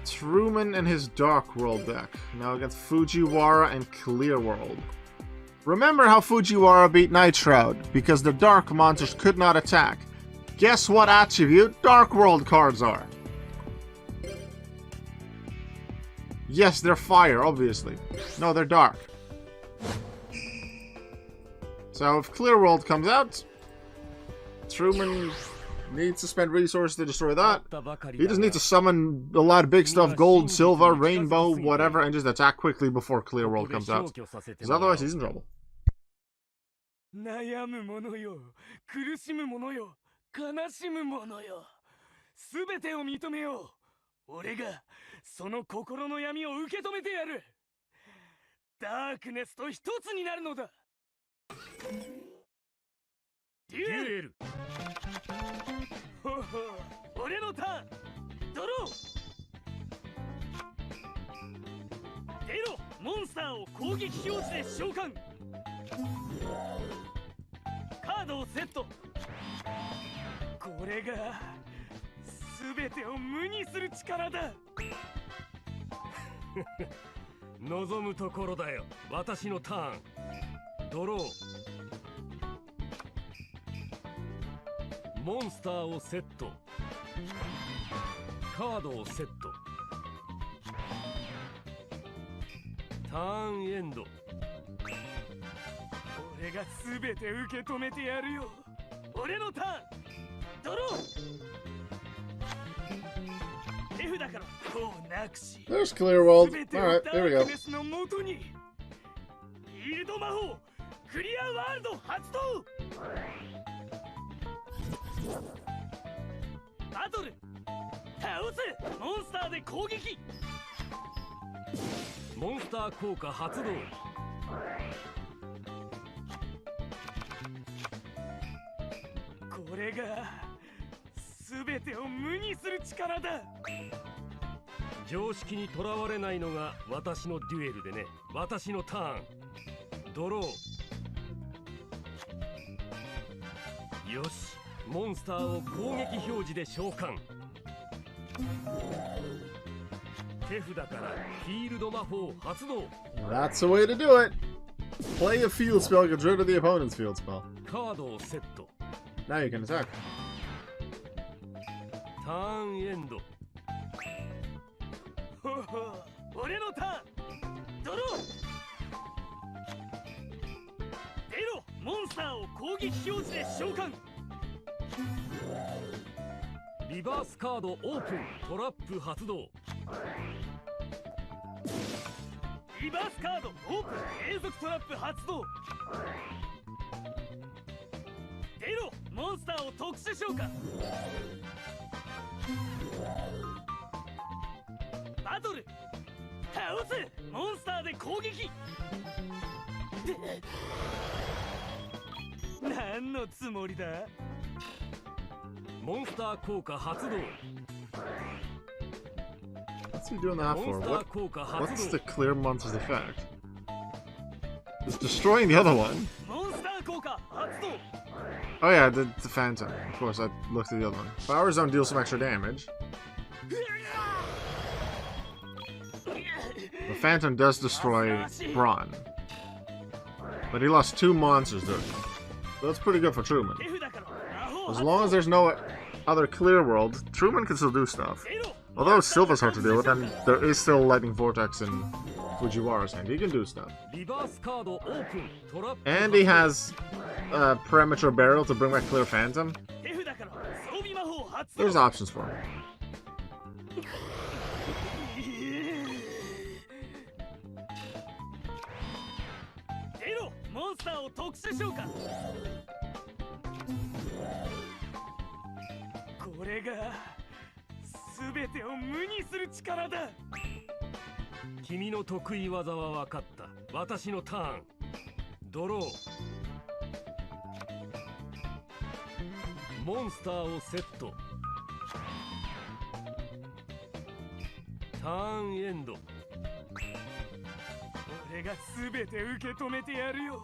Truman and his Dark World deck. Now against Fujiwara and Clear World. Remember how Fujiwara beat Night Shroud, because the Dark monsters could not attack. Guess what attribute Dark World cards are? Yes, they're fire, obviously. No, they're dark. So if Clear World comes out, Truman needs to spend resources to destroy that. He just needs to summon a lot of big stuff, gold, silver, rainbow, whatever, and just attack quickly before Clear World comes out. Because otherwise he's in trouble. 悩む者よ、苦しむ者よ、悲しむ者よ、すべてを認めよう。俺がその心の闇を受け止めてやる。ダークネスと一つになるのだ。デュエル。ほほ、俺のターン。ドロー。出ろ、モンスターを攻撃表示で召喚。カードをセット。これが全てを無にする力だ。望むところだよ。私のターン。ドロー。モンスターをセット。カードをセット。ターンエンド。俺が全て受け止めてやるよ。俺のターン。ドロー。手札からこうなくし。There's Clear World. Alright, there we go. の元に。フィールド魔法クリアワールド発動。バトル倒せ。モンスターで攻撃。モンスター効果発動。これが全てを無にする力だ。常識にとらわれないのが私のデュエルでね。私のターン。ドロー。よし、モンスターを攻撃表示で召喚。手札からフィールド魔法発動。 That's the way to do it. Play a field spell, get rid of the opponent's field spell. カードをセット。 Now you can attack. ターンエンド。ほほ、俺のターン。ドロー。出ろ、モンスターを攻撃表示で召喚。リバースカードオープン。トラップ発動。リバースカードオープン。継続トラップ発動。出ろ、モンスターを特殊召喚。バトル倒せ。モンスターで攻撃。何のつもりだ。モンスター効果発動。 What's he doing that for? What's the Clear Monster's effect? It's destroying the other one. モンスター効果発動。 Oh yeah, the Phantom. Of course, I looked at the other one. Power Zone deals some extra damage. The Phantom does destroy Braun. But he lost 2 monsters though. So that's pretty good for Truman. As long as there's no other Clear World, Truman can still do stuff. Although Silva's hard to deal with, and there is still Lightning Vortex in Fujiwara's hand. He can do stuff. And he has Premature Burial to bring back Clear Phantom. There's options for him. 全てを無にする力だ。君の得意技は分かった。私のターン。ドロー。モンスターをセット。ターンエンド。俺が全て受け止めてやるよ。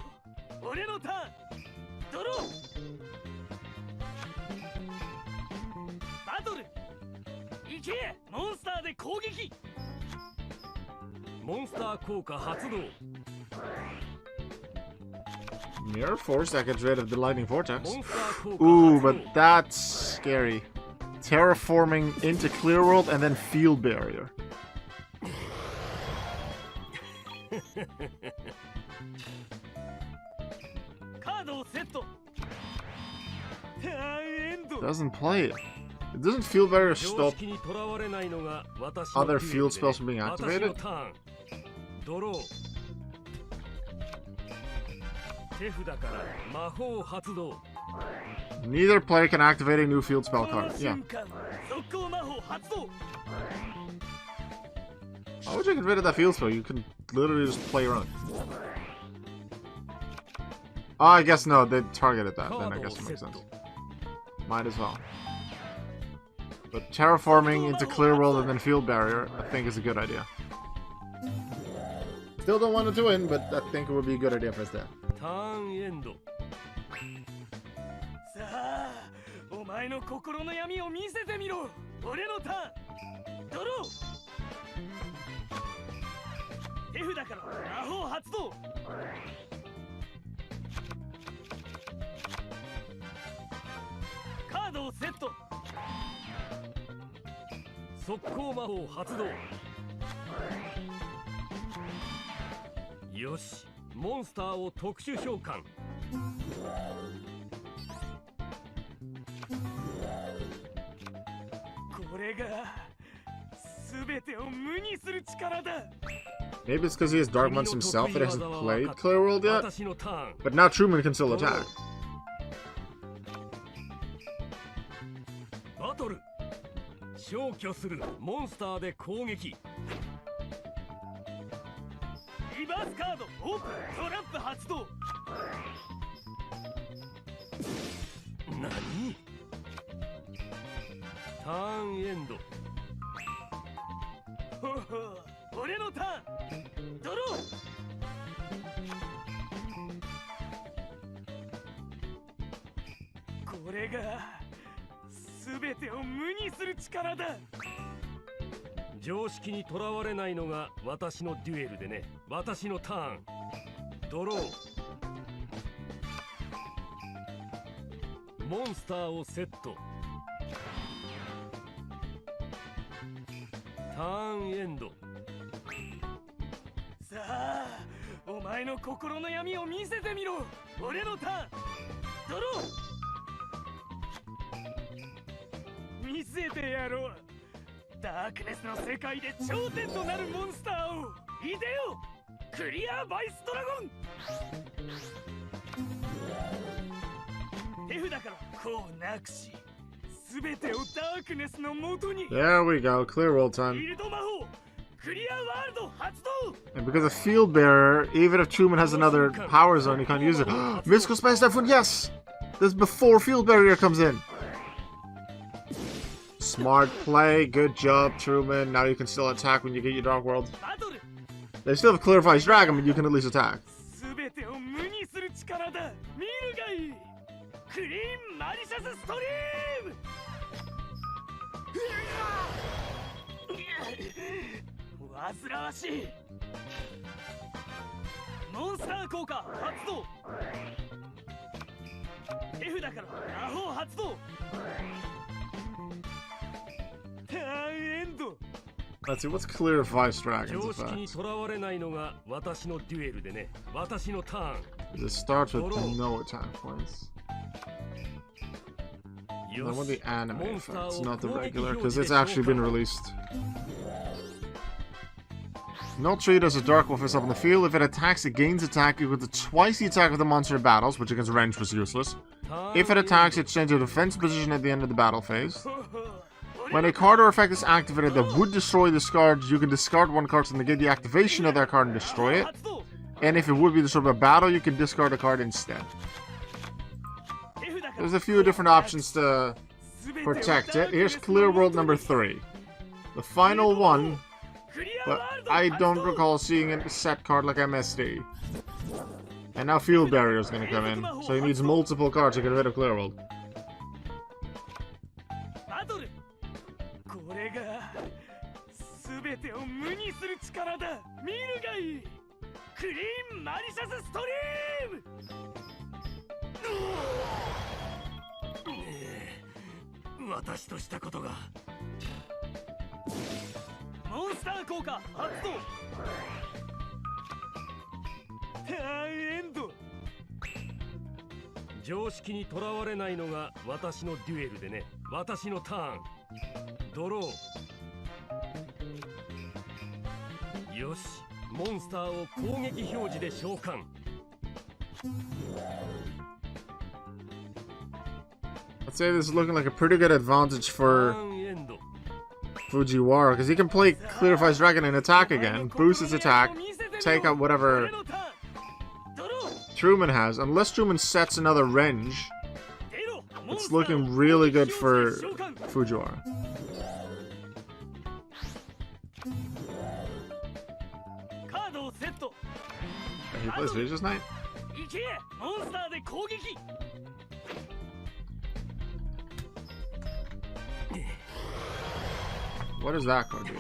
俺のターン。ドロー。バトル。行け。モンスターで攻撃。モンスター効果発動。 Mirror Force that gets rid of the lightning vortex. モンスター効果 Ooh, 発 but 動。 that's scary. Terraforming into Clear World and then Field Barrier. カードをセット。ターンエンド。 Doesn't play it. Doesn't Field Barrier 常 stop 識にとらわれないのが私の other デュエル field で spells from being 私 activated? のターン。ドロー。手札から魔法発動。 Neither player can activate a new field spell この card. 瞬 Yeah. 間、速攻魔法発動。 Why would you get rid of that field spell? You can literally just play your own. Oh, I guess no, they targeted that. Then I guess it makes sense. Might as well. But terraforming into Clear World and then Field Barrier, I think is a good idea. Still don't want it to win, but I think it would be a good idea for us there. ターンエンド。さあ、お前の心の闇を見せてみろ。俺のターン。ドロー。手札から魔法発動。カードをセット。速攻魔法発動。よし、モンスターを特殊召喚。これが全てを無にする力だ。 Maybe it's because he has Dark Months himself that hasn't played Clear World yet. 私のターン。 But now Truman can still attack. バトル。消去するモンスターで攻撃。リバースカードオープン。トラップ発動。何？ターンエンド。ほほ、俺のターン。ドロー。これが全てを無にする力だ。常識にとらわれないのが私のデュエルでね。私のターン。ドロー。モンスターをセット。ターンエンド。さあ、お前の心の闇を見せてみろ。俺のターン。ドロー。見せてやろう。ダークネスの世界で頂点となるモンスターを。いでよ、クリアバイスドラゴン。手札からこうなくし、すべてをダークネスの元に。 There we go, Clear World フィ time. ールド魔法クリアワールド発動。 And because of Field Bearer, even if Truman has another power zone, he can't use it. Mystical Spice Typhoon, yes! This is before Field Barrier comes in. Smart play, good job, Truman. Now you can still attack when you get your Dark World. バトル。 They still have Clarifies Dragon, but you can at least attack. すべてを無にする力だ。見るがいい。クリーンマリシャスストリーム。煩わしい。モンスター効果発動。手札から魔法発動。ターンエンド。 Let's see, what's Clarifies 常 Dragon's 識に effect? とらわれないのが私のデュエルでね。私のターン。 It starts with no attack points. And よ then with the し、 anime モンスター effects, を not the 攻撃 regular, 表 because 示 it's で actually 召 been 喚。 released. Null Tree does a Dark Wolf is up in the field. If it attacks, it gains attack equal to twice the attack of the monster it battles, which against range was useless. If it attacks, it changes to defense position at the end of the battle phase. ほほ、When a card or effect is activated that would destroy this card, you can discard one card to negate the activation of that card and destroy it. And if it would be destroyed by battle, you can discard a card instead. There's a few different options to protect it. Here's Clear World number 3. The final one, but I don't recall seeing a set card like MSD. And now Field Barrier is going to come in, so he needs multiple cards to get rid of Clear World. これが全てを無にする力だ。見るがいい。クリーンマリシャスストリーム。私としたことが。モンスター効果発動。ターンエンド。常識にとらわれないのが私のデュエルでね。私のターン。ドロー。よし、モンスターを攻撃表示で召喚。I'd say this is looking like a pretty good advantage for Fujiwara, because he can play Clearify's Dragon and attack again, boost his attack, take out whatever Truman has. Unless Truman sets another range, it's looking really good for Fujiwara. He plays Vicious Knight? What does that card do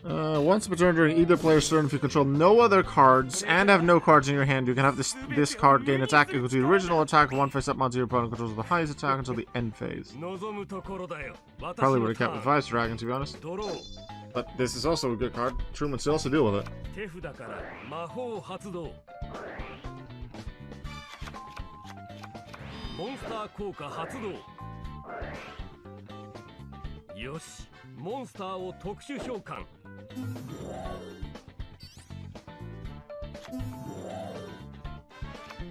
then? Once per turn during either player's turn, if you control no other cards and have no cards in your hand, you can have this card gain attack equal to the original attack one face up onto your opponent controls the highest attack until the end phase. Probably would have kept with Vice Dragon, to be honest. But this is also a good card. Truman should also deal with it. Yoし、モンスターを特殊召喚。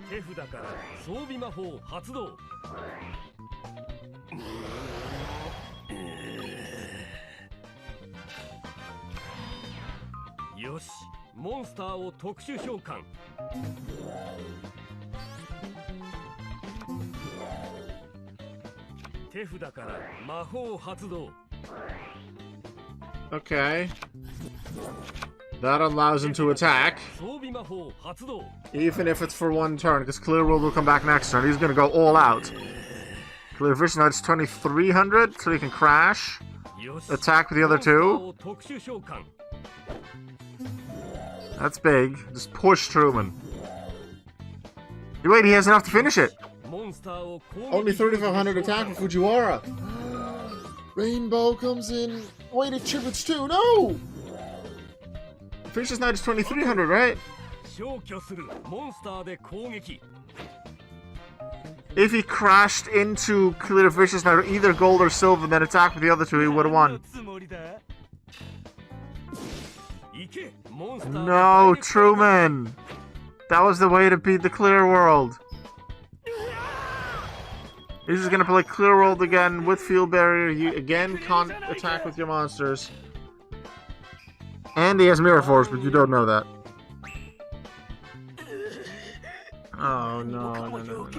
手札から装備魔法発動。よし、モンスターを特殊召喚。手札から魔法発動。Okay. That allows him to attack. Even if it's for one turn, because Clear World will come back next turn. He's going to go all out. Clear Vision Knight's 2300, so he can crash. Attack with the other two. That's big. Just push Truman. Wait, he has enough to finish it. Only 3500 attack with Fujiwara. Rainbow comes in. Wait, it tributes too. No! Vicious Knight is 2300, right? If he crashed into Clear Vicious Knight, either gold or silver, then attacked with the other two, he would have won. No, Truman! That was the way to beat the Clear World. He's just gonna play Clear World again with Field Barrier. You again can't attack with your monsters. And he has Mirror Force, but you don't know that. Oh no, no, no, no.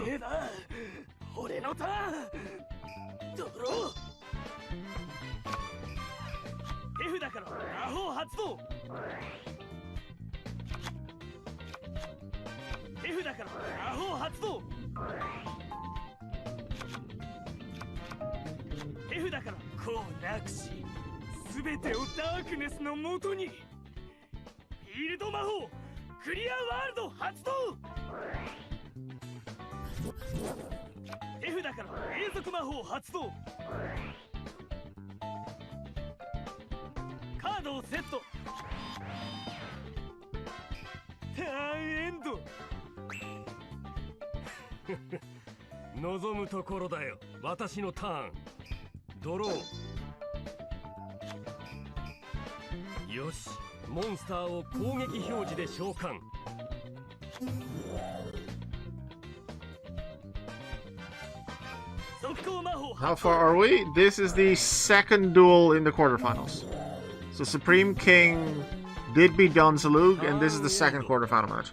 行魔法 How far are we? This is the second duel in the quarterfinals. So Supreme King did beat Gonzalug, and this is the second quarterfinal match.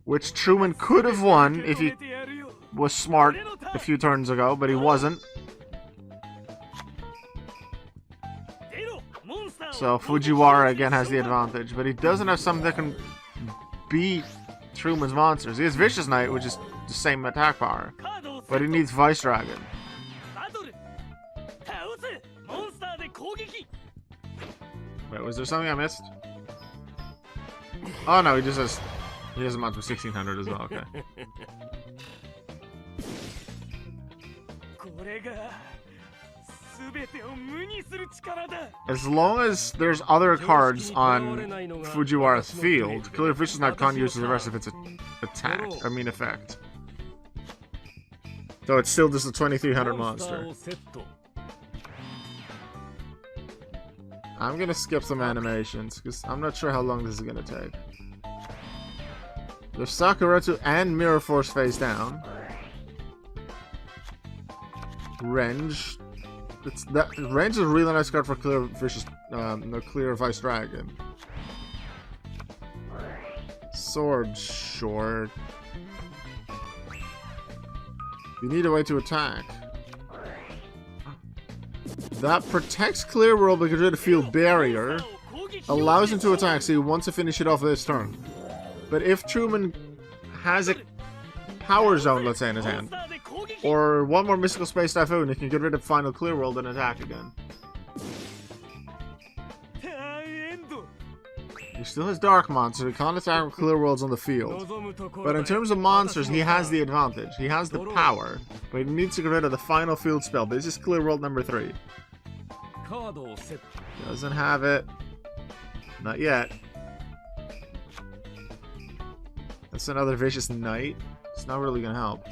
Which Truman could have won if he 受け止めてやるよ was smart a few turns ago, but he wasn't. 出ろモンスターを So Fujiwara again has the advantage, but he doesn't have something that can beat Truman's monsters. He has Vicious Knight, which is the same attack power, カードをセット but he needs Vice Dragon. バトル倒せモンスターで攻撃 Wait, was there something I missed? Oh no, he just has a monster 1600 as well. Okay. これが全てを無にする力だ As long as there's other cards on Fujiwara's field, Clear Vicious Knight can't use the rest of its effect. So it's still just a 2300 monster. I'm gonna skip some animations, because I'm not sure how long this is gonna take. There's Sakuretsu and Mirror Force face down. Renge. Renge is a really nice card for Clear Vicious, Clear Vice Dragon. Sword Short. You need a way to attack. That protects Clear World because of the field barrier. Allows him to attack, so he wants to finish it off this turn. But if Truman has a Power Zone, let's say, in his hand, or one more Mystical Space Typhoon, he can get rid of Final Clear World and attack again. ターンエンド He still has Dark Monster, he can't attack with Clear Worlds on the field. 望むところ But だ in terms of monsters, he has the advantage. He has the power, but he needs to get rid of the final field spell. This is Clear World number 3. カードをセット Doesn't have it. Not yet. That's another Vicious Knight. It's not really gonna help.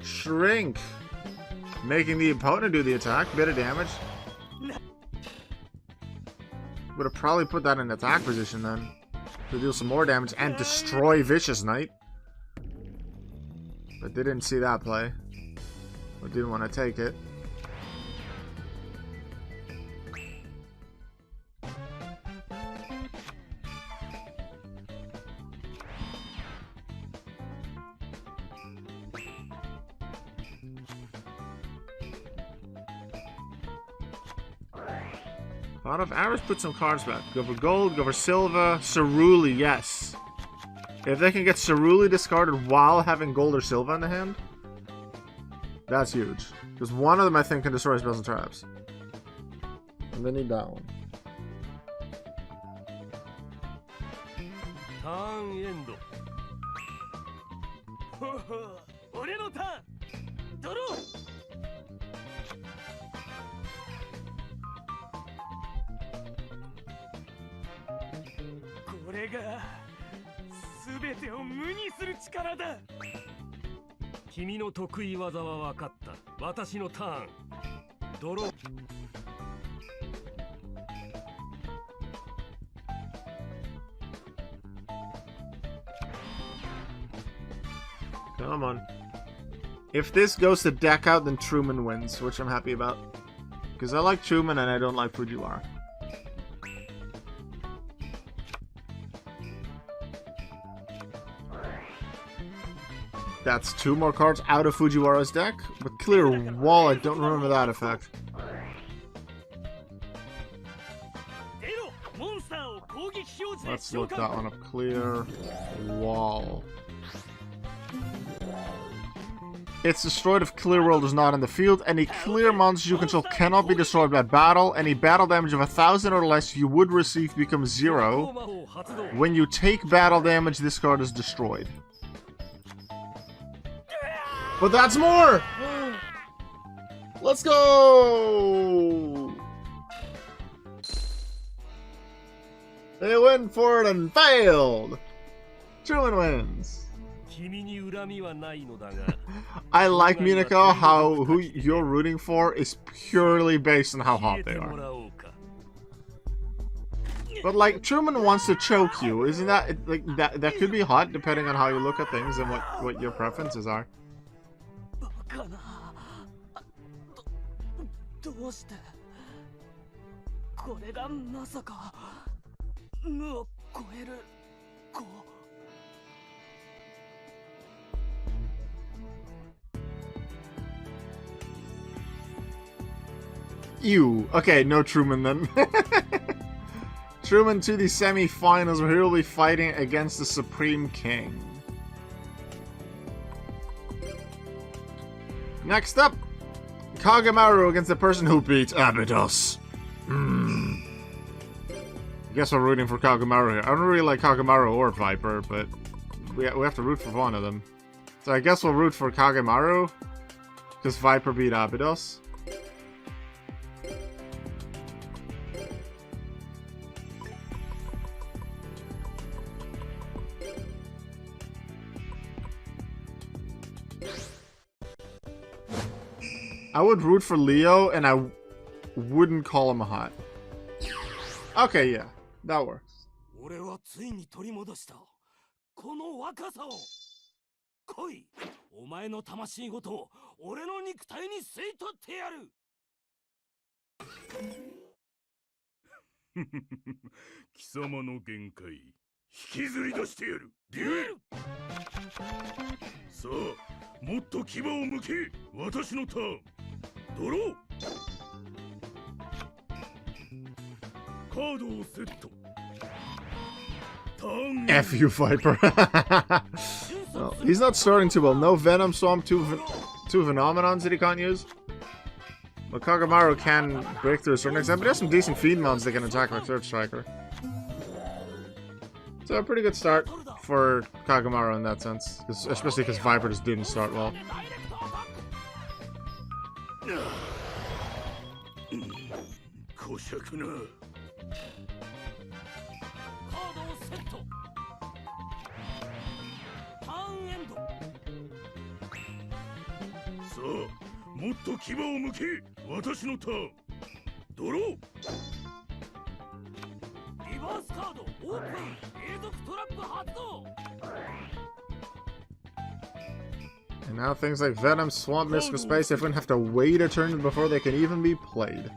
Shrink! Making the opponent do the attack. Bit of damage. Would have probably put that in attack position then. To deal some more damage and destroy Vicious Knight. But they didn't see that play. But didn't want to take it. Out of arrows, put some cards back. Go for gold, go for silver, Ceruli, yes. If they can get Ceruli discarded while having gold or silver in the hand, that's huge. Because one of them, I think, can destroy spells and traps. And they need that one. ターンエンドほほ俺のターンドロー これが全てを無にする力だ君の得意技は分かった私のターンドロー Come on. If this goes to deck out, then Truman wins, which I'm happy about. Because I like Truman and I don't like Fujiwara. That's 2 more cards out of Fujiwara's deck. But Clear Wall, I don't remember that effect. Let's look that one up. Clear Wall. It's destroyed if Clear World is not in the field. Any clear monsters you control cannot be destroyed by battle. Any battle damage of 1,000 or less you would receive becomes 0. When you take battle damage, this card is destroyed. But that's more! Let's go! They went for it and failed! Truman wins. 君に恨みはないのだが I like Minako, how who you're rooting for is purely based on how hot they 消えても are. らおうか But like Truman wants to choke you, isn't that like that could be hot depending on how you look at things and what your preferences are. バカな。どうしてこれがまさか無を超える子。Ew. Okay, no Truman then. Truman to the semi-finals where he will be fighting against the Supreme King. Next up, Kagamaru against the person who beat Abydos. I guess we're rooting for Kagamaru here. I don't really like Kagamaru or Viper, but we have to root for one of them. So I guess we'll root for Kagamaru, because Viper beat Abydos. I would root for Leo, and I wouldn't call him a hot. Okay, yeah, that works. 俺はついに取り戻したこの若さを来いお前の魂ごと俺の肉体に吸い取ってやる貴様の限界引きずり出してやるデュエルさあもっと牙を向け私のターンドローカードをセット F you, Viper. Well, he's not starting too well. No Venom Swamp, two Phenomenons that he can't use. But Kagamaru can break through a certain extent, but he has some decent feed mounts that can attack like Third Striker. So a pretty good start for Kagamaru in that sense, especially because Viper just didn't start well. And now things like Venom, Swamp, Mystical Space, they wouldn't have to wait a turn before they can even be played.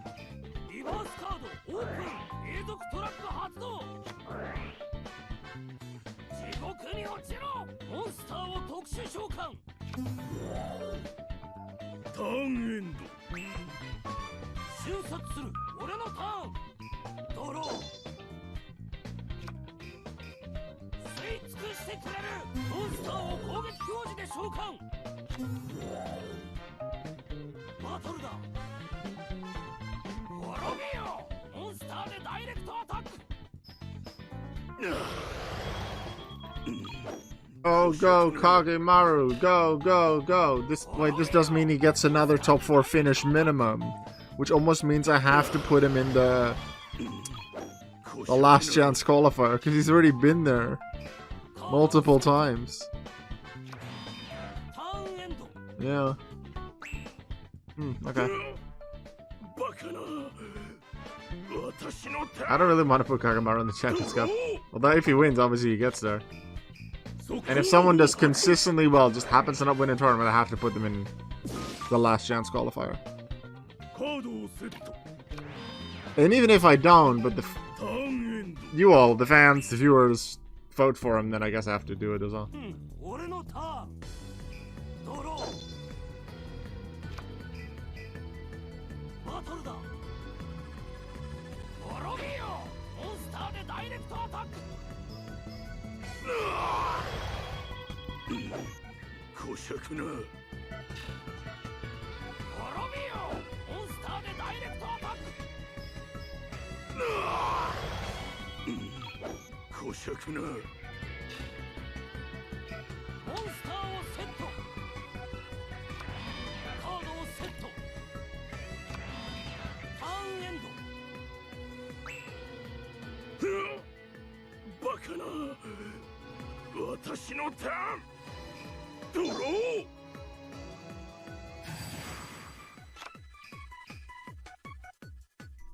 Oh, go Kagemaru, go, go, go. This does mean he gets another top 4 finish minimum, which almost means I have to put him in the last chance qualifier, because he's already been there multiple times. Yeah. Okay. I don't really want to put Kagemaru in the Champions Cup. Although if he wins, obviously he gets there. And if someone does consistently well, just happens to not win a tournament, I have to put them in the last chance qualifier. And even if I don't, but you all, the fans, the viewers, vote for him, then I guess I have to do it as well.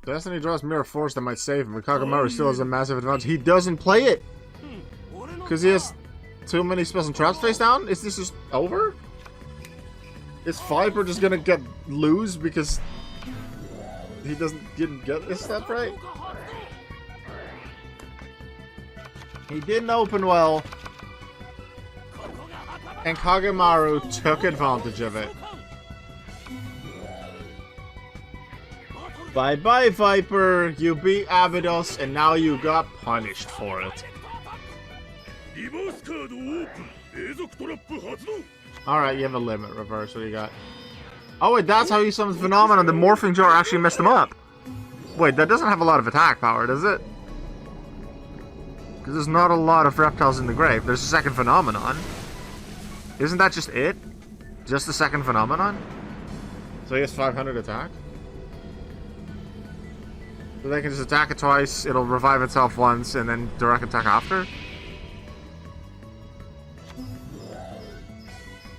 Destiny draws Mirror Force that might save him, but Kagamaru still has a massive advantage. He doesn't play it! Because he has too many spells and traps face down? Is this just over? Is Viper just gonna lose because he didn't get his step right? He didn't open well, and Kagamaru took advantage of it. Bye bye, Viper. You beat Abydos, and now you got punished for it. Alright, you have a limit reverse. What do you got? Oh, wait, that's how you summon Phenomenon. The Morphing Jar actually messed him up. Wait, that doesn't have a lot of attack power, does it? Because there's not a lot of reptiles in the grave. There's a second Phenomenon. Isn't that just it? Just the second Phenomenon? So he has 500 attack? So they can just attack it twice, it'll revive itself once, and then direct attack after?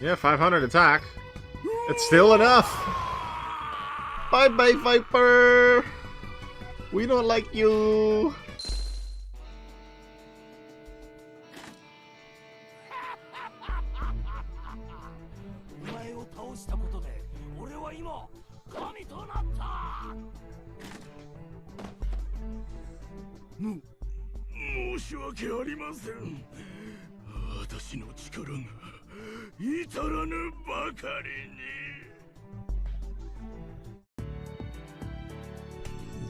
Yeah, 500 attack. It's still enough! Bye-bye, Viper! We don't like you!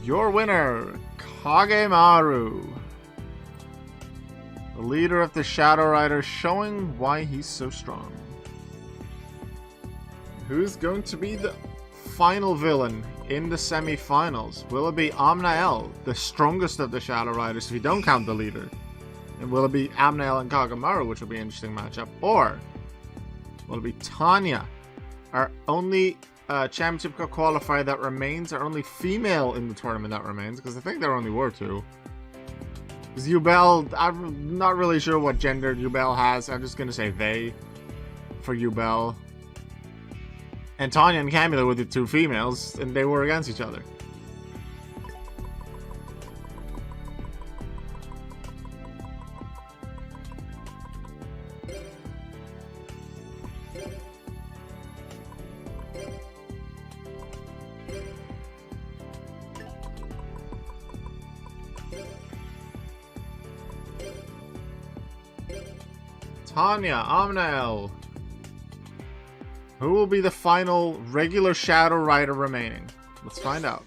Your winner, Kagemaru. The leader of the Shadow Riders, showing why he's so strong. Who's going to be the final villain in the semi-finals? Will it be Amnael, the strongest of the Shadow Riders, if you don't count the leader? And will it be Amnael and Kagemaru, which will be an interesting matchup? Or will it be Tanya, our only Championship Cup qualifier that remains, our only female in the tournament that remains? Because I think there only were two. Because Yubel, I'm not really sure what gender Yubel has. I'm just going to say they for Yubel. And Tanya and Camila were the two females, and they were against each other. Tanya, Amnael. Who will be the final regular Shadow Rider remaining? Let's find out.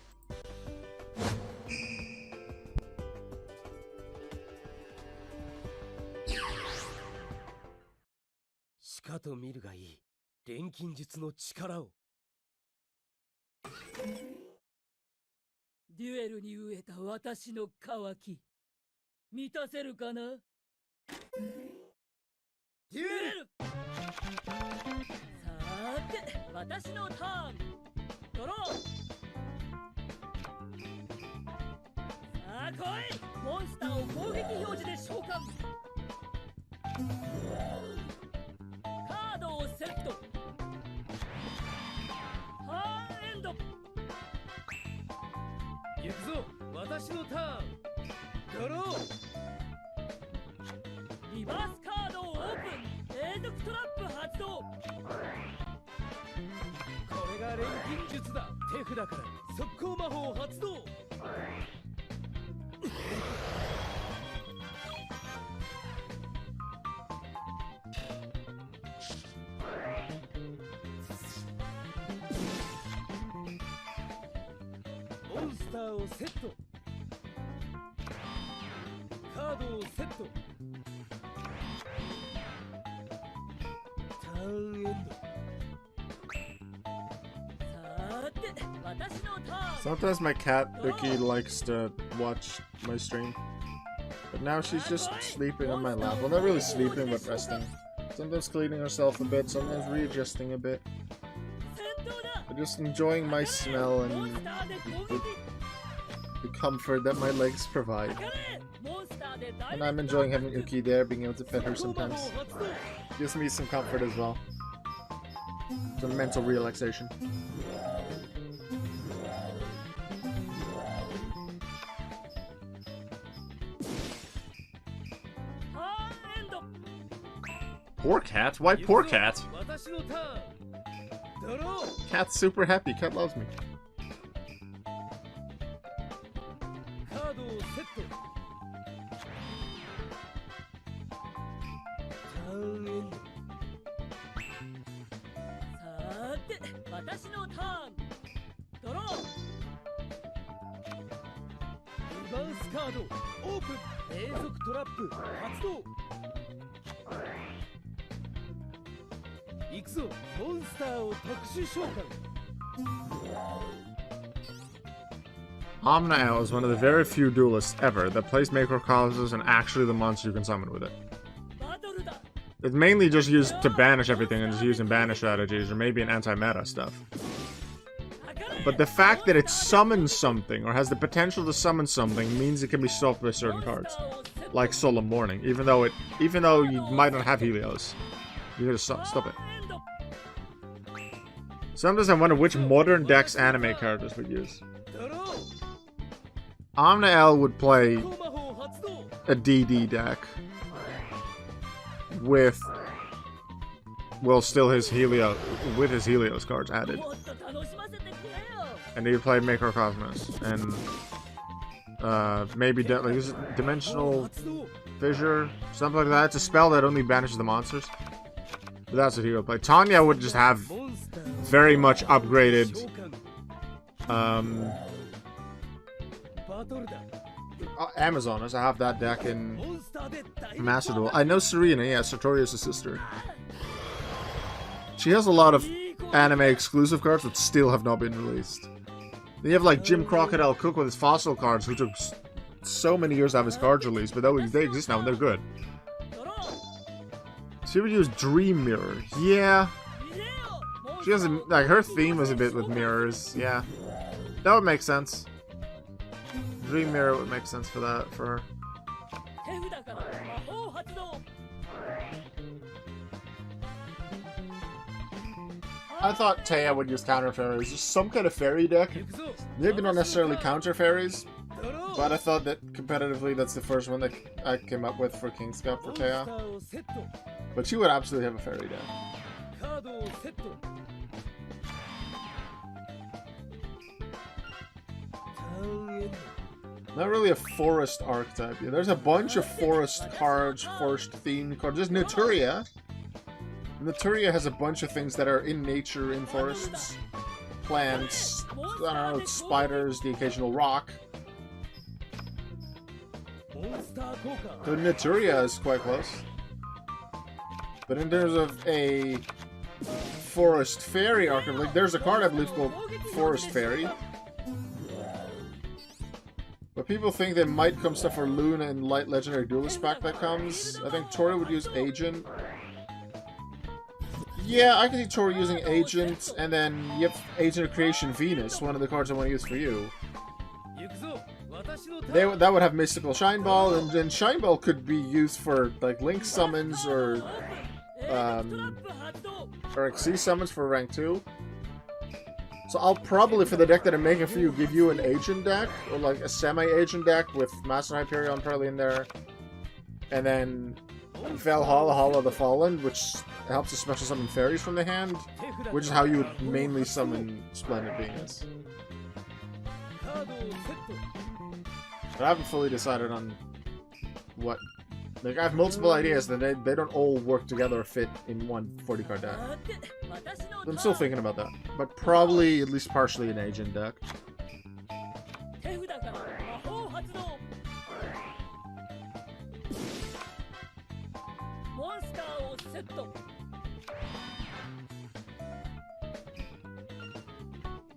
Shikato miru ga ii. Renkin jutsu no chikara o. デュエルに飢えた私の渇き満たせるかな。デュエル。さーて、私のターン。ドロー。さあ来い。モンスターを攻撃表示で召喚。カードをセット。ハーエンド。行くぞ、私のターン。ドロー。リバースカードをオープン。永続トラップ発動。これが錬金術だ。手札から速攻魔法発動。モンスターをセット。カードをセット。ターンエンド。さて、私のターン。 Sometimes my cat, Vicky, likes to watch my stream. But now she's just sleeping on my lap. Well, not really sleeping, but resting. Sometimes cleaning herself a bit, sometimes readjusting a bit. But just enjoying my smell and the comfort that my legs provide. And I'm enjoying having Uki there, being able to pet her sometimes. Gives me some comfort as well. Some mental relaxation. Poor cat? Why poor cat? 私のターンドロー Cat's super happy. Cat loves me. カードをセットターンエンドさーて私のターンドローリバウスカードオープン永続トラップ発動行くぞモンスターを特殊召喚 Omnael is one of the very few duelists ever that plays Macrocosmos and actually the monster you can summon with it. バトルだ It's mainly just used to banish everything and just using banish strategies or maybe an anti-meta stuff. But the fact that it summons something or has the potential to summon something means it can be stopped by certain cards. Like Solemn Warning, even though you might not have Helios. You can just stop it. Sometimes I wonder which modern decks anime characters would use. ドロー Omnael would play 魔法発動 a DD deck with, well, still his Helios, with his Helios cards added. もっと楽しませてくれよ And he'd play Macrocosmos and maybe like is it Dimensional 発動 Fissure, something like that. It's a spell that only banishes the monsters. But that's what he would play. Tanya would just have モンスターを very much upgraded 召喚 バトルだ Amazonas. I have that deck in モンスターで大 Master Duel. I know Serena, yeah, Sartorius' sister. She has a lot of anime exclusive cards that still have not been released. Then you have like Jim Crocodile Cook with his fossil cards, who took so many years to have his cards released, but they exist now and they're good. ドロー She would use Dream Mirror. Yeah. 入れよ She has a, like her theme is a bit with mirrors. Yeah. That would make sense. Dream Mirror would make sense for that, for her. 手札から魔法発動 I thought Taya would use counter fairies. Just some kind of fairy deck. 行くぞ Maybe not necessarily counter fairies, ドロー but I thought that competitively that's the first one that I came up with for King's Cup モ for ンスタ Taya. ーをセット But she would absolutely have a fairy deck. カードをセットターンエンド Not really a forest archetype. Yeah, there's a bunch of forest cards, forest themed cards. There's Naturia. Naturia has a bunch of things that are in nature in forests. Plants, I don't know, spiders, the occasional rock. モンスター効果 So Naturia is quite close. But in terms of a forest fairy archetype, like there's a card I believe called Forest Fairy. But people think there might come stuff for Luna and Light Legendary Duelist pack that comes. I think Tori would use Agent. Yeah, I can see Tori using Agent, and then you have Agent of Creation Venus, one of the cards I want to use for you. 行くぞ私のターン That would have Mystical Shine Ball, and then Shine Ball could be used for like Link summons or トラップ発動 Xyz summons for rank 2. So I'll probably, for the deck that I'm making for you, give you an Agent deck, or like a semi-Agent deck with Master Hyperion probably in there. And then Valhalla, Hall of the Fallen, which helps to special summon fairies from the hand, 手札 which is how you would mainly summon Splendid Venus. カードをセット But I haven't fully decided on what. Like, I have multiple ideas that they don't all work together or fit in one 40 card deck. さて私のタ I'm ー still ン thinking about that. But probably at least partially an Agent deck. 手札から魔法発動モンスターをセット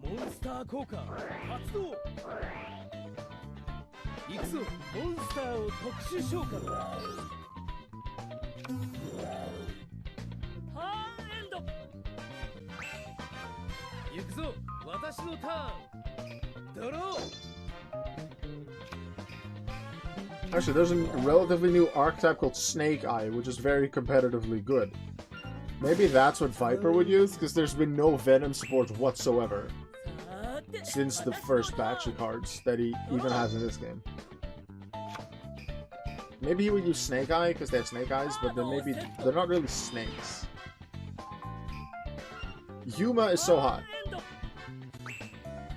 モンスター効果発動行くぞモンスターを特殊召喚ターンエンド行くぞ私のターンドロー Actually, there's a relatively new archetype called Snake Eye, which is very competitively good. Maybe that's what Viper would use, because there's been no Venom support whatsoever さて since the first batch of cards that he even has in this game. Maybe he would use Snake Eye because they have snake eyes, but then maybe they're not really snakes. Yuma is so hot.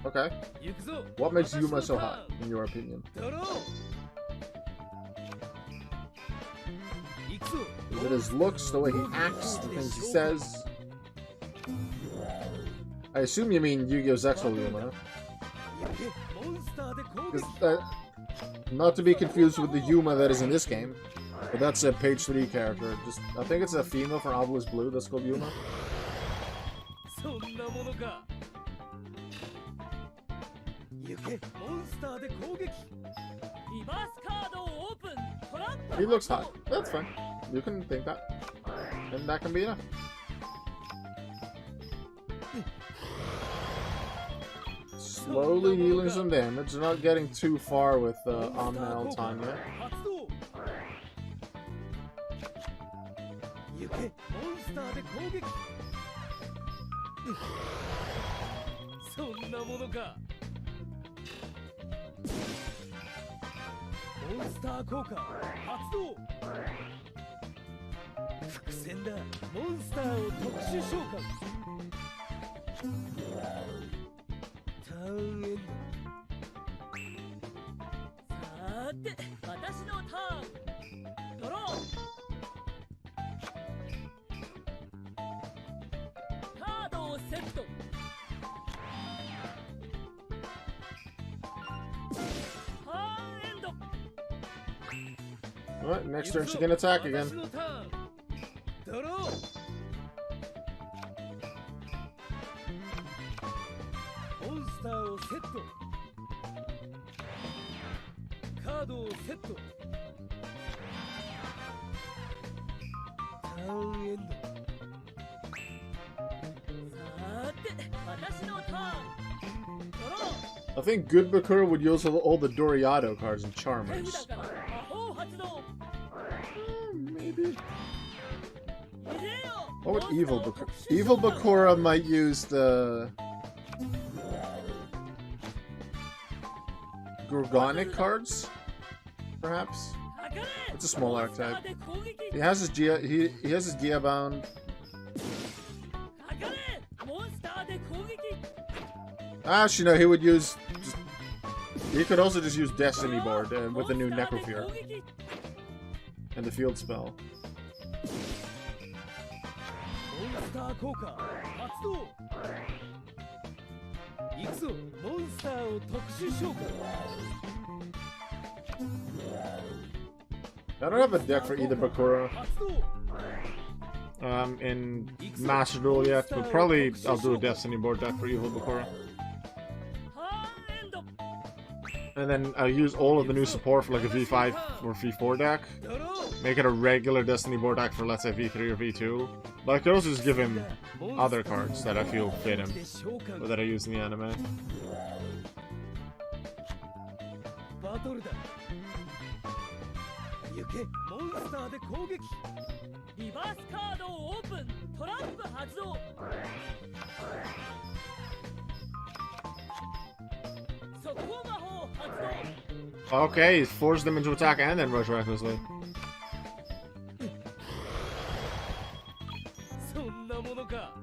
Okay. 行くぞ What makes Yuma so hot, in your opinion? ドロー行くぞ Is it his looks, the way he acts, the things he says? I assume you mean Yu-Gi-Oh! Zexal Yuma. 行けモンスターで攻 Is 撃 that, not to be confused with the Yuma that is in this game, but that's a page 3 character. Just, I think it's a female from Obelisk Blue that's called Yuma. そんなものか行けモンスターで攻撃リバースカードをオープントラップ He looks hot. That's fine. You can think that. And that can be enough. Slowly healing some damage. Not getting too far with Omnal time yet. 発動行けモンスターで攻撃そんなものかモンスター効果発動伏線だモンスターを特殊召喚ターンエンドさーて私のターンドローカードをセットターンエンド Alright, next turn she can attack again. 私のターンドローモンスターをセットカードをセットターンエンドさーて私のターンドロー I think Good Bakura would use all the Doriado cards and 手 Charmers. 札から魔法発動 Maybe. 入れよ What would Evil Bakura? Evil Bakura might use the Gorgonic cards, perhaps. かかれ It's a small モンスタ archetype. ーで攻撃 He has his he has his Gia bound. かかれモンスターで攻撃 Actually, no, he would use. He could also just use Destiny board with the new Necrofear and the field spell. モンスター効果発動行くぞモンスターを特殊召喚 I don't have a deck for either Bakura 発動 in Master Duel yet, but probably I'll do a Destiny board deck for Evil Bakura. ターンエンド And then I'll use all of the new support for like a V5 or V4 deck. ドロー Make it a regular Destiny board deck for, let's say, V3 or V2. But I could also just give him other cards that I feel fit him, で召喚 or that I use in the anime. バトルだ行けモンスターで攻撃リバースカードをオープントラップ発動速攻魔法発動 Okay, he's forced them into attack and then rush recklessly. そんなものか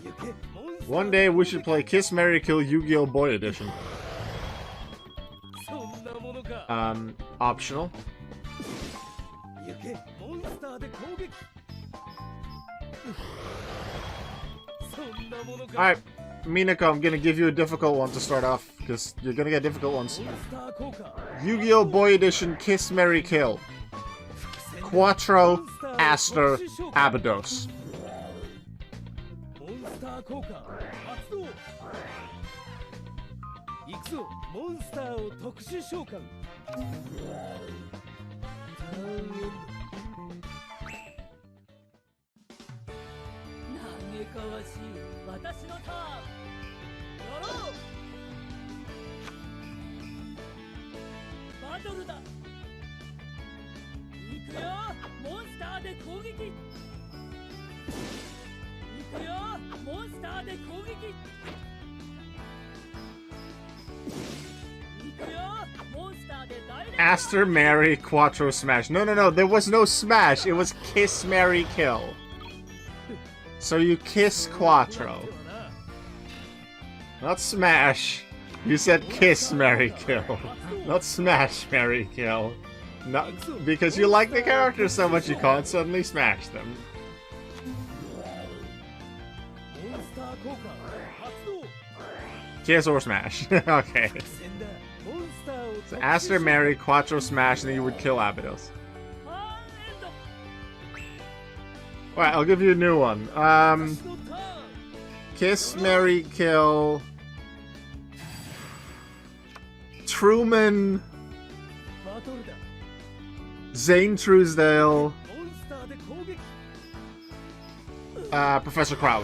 行けモンスター One day we should play Kiss, Marry, Kill Yu-Gi-Oh! Boy Edition. そんなものか Optional. 行けモンスターで攻撃そんなものか Alright, Minako, I'm gonna give you a difficult one to start off, because you're gonna get difficult ones. モンスター効果 Yu-Gi-Oh! Boy Edition Kiss, Marry, Kill. Quattro, Aster, Abydos. モンスター効果発動行くぞモンスターを特殊召喚ターンエンド嘆かわしい私のターンやろうトルだ。行くよ、モンスターで攻撃。行くよ、モンスターで攻撃。行くよ、モンスターで大連打。 Aster, marry, Quattro, smash. No, no, no. There was no smash. It was kiss, marry, kill. So you kiss Quattro. Not smash. You said kiss, marry, kill. Not smash, marry, kill. Not because you like the characters so much you can't suddenly smash them. モンスター効果発動。 Kiss or smash. Okay. 戦だ。モンスターを So Aster, marry, Quattro, smash, and then you would kill Abydos. ターンエンド。 Alright, I'll give you a new one. 私のターン。 Kiss, marry, kill. Truman, バトルだ。 Zane Truesdale, モンスターで攻撃。 Professor Crowler.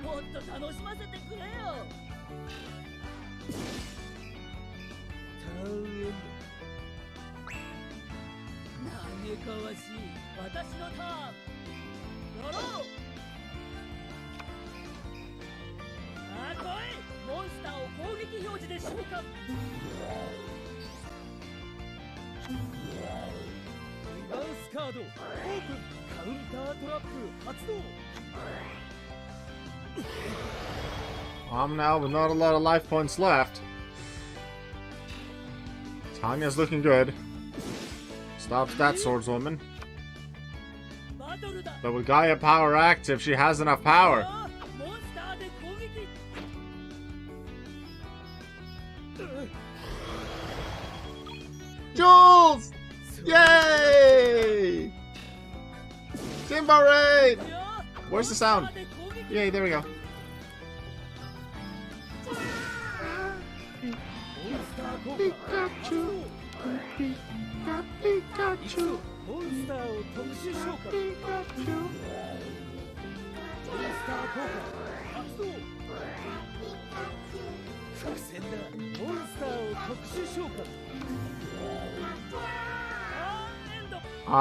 もっと楽しませてくれよ。ターンエンド。嘆かわしい私のターン。やろう。さあ来い。モンスターを攻撃表示で召喚。リバースカードオープン。カウンタートラップ発動。 I'm now with not a lot of life points left. Tanya's looking good. Stops that swordswoman. バトルだ。 But with Gaia power active, she has enough power. モンスターで攻撃。 Jules! Yay! Timber Raid! Where's the sound? Yay, there we go. モンスター効果発動。 Pikachu! モンスターを特殊召喚。モンスター効果発動。作戦だ。モンスターを特殊召喚。ターンエンド。 Oh,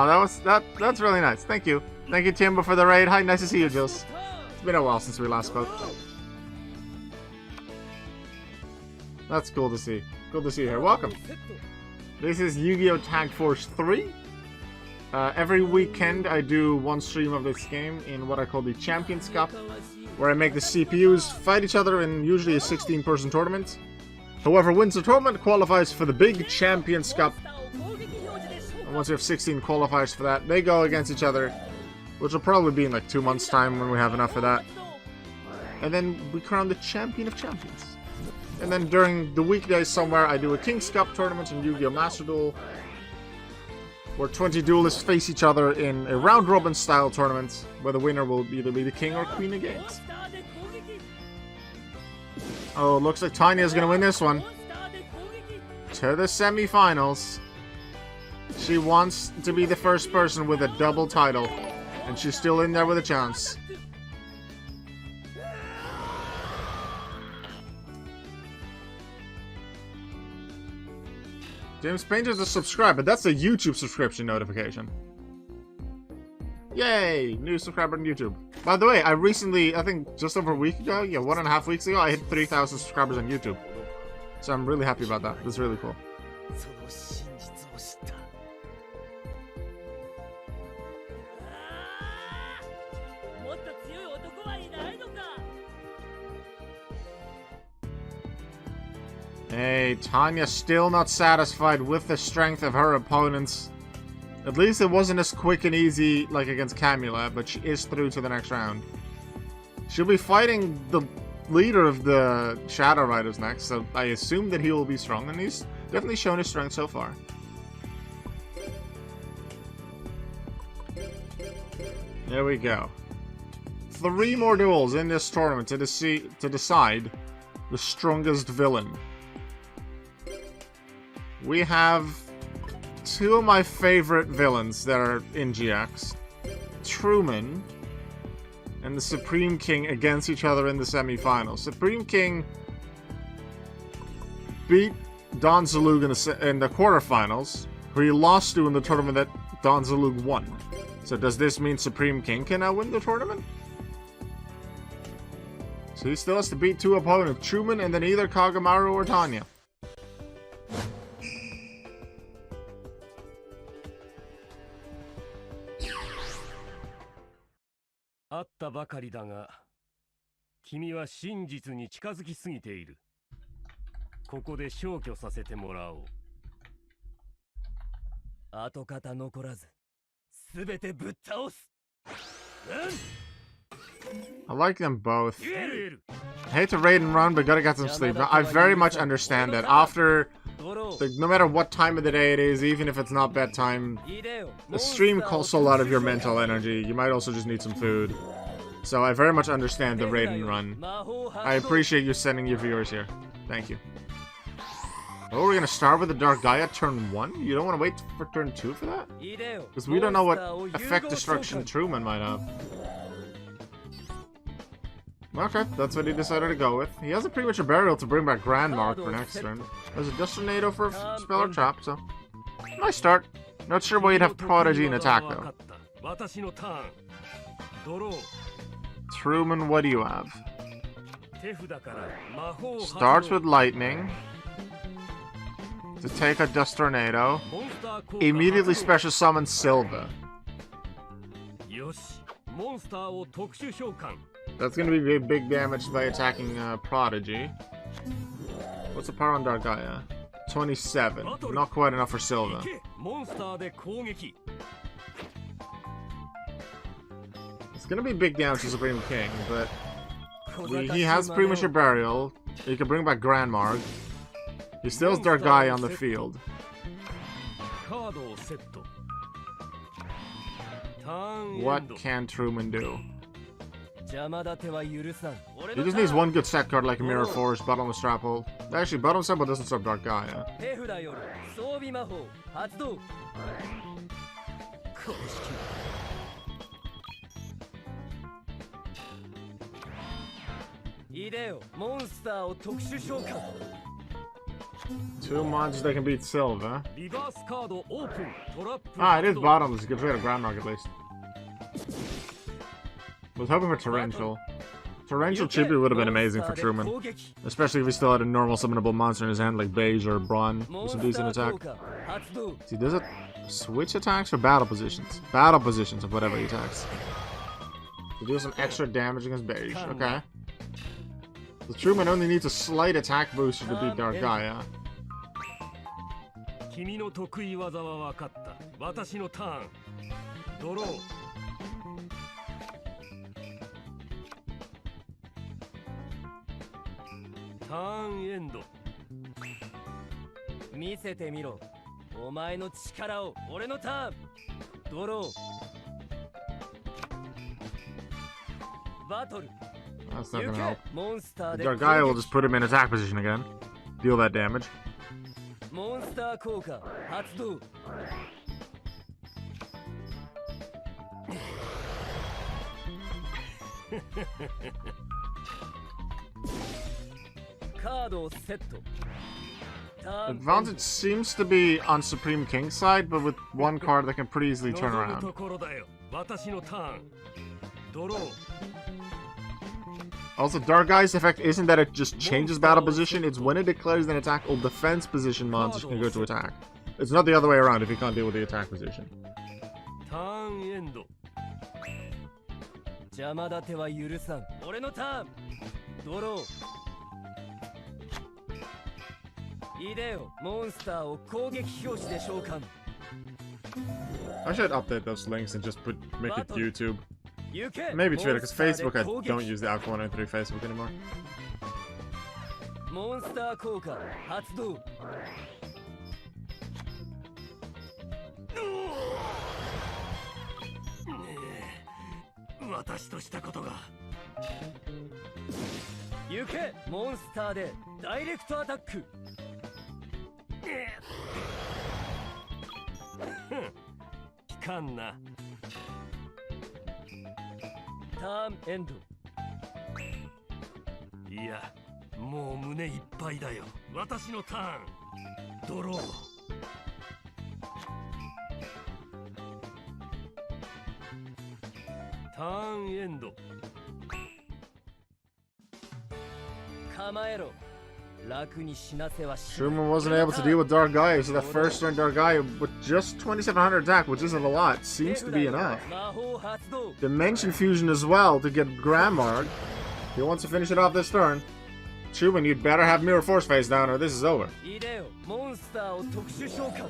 that's really nice. Thank you. Thank you, Timber, for the raid. Hi, nice to see you, Jules. ターン。 It's been a while since we last spoke. That's cool to see. Cool to see you here. Welcome. This is Yu-Gi-Oh! Tag Force 3. Every weekend I do one stream of this game in what I call the Champions Cup, where I make the CPUs fight each other in usually a 16-person tournament. Whoever wins the tournament qualifies for the big Champions Cup. And once you have 16 qualifiers for that, they go against each other, which will probably be in like 2 months' time when we have enough of that. And then we crown the Champion of Champions. And then during the weekdays somewhere, I do a King's Cup tournament in Yu-Gi-Oh! Master Duel, where 20 duelists face each other in a round-robin style tournament, where the winner will either be the king or queen of games. Oh, looks like Tanya's gonna win this one. To the semi-finals. She wants to be the first person with a double title, and she's still in there with a chance. James Painter's a subscriber. That's a YouTube subscription notification. Yay! New subscriber on YouTube. By the way, I recently, I think just over a week ago, yeah, 1.5 weeks ago, I hit 3,000 subscribers on YouTube. So I'm really happy about that. That's really cool. その真実を知った。もっと強い男はいないのか。 Hey, Tanya still not satisfied with the strength of her opponents. At least it wasn't as quick and easy like against Camula, but she is through to the next round. She'll be fighting the leader of the Shadow Riders next, so I assume that he will be strong, and he's definitely shown his strength so far. There we go. 3 more duels in this tournament to decide the strongest villain. We have 2 of my favorite villains that are in GX. Truman and the Supreme King against each other in the semifinals. Supreme King beat Don Zalug in the quarterfinals, who he lost to in the tournament that Don Zalug won. So does this mean Supreme King can now win the tournament? So he still has to beat two opponents, Truman and then either Kagamaru or Tanya. あったばかりだが、君は真実に近づきすぎている。ここで消去させてもらおう。跡形残らず、すべてぶっ倒す。I like them both. I hate to raid and run, but gotta get some sleep. I very much understand that. After, no matter what time of the day it is, even if it's not bedtime, the stream calls a lot of your mental energy. You might also just need some food. So I very much understand the raid and run. I appreciate you sending your viewers here. Thank you. Oh, we're gonna start with the Dark Gaia turn 1? You don't want to wait for turn 2 for that? Because we don't know what effect destruction Truman might have. Okay, that's what he decided to go with. He has a premature burial to bring back Grand Mark for next turn. There's a Dust Tornado for Spell or Trap, so... Nice start. Not sure why you'd have Prodigy and attack, though. Truman, what do you have? Starts with Lightning. To take a Dust Tornado. Immediately special summon Silva. That's gonna be big damage by attacking Prodigy. What's the power on Dark Gaia? 27. Not quite enough for Silva. It's gonna be big damage to Supreme King, but he has Premature Burial. He can bring back Grand Mark. He still has Dark Gaia on the field. What can Truman do? He just needs one good set card like a Mirror Force, Bottomless Trap Hole. Actually, Bottomless Trap Hole doesn't stop Dark Gaia. Two monsters that can beat Silva. Ah, it is Bottomless. You can trade a Grand Mark at least. I was hoping for Torrential. Torrential Chibi would have been amazing for Truman. Especially if he still had a normal summonable monster in his hand like Beige or Braun with some decent attack. See, does it switch attacks or battle positions? Battle positions of whatever he attacks. To do some extra damage against Beige. Okay. The Truman only needs a slight attack booster to beat Dark Gaia. That's not gonna help. Dark Gaia will just put him in attack position again. Deal that damage. Advantage seems to be on Supreme King's side, but with one card that can pretty easily turn around. Also, Dark Gaia's effect isn't that it just changes battle position, it's when it declares an attack or defense position monster can go to attack. It's not the other way around if you can't deal with the attack position. I should update those links and just make it YouTube. Maybe Twitter, because Facebook, I don't use the Alpha 103 Facebook anymore. ドロー。ターンエンド。構えろ。楽に死なせはしない。 Truman wasn't able to deal with Dargaea, so the first turn Dargaea with just 2700 attack, which isn't a lot, seems to be enough. 魔法発動。 Dimension Fusion as well to get Grandmark. He wants to finish it off this turn. Truman, you'd better have Mirror Force face down or this is over. いでよ、モンスターを特殊召喚。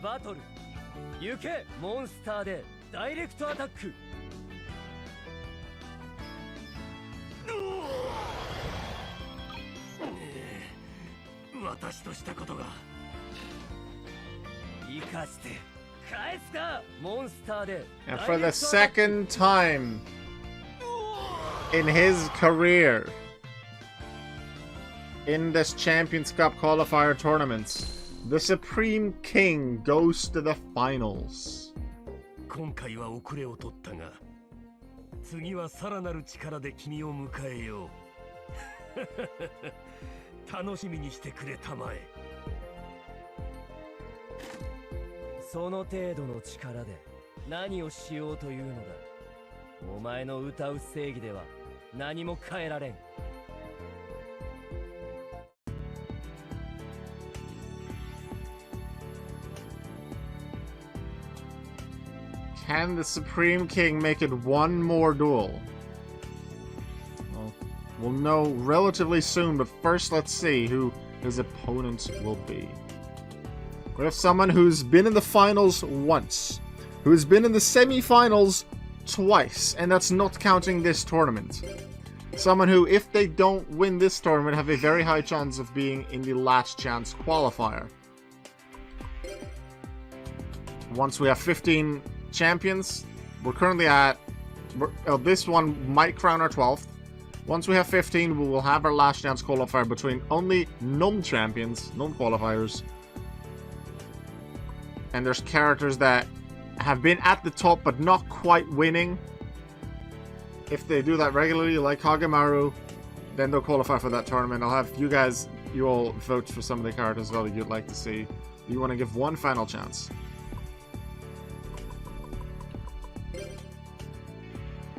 バトル。行け、モンスターでダイレクトアタック。私としたことが。生かして返すか、モンスターで。 And for the second time in his career in this Champions Cup qualifier tournament, the Supreme King goes to the finals. 今回は遅れを取ったが、次はさらなる力で君を迎えよう。楽しみにしてくれたまえ。その程度の力で何をしようというのだ。お前の歌う正義では何も変えられん。Can the Supreme King make it one more duel? Well, we'll know relatively soon, but first let's see who his opponent will be. We have someone who's been in the finals once, who's been in the semi-finals twice, and that's not counting this tournament. Someone who, if they don't win this tournament, have a very high chance of being in the last chance qualifier. Once we have 15 champions, we're currently at... this one might crown our 12th. Once we have 15, we will have our last chance qualifier between only non-champions, non-qualifiers. And there's characters that have been at the top but not quite winning. If they do that regularly, like Kagemaru, then they'll qualify for that tournament. I'll have you all vote for some of the characters as well that you'd like to see. You want to give one final chance.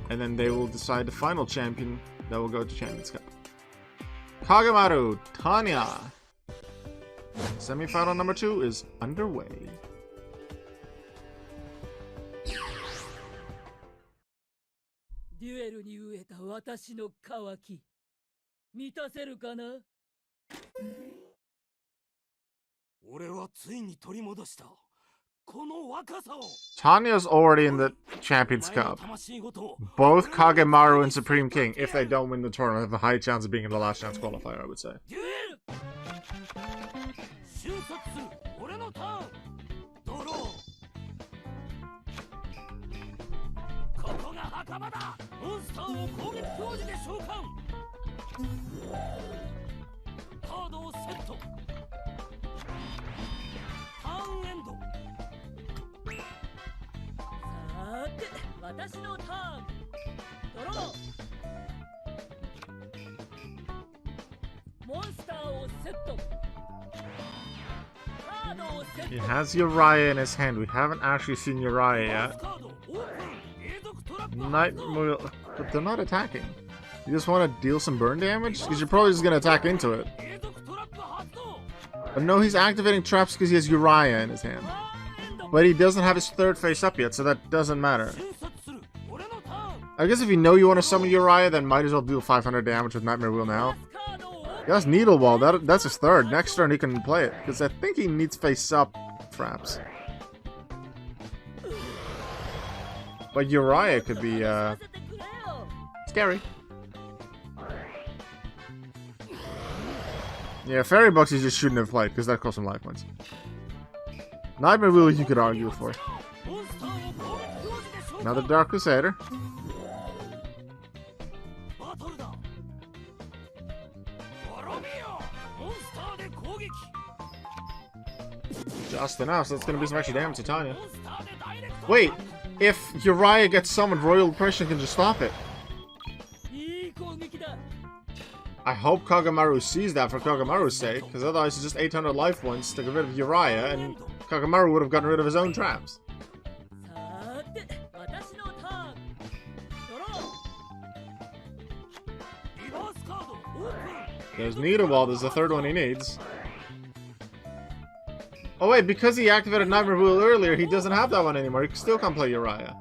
And then they will decide the final champion that will go to Champions Cup. Kagemaru, Tanya. Semi-final number 2 is underway. デュエルに飢えた私の渇き、満たせるかな？俺はついに取り戻した。この若さを。 Tanya's already in the Champions Cup. Both Kagemaru and Supreme King, if they don't win the tournament, have a high chance of being in the last chance qualifier, I would say. デュエル。瞬殺する。俺のターン。ドロー。ここが墓場だ。モンスターを攻撃表示で召喚。カードをセット。ターンエンド。さて、私のターン。ドロー。モンスターをセット。カードをセット。 He has Uriah in his hand. We haven't actually seen Uriah yet. But they're not attacking. You just want to deal some burn damage? Because you're probably just going to attack into it. But no, he's activating traps because he has Uriah in his hand. But he doesn't have his third face up yet, so that doesn't matter. I guess if you know you want to summon Uriah, then might as well deal 500 damage with Nightmare Wheel now. He has Needle Ball. That's his third. Next turn he can play it. Because I think he needs face up traps. But Uriah could be, scary. Yeah, Fairy Bucks he just shouldn't have played, because that cost him life points. Nightmare Wheel you could argue for. Another Dark Crusader. Just enough, so that's going to be some extra damage to Tanya. Wait! If Uriah gets summoned, Royal Oppression can just stop it. I hope Kagamaru sees that for Kagamaru's sake, because otherwise it's just 800 life points to get rid of Uriah, and Kagamaru would have gotten rid of his own traps. さーて私のターンドローリバースカードオープン There's Nidoval, there's the third one he needs. Oh wait, because he activated Nightmare Wheel earlier, he doesn't have that one anymore. He still can't play Uriah.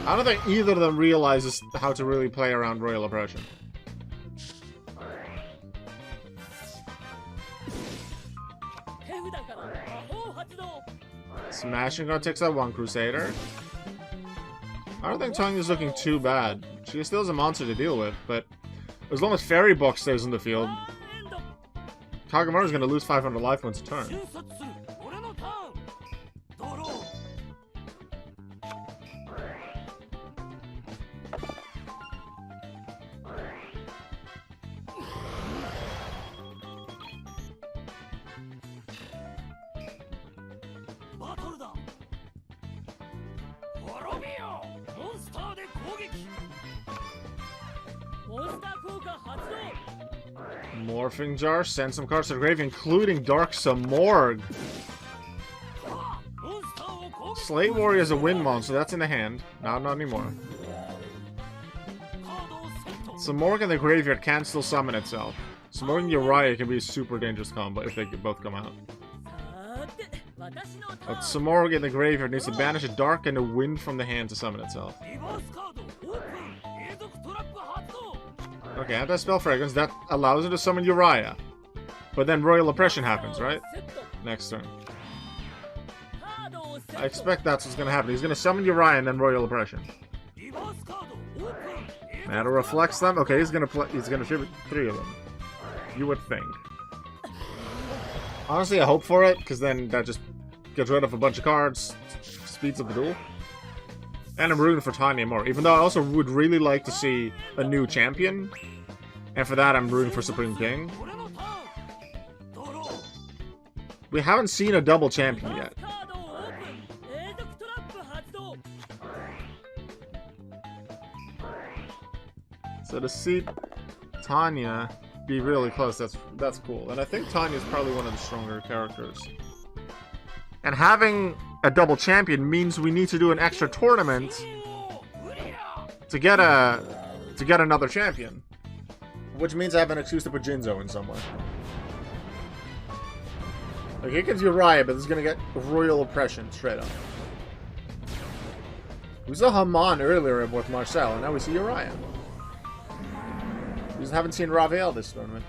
I don't think either of them realizes how to really play around Royal Oppression. Smashing Guard takes out one Crusader. I don't think Tanya's looking too bad. She still has a monster to deal with, but as long as Fairy Box stays in the field, Kagamaru's gonna lose 500 life points a turn. 瞬殺する俺のターンドロー バトルだ滅びよモンスターで攻撃モンスター効果発動 Morphing Jar, send some cards to the grave, including Dark Samorg. モンスターを攻撃 Slate Warrior is a wind monster, that's in the hand. Not anymore. カードをセット Samorg in the graveyard can still summon itself. Samorg and Uriah can be a super dangerous combo if they both come out. さーて私のタ But ーン Samorg in the graveyard needs to banish a dark and a wind from the hand to summon itself. リバースカードオープン永続トラップ発動 Okay, anti-spell fragrance, that allows it to summon Uriah. But then Royal Oppression happens, right? セット Next turn. カードをセット I expect that's what's gonna happen. He's gonna summon Uriah and then Royal Oppression. リバースカードオープン Matter reflects them. Okay, he's gonna tribute 3 of them. You would think. Honestly, I hope for it, because then that just gets rid of a bunch of cards, speeds up the duel. And I'm rooting for Tanya more, even though I also would really like to see a new champion. And for that, I'm rooting for Supreme King. 俺のターンドロー We haven't seen a double champion バ yet. スカードをオープン永続トラップ発動 So to see Tanya be really close, that's cool. And I think Tanya's probably one of the stronger characters. And having a double champion means we need to do an extra tournament をクリア to get another champion. Which means I have an excuse to put Jinzo in somewhere. Like, here comes Uriah, but it's gonna get Royal Oppression straight up. We saw Haman earlier with Marcel, and now we see Uriah. We just haven't seen Rafael this tournament.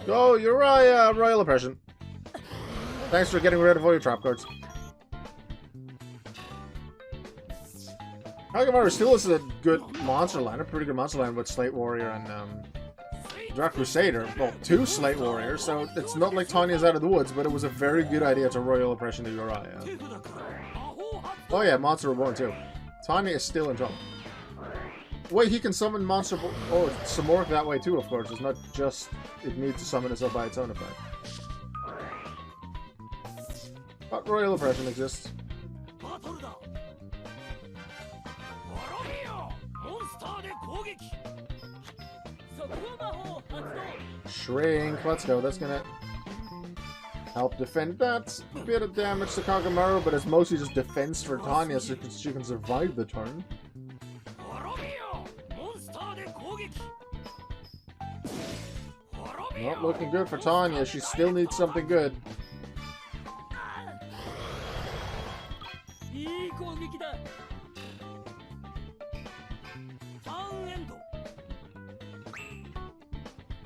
Go, Uriah! Royal Oppression. Thanks for getting rid of all your trap cards. Kagamaru still is a good monster line, a pretty good monster line with Slate Warrior and Dark Crusader. Well, 2 Slate Warriors, so it's not like Tanya's out of the woods, but it was a very good idea to Royal Oppression to Uriah. 手札から魔法発 Oh yeah, Monster Reborn too. Tanya is still in trouble. Wait, he can summon Monster... Oh, Samorg that way too, of course. It's not just... It needs to summon itself by its own effect. But Royal Oppression exists. バトルだ滅びよモンスターで攻撃速報魔法発動 Shrink, let's go. That's gonna help defend that. A bit of damage to Kagamaru, but it's mostly just defense for Tanya so she can survive the turn. 滅びよモンスターで攻撃滅びよ Not looking good for Tanya. She still needs something good. いい攻撃だターンエンド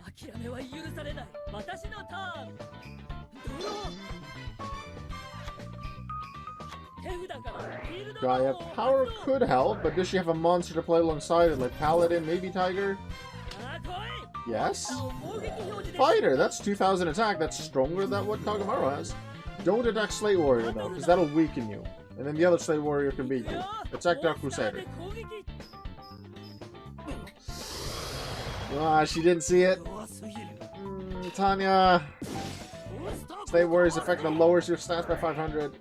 諦めは許されない私のターンドロー手札からフィールド Gaia 魔法 Power 発動 could help, but does she have a monster to play alongside it, like Paladin, maybe Tiger? さあ来い Yes. 攻撃表示で Fighter, that's 2000 attack. That's stronger than what Kagamaru has. Don't attack Slate Warrior though, because that'll weaken you. And then the other Slate Warrior can beat you. Attack Dark Crusader. モンスターで攻撃 Ah, she didn't see it. 弱すぎる Tanya. モンスター Slate Warrior's effect that lowers your stats by 500.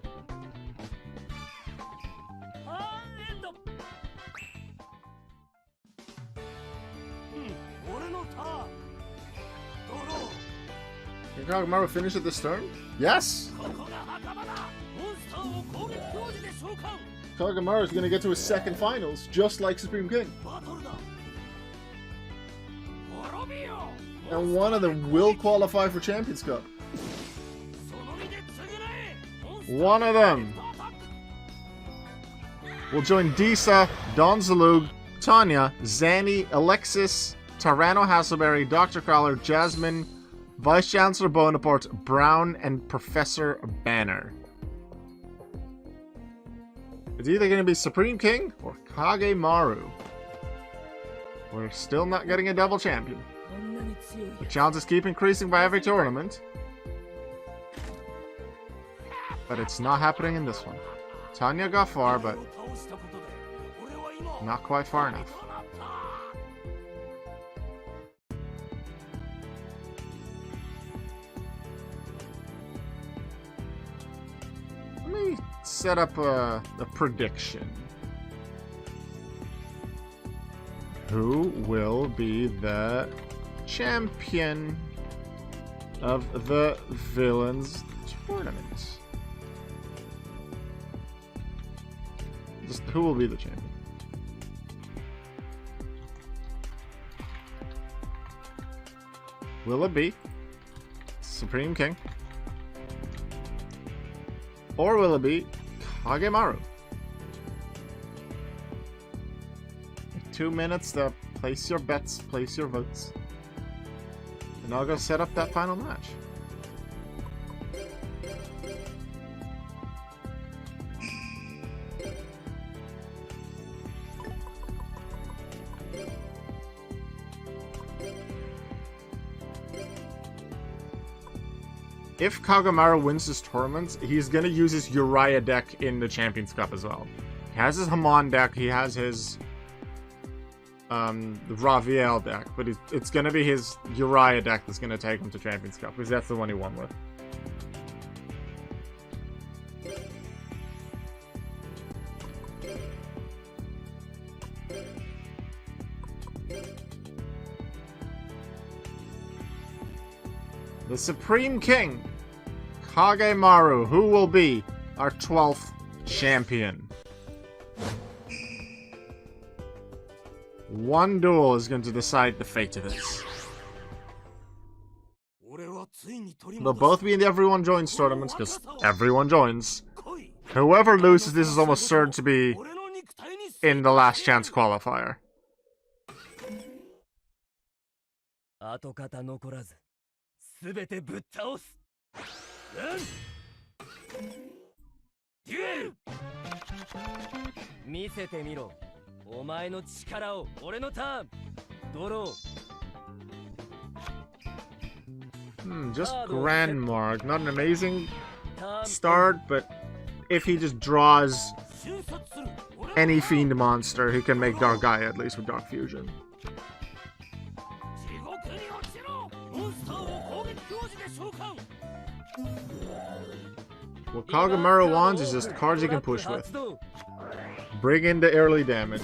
Kagamaru finish it this turn? Yes! ここが墓場だ。モンスターを攻撃表示で召喚。 Kagamaru is gonna get to his second finals, just like Supreme King. バトルだ。滅びよ。 And one of them will qualify for Champions Cup. その身で償え。モンスター One of them アタック。 will join Disa, Don Zalug, Tanya, Zanny, Alexis, Tyranno Hasselberry, Dr. Crowler, Jasmine, Vice Chancellor Bonaparte, Brown, and Professor Banner. It's either going to be Supreme King or Kagemaru. We're still not getting a double champion. こんなに強い The challenges keep increasing by every tournament. But it's not happening in this one. Tanya got far, but 倒したことで俺は今 not quite far enough. となった。 Let me set up a prediction. Who will be the champion of the Villains Tournament? Just who will be the champion? Will it be Supreme King? Or will it be Kagemaru? 2 minutes to place your bets, place your votes. And I'll go set up that final match. If Kagemaru wins this tournament, he's going to use his Uriah deck in the Champions Cup as well. He has his Hamon deck, he has his Raviel deck, but it's going to be his Uriah deck that's going to take him to Champions Cup, because that's the one he won with. The Supreme King, Kagemaru, who will be our 12th champion. One duel is going to decide the fate of this. 俺はついに取り They'll 戻 both be in the Everyone Joins tournaments, because everyone joins. 来い。 Whoever loses this is almost certain to be 俺の肉体に in the last chance qualifier. 跡形残らず全てぶっ倒す。デュエル見せてみろ。お前の力を。俺のターン。ドロー。 Just Grand Mark. Not an amazing ターン start, but if he just draws 瞬殺する。俺の any fiend monster, he can make Dark Gaia at least with Dark Fusion. 地獄に落ちろ。モンスターを攻撃表示で召喚。 What Kagemaru wants is just cards he can push with. Bring in the early damage.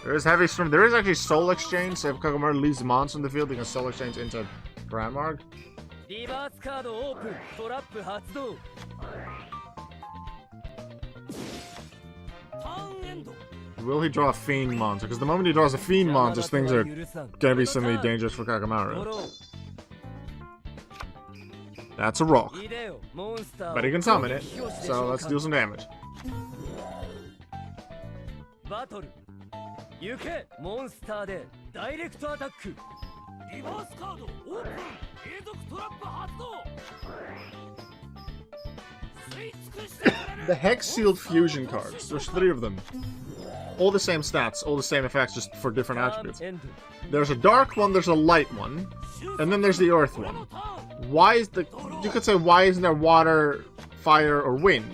There is Heavy Storm. There is actually Soul Exchange, so if Kagemaru leaves the monster on the field, he can Soul Exchange into Brandmark. リバースカードオープン。トラップ発動。ターンエンド。 Will he draw a Fiend monster? Because the moment he draws a Fiend monster, things are gonna be suddenly dangerous for ド Kagemaru. ロー。 That's a rock. いでよモンスターを But he can summon 攻 it, 撃表示で so 召 let's 喚 do some damage. バトル行けモンスターでダイレクトアタック。リバースカードオープン。永続トラップ発動。吸い尽くしてくれる。 The Hex Sealed Fusion cards, there's 3 of them. All the same stats, all the same effects, just for different ターン attributes. エンド。 There's a dark one, there's a light one, and then there's the earth 俺の one. ターン。 Why is the... You could say, why isn't there water, fire, or wind?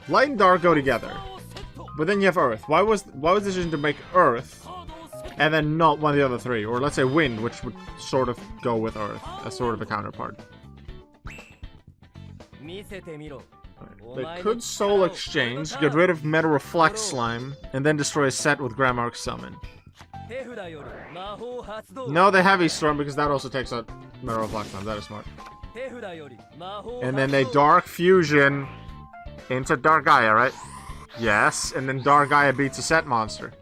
Light and dark go together. カードをセット。 But then you have earth. Why was the decision to make earth, カードをセット。 and then not one of the other 3? Or let's say wind, which would sort of go with earth, as sort of a counterpart. 見せてみろ。 They could Soul Exchange, get rid of Meta Reflect Slime, and then destroy a set with Grandmark Summon. 手札より魔法発動。 No, they Heavy Storm, because that also takes out Meta Reflect Slime. That is smart. 手札より魔法を And then they 発動 Dark Fusion into Dark Gaia, right? Yes, and then Dark Gaia beats a set monster.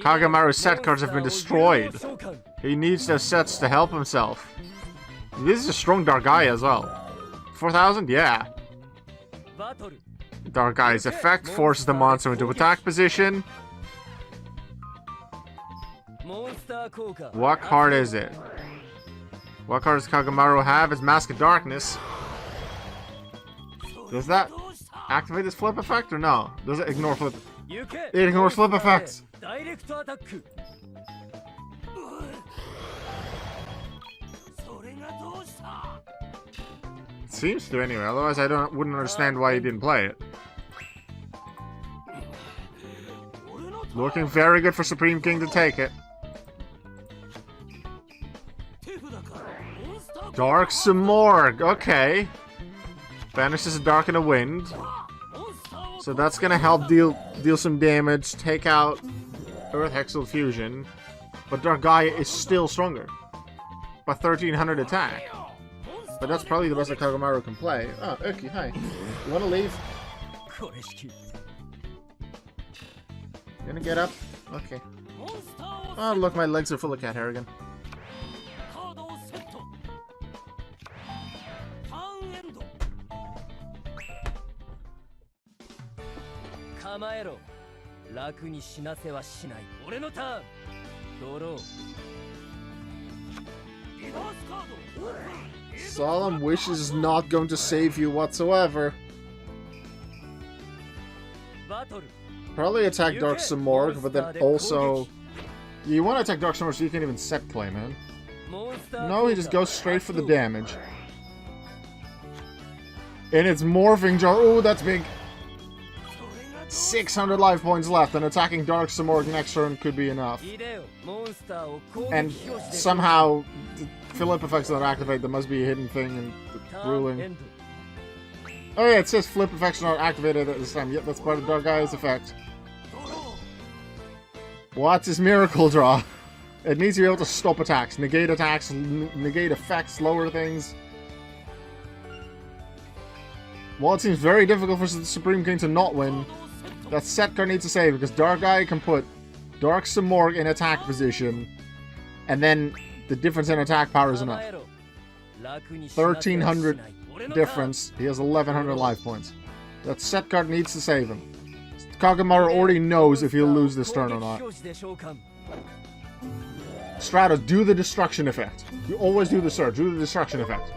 Kagamaru's set cards have been destroyed. He needs those sets to help himself. This is a strong Dark Gaia as well. 4,000? Yeah. バトル Dark Gaia's effect forces the monster into attack position. モンスター効果 What card is it? What card does Kagamaru have? It's Mask of Darkness. Does that activate this flip effect or no? Does it ignore flip? 行け It ignores flip effects. ダイレクトアタックそれがどうした It seems to anyway. Otherwise, I wouldn't understand why he didn't play it. 俺の Looking very good for Supreme King to take it. 手札かモンスター Dark Simorg. Okay. Banishes a Dark and a Wind. モンスターを So that's gonna help deal some damage, take out Earth Hexal Fusion. But Dark Gaia is still stronger. By 1300 attack. But that's probably the best that Kagamaru can play. Oh, Uki, hi. You wanna leave? これしき Gonna get up? Okay. モンスターを Oh, look, my legs are full of cat hair again. カードをセットターンエンド構えろ楽に死なせはしない俺のターンドローリバースカードオープン Solemn Wishes is not going to save you whatsoever. バトル Probably attack Dark Simorg, but then also... You want to attack Dark Simorg so you can't even set play, man. モンスター No, he 効 just 果 goes straight for the 発動 damage. And it's Morphing Jar. Ooh, that's big. 600 life points left, and attacking Dark Simorg next turn could be enough. いでよモンスターを攻撃 And 表示で somehow, the Philip effects don't activate. There must be a hidden thing in タ the ーンエ ruling. ンド Oh yeah, it says flip effects are not activated at this time. Yep, that's part of Dark Gaia's effect. What's his miracle draw? It needs to be able to stop attacks, negate attacks, negate effects, lower things. While it seems very difficult for the Supreme King to not win, that set card needs to save because Dark Gaia can put Dark Simorg in attack position, and then the difference in attack power is 構 enough. えろ楽に死なせはしない 1300 俺のターン difference. He has 1100 life points. That set card needs to save him. Kagamaru already knows if he'll lose this turn or 攻撃 not. 表示で召喚 Stratos, do the destruction effect. You always do the surge. Do the destruction effect.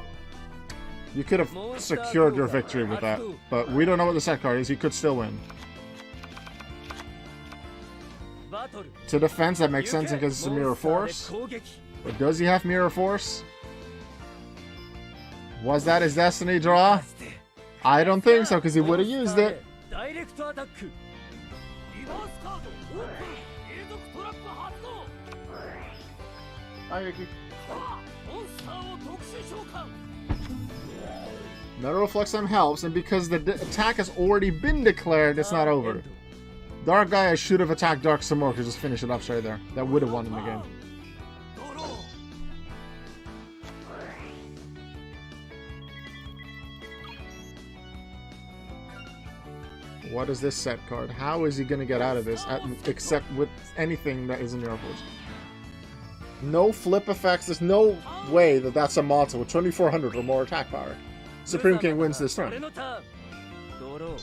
You could have secured your victory with that, but we don't know what the set card is. He could still win. バトル To defense, that makes sense because it's a Mirror モンスターで Force. 攻撃 But does he have Mirror Force? Was that his Destiny draw? I don't think so, because he would have used it. ダイレクトアタックリバースカードオープン継続トラップ発動モンスターを特殊召喚 Metal Reflex on helps, and because the attack has already been declared, it's not over. Dark Gaia should have attacked Dark Simorg to just finish it up straight there. That would have won him the game. ドロー What is this set card? How is he going to get out of this, except with anything that isn't Mirror Force? No flip effects. There's no way that that's a monster with 2400 or more attack power. Supreme King wins this 俺 turn. のターンドロー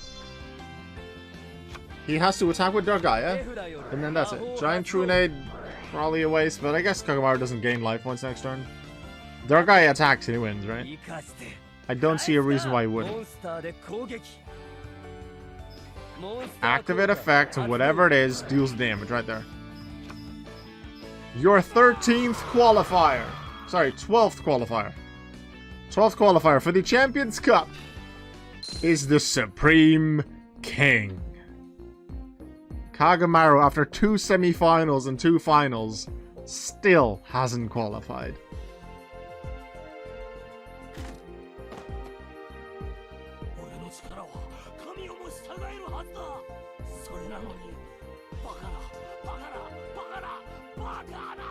He has to attack with Dark Gaia, 手札より and then that's 魔法 it. を Giant 発動 Trunade, probably a waste, but I guess Kagamaru doesn't gain life points next turn. Dark Gaia attacks and he wins, right? 生かして I don't see a reason why he モ wouldn't. ンスターで攻撃モンスター Activate 効果 effect, 発動 whatever it is, deals damage right there. Your 13th qualifier. Sorry, 12th qualifier. 12th qualifier for the Champions Cup is the Supreme King. Kagamaru, after 2 semifinals and 2 finals, still hasn't qualified. 俺の力は神をも従えるはずだそれなのにバカなバカなバカなバカな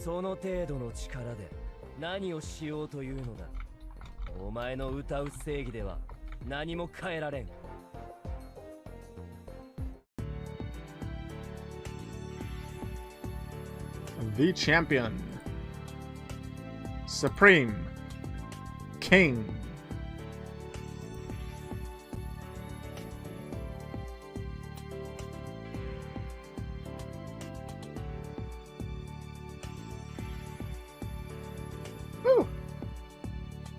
その程度の力で何をしようというのだ。お前の歌う正義では何も変えられん。The champion. Supreme. King. Ooh.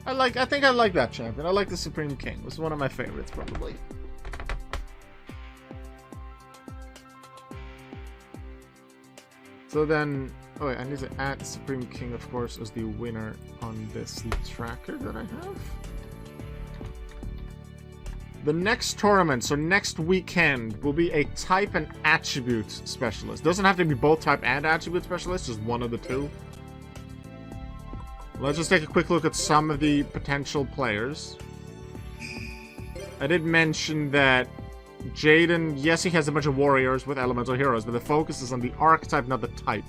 I think I like that champion. I like the Supreme King. It was one of my favorites, probably. So then, oh wait, I need to add Supreme King, of course, as the winner on this tracker that I have. The next tournament, so next weekend, will be a type and attribute specialist. Doesn't have to be both type and attribute specialists, just one of the two. Let's just take a quick look at some of the potential players. I did mention that Jaden, yes, he has a bunch of warriors with elemental heroes, but the focus is on the archetype, not the type.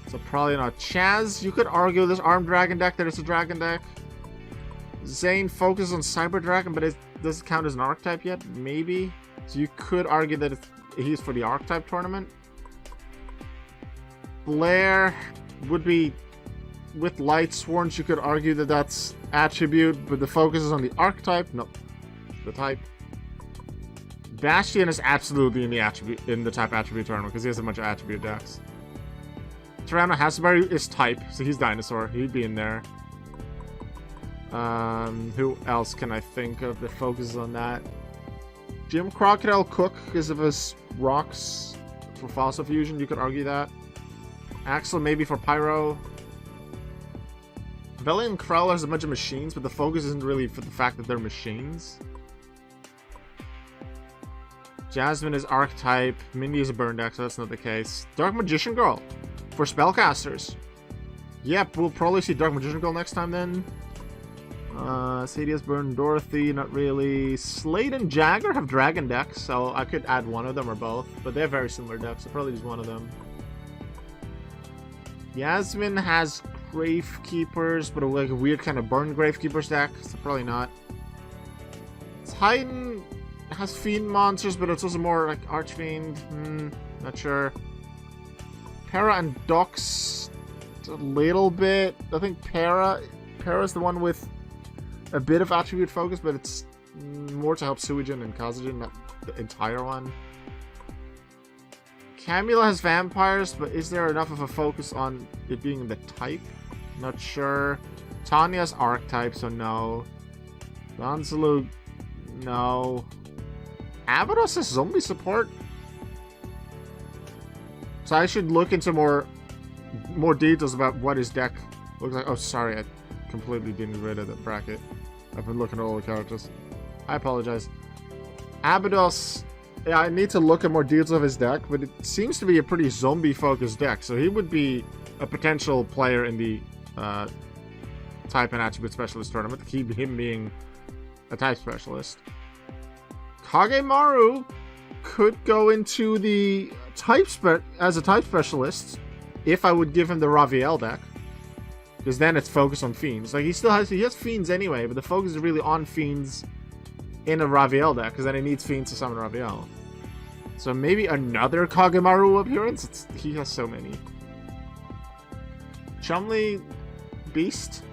So probably not. Chaz, you could argue this armed dragon deck that it's a dragon deck. Zane focuses on cyber dragon, but it doesn't count as an archetype yet. Maybe. So you could argue that he's for the archetype tournament. Blair would be with light sworns. You could argue that that's attribute, but the focus is on the archetype. No, the type. Bastion is absolutely in the type attribute tournament because he has a bunch of attribute decks. Tyranno Hasselberry is type, so he's dinosaur. He'd be in there. Who else can I think of that focuses on that? Jim Crocodile Cook because of his rocks for fossil fusion. You could argue that. Axel maybe for pyro. Valiant Crowler has a bunch of machines, but the focus isn't really for the fact that they're machines. Jasmine is archetype. Mindy is a burn deck, so that's not the case. Dark Magician Girl for spellcasters. Yep, we'll probably see Dark Magician Girl next time then. Sadia's burn, Dorothy, not really. Slade and Jagger have dragon decks, so I could add one of them or both, but they're very similar decks, so probably just one of them. Yasmin has Gravekeepers, but like a weird kind of burn Gravekeepers deck, so probably not. Titan has Fiend monsters, but it's also more like Archfiend. Not sure. Para and Dox, a little bit. I think Para's the one with a bit of attribute focus, but it's more to help Suijin and Kazujin, not the entire one. Camila has vampires, but is there enough of a focus on it being the type? Not sure. Tanya's archetype, so no. Lanzalu, no. Abados has zombie support? So I should look into more details about what his deck looks like. Oh, sorry, I completely didn't read the bracket. I've been looking at all the characters. I apologize. Abados, yeah, I need to look at more details of his deck, but it seems to be a pretty zombie-focused deck, so he would be a potential player in the type and attribute specialist tournament, to keep him being a type specialist. Kagemaru could go into the type as a type specialist if I would give him the Raviel deck, because then it's focused on fiends. Like he has fiends anyway, but the focus is really on fiends in a Raviel deck, because then it needs fiends to summon Raviel. So maybe another Kagemaru appearance. He has so many. Chumley, Beast.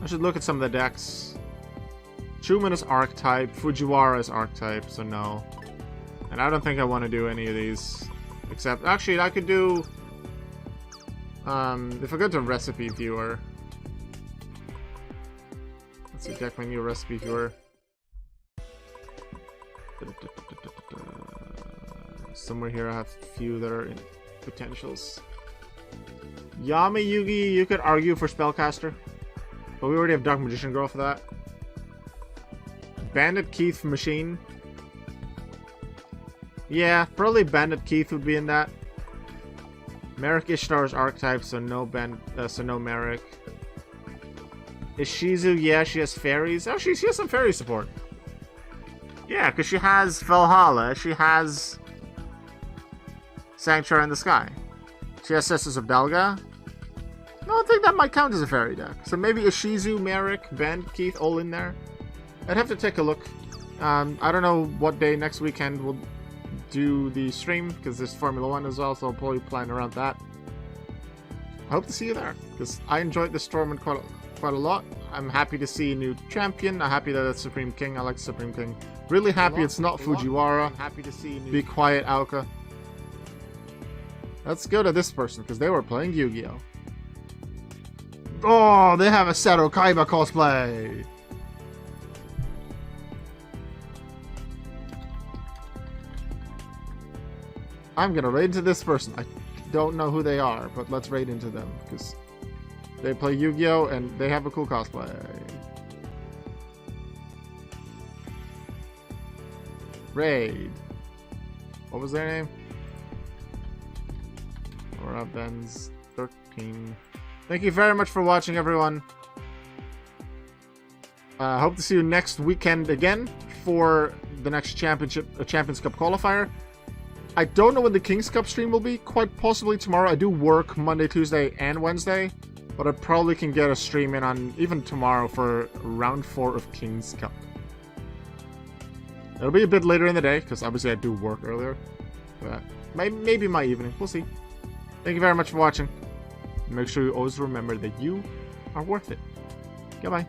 I should look at some of the decks. Chuman is archetype, Fujiwara is archetype, so no. And I don't think I want to do any of these. Except, actually, I could do... if I go to Recipe Viewer... Let's see, deck menu, Recipe Viewer. Somewhere here I have a few that are in potentials. Yami Yugi, you could argue for Spellcaster. But we already have Dark Magician Girl for that. Bandit Keith Machine. Yeah, probably Bandit Keith would be in that. Merrick Ishtar's archetype, so no Merrick. Ishizu, yeah, she has fairies. Actually, she has some fairy support. Yeah, because she has Valhalla. She has Sanctuary in the Sky. TSS of Belga. No, I think that might count as a fairy deck. So maybe Ishizu, Merrick, Ben, Keith, all in there. I'd have to take a look. I don't know what day next weekend we'll do the stream, because there's Formula 1 as well, so I'll probably plan around that. I hope to see you there, because I enjoyed this tournament quite a lot. I'm happy to see a new champion. I'm happy that it's Supreme King. I like Supreme King. Really happy it's not Fujiwara. Happy to see Be quiet, Aoka. Let's go to this person, because they were playing Yu-Gi-Oh! Oh, they have a Seto Kaiba cosplay! I'm gonna raid into this person. I don't know who they are, but let's raid into them, because they play Yu-Gi-Oh! And they have a cool cosplay. Raid. What was their name? Aura Benz 13. Thank you very much for watching, everyone. Hope to see you next weekend again for the next Champions Cup qualifier. I don't know when the King's Cup stream will be. Quite possibly tomorrow. I do work Monday, Tuesday, and Wednesday. But I probably can get a stream in on even tomorrow for round 4 of King's Cup. It'll be a bit later in the day, because obviously I do work earlier. But maybe my evening. We'll see. Thank you very much for watching. Make sure you always remember that you are worth it. Goodbye.